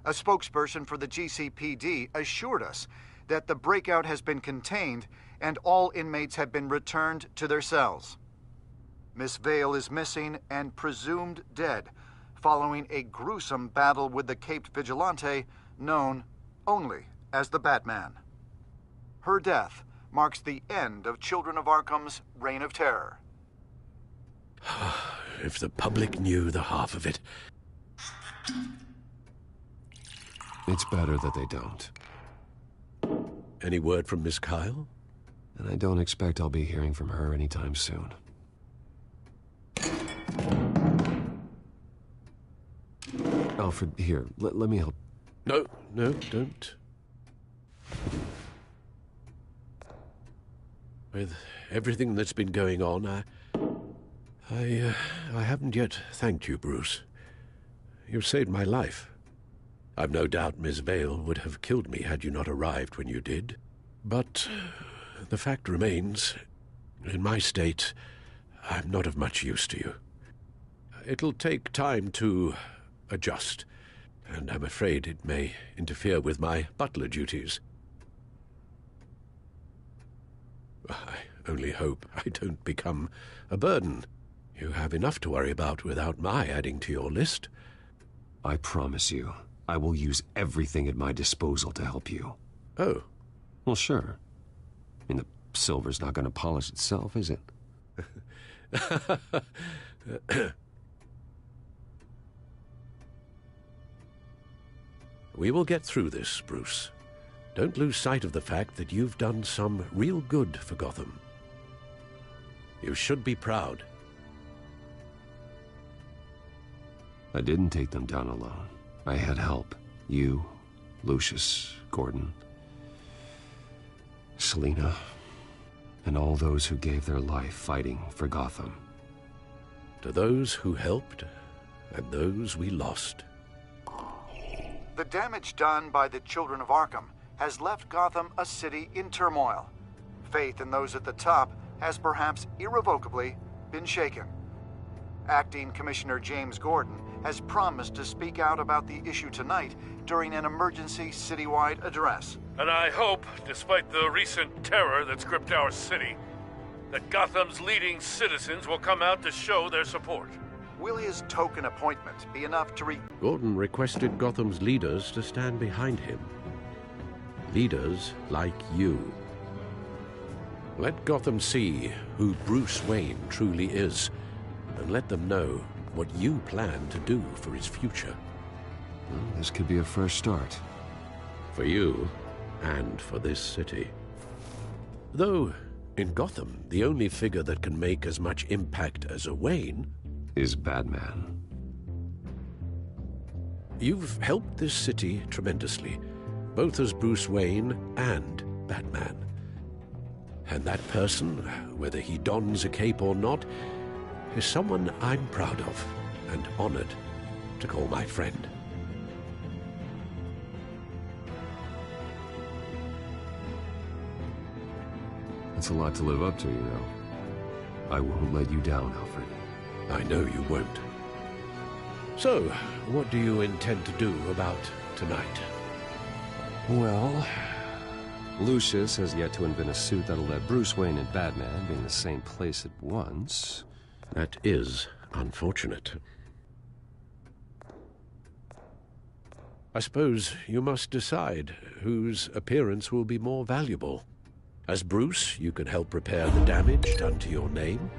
a spokesperson for the GCPD assured us that the breakout has been contained and all inmates have been returned to their cells. Miss Vale is missing and presumed dead, following a gruesome battle with the caped vigilante known only as the Batman. Her death marks the end of Children of Arkham's reign of terror. If the public knew the half of it. It's better that they don't. Any word from Miss Kyle? And I don't expect I'll be hearing from her anytime soon. Alfred, here, let me help. No, don't. With everything that's been going on, I haven't yet thanked you, Bruce. You've saved my life. I've no doubt Miss Vale would have killed me had you not arrived when you did. But the fact remains, in my state, I'm not of much use to you. It'll take time to adjust, and I'm afraid it may interfere with my butler duties. I only hope I don't become a burden. You have enough to worry about without my adding to your list. I promise you, I will use everything at my disposal to help you. Oh. Well, sure. I mean, the silver's not going to polish itself, is it? We will get through this, Bruce. Don't lose sight of the fact that you've done some real good for Gotham. You should be proud. I didn't take them down alone. I had help. You, Lucius, Gordon, Selina, and all those who gave their life fighting for Gotham. To those who helped, and those we lost. The damage done by the Children of Arkham has left Gotham a city in turmoil. Faith in those at the top has perhaps irrevocably been shaken. Acting Commissioner James Gordon has promised to speak out about the issue tonight during an emergency citywide address. And I hope, despite the recent terror that's gripped our city, that Gotham's leading citizens will come out to show their support. Will his token appointment be enough to Gordon requested Gotham's leaders to stand behind him. Leaders like you. Let Gotham see who Bruce Wayne truly is, and let them know what you plan to do for his future. Well, this could be a fresh start. For you, and for this city. Though, in Gotham, the only figure that can make as much impact as a Wayne is Batman. You've helped this city tremendously, both as Bruce Wayne and Batman. And that person, whether he dons a cape or not, is someone I'm proud of and honored to call my friend. That's a lot to live up to, you know. I won't let you down, Alfred. I know you won't. So, what do you intend to do about tonight? Well, Lucius has yet to invent a suit that'll let Bruce Wayne and Batman be in the same place at once. That is unfortunate. I suppose you must decide whose appearance will be more valuable. As Bruce, you can help repair the damage done to your name,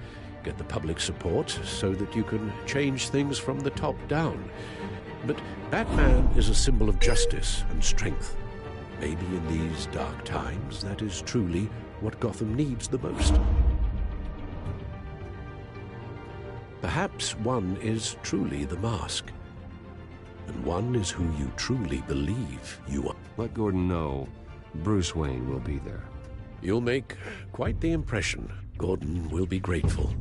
get the public support so that you can change things from the top down. But Batman is a symbol of justice and strength. Maybe in these dark times, that is truly what Gotham needs the most. Perhaps one is truly the mask, and one is who you truly believe you are. Let Gordon know Bruce Wayne will be there. You'll make quite the impression. Gordon will be grateful.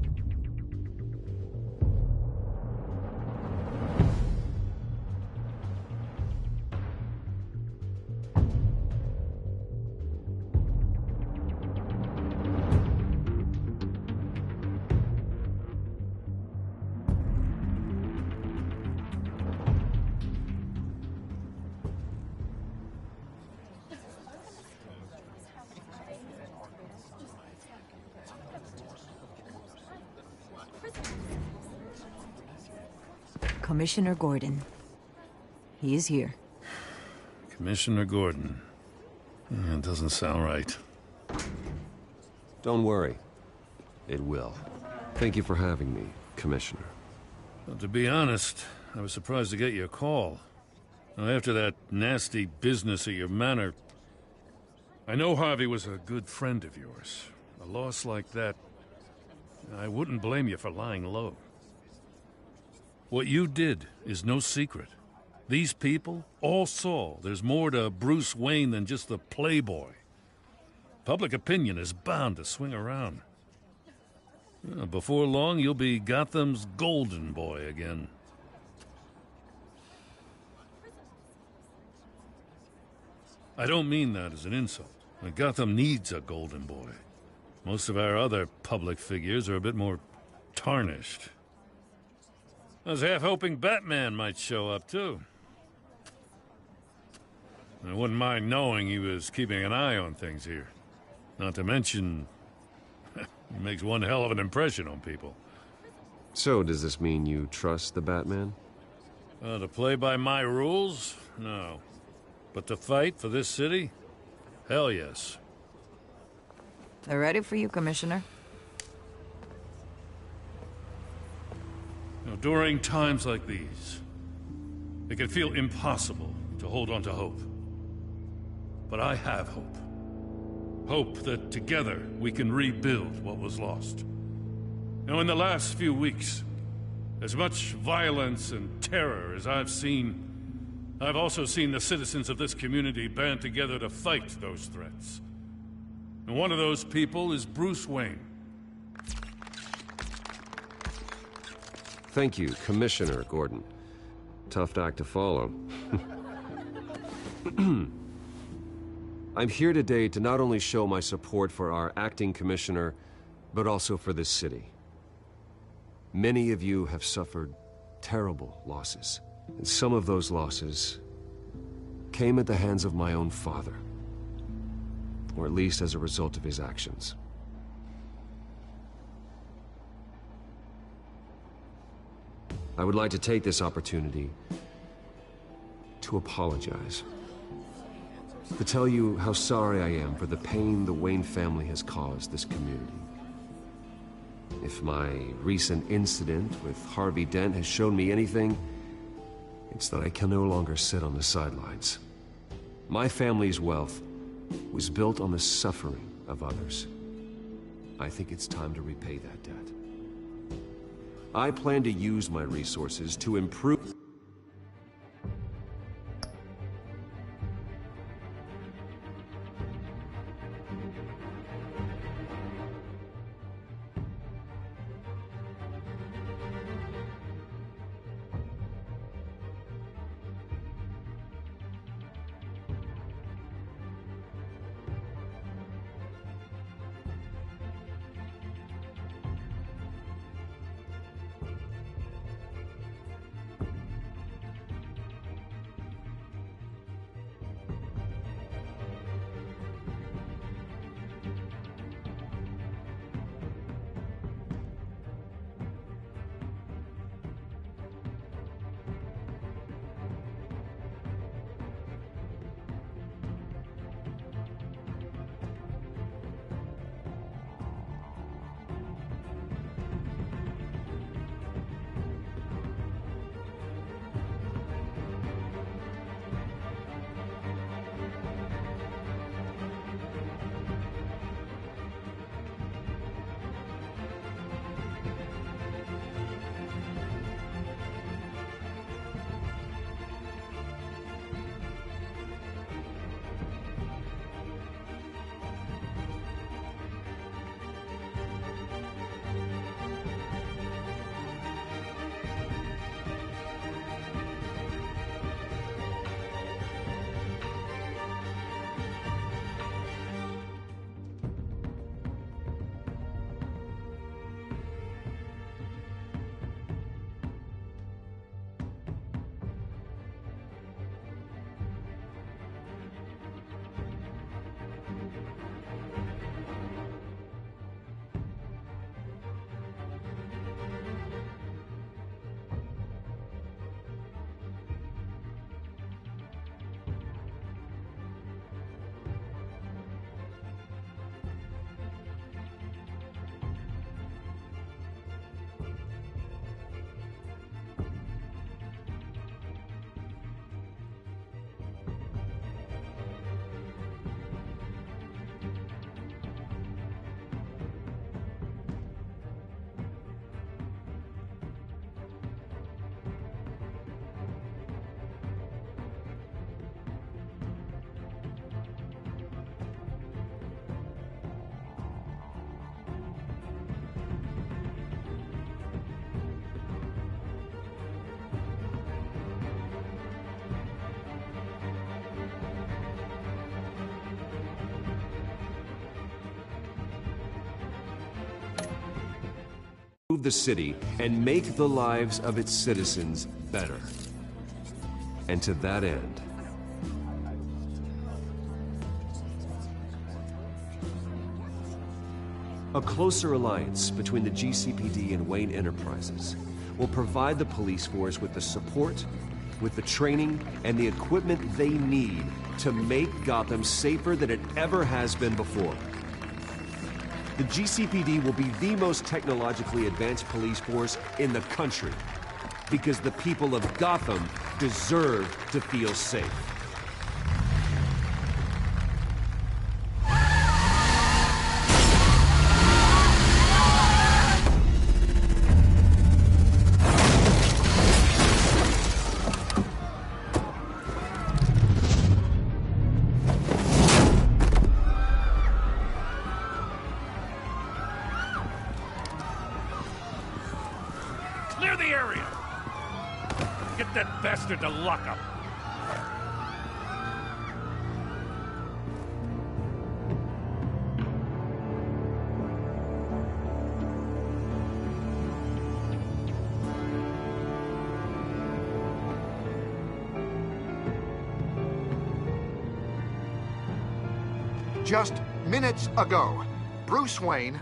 Commissioner Gordon. He is here. Commissioner Gordon. It doesn't sound right. Don't worry. It will. Thank you for having me, Commissioner. Well, to be honest, I was surprised to get your call. Now, after that nasty business at your manor, I know Harvey was a good friend of yours. A loss like that, I wouldn't blame you for lying low. What you did is no secret. These people all saw there's more to Bruce Wayne than just the playboy. Public opinion is bound to swing around. Before long, you'll be Gotham's golden boy again. I don't mean that as an insult. Gotham needs a golden boy. Most of our other public figures are a bit more tarnished. I was half hoping Batman might show up, too. I wouldn't mind knowing he was keeping an eye on things here. Not to mention, he makes one hell of an impression on people. So, does this mean you trust the Batman? To play by my rules? No. But to fight for this city? Hell yes. They're ready for you, Commissioner. During times like these, it can feel impossible to hold on to hope. But I have hope. Hope that together we can rebuild what was lost. Now, in the last few weeks, as much violence and terror as I've seen, I've also seen the citizens of this community band together to fight those threats. And one of those people is Bruce Wayne. Thank you, Commissioner Gordon. Tough act to follow. I'm here today to not only show my support for our acting commissioner, but also for this city. Many of you have suffered terrible losses, and some of those losses came at the hands of my own father, or at least as a result of his actions. I would like to take this opportunity to apologize. To tell you how sorry I am for the pain the Wayne family has caused this community. If my recent incident with Harvey Dent has shown me anything, it's that I can no longer sit on the sidelines. My family's wealth was built on the suffering of others. I think it's time to repay that debt. I plan to use my resources to improve... improve the city and make the lives of its citizens better. And to that end, a closer alliance between the GCPD and Wayne Enterprises will provide the police force with the support, with the training, and the equipment they need to make Gotham safer than it ever has been before. The GCPD will be the most technologically advanced police force in the country, because the people of Gotham deserve to feel safe. Clear the area! Get that bastard to lock up! Just minutes ago, Bruce Wayne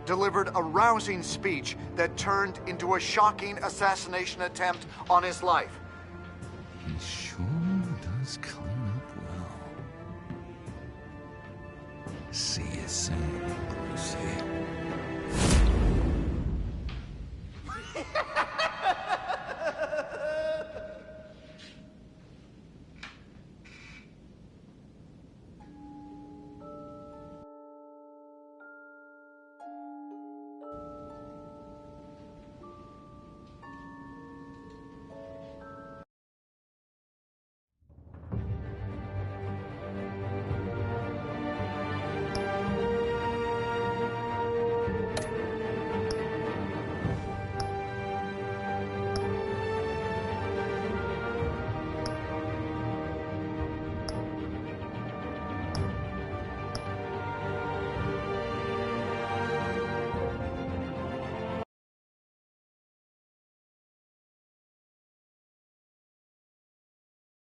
delivered a rousing speech that turned into a shocking assassination attempt on his life. He sure does clean up well. See you soon, Brucey.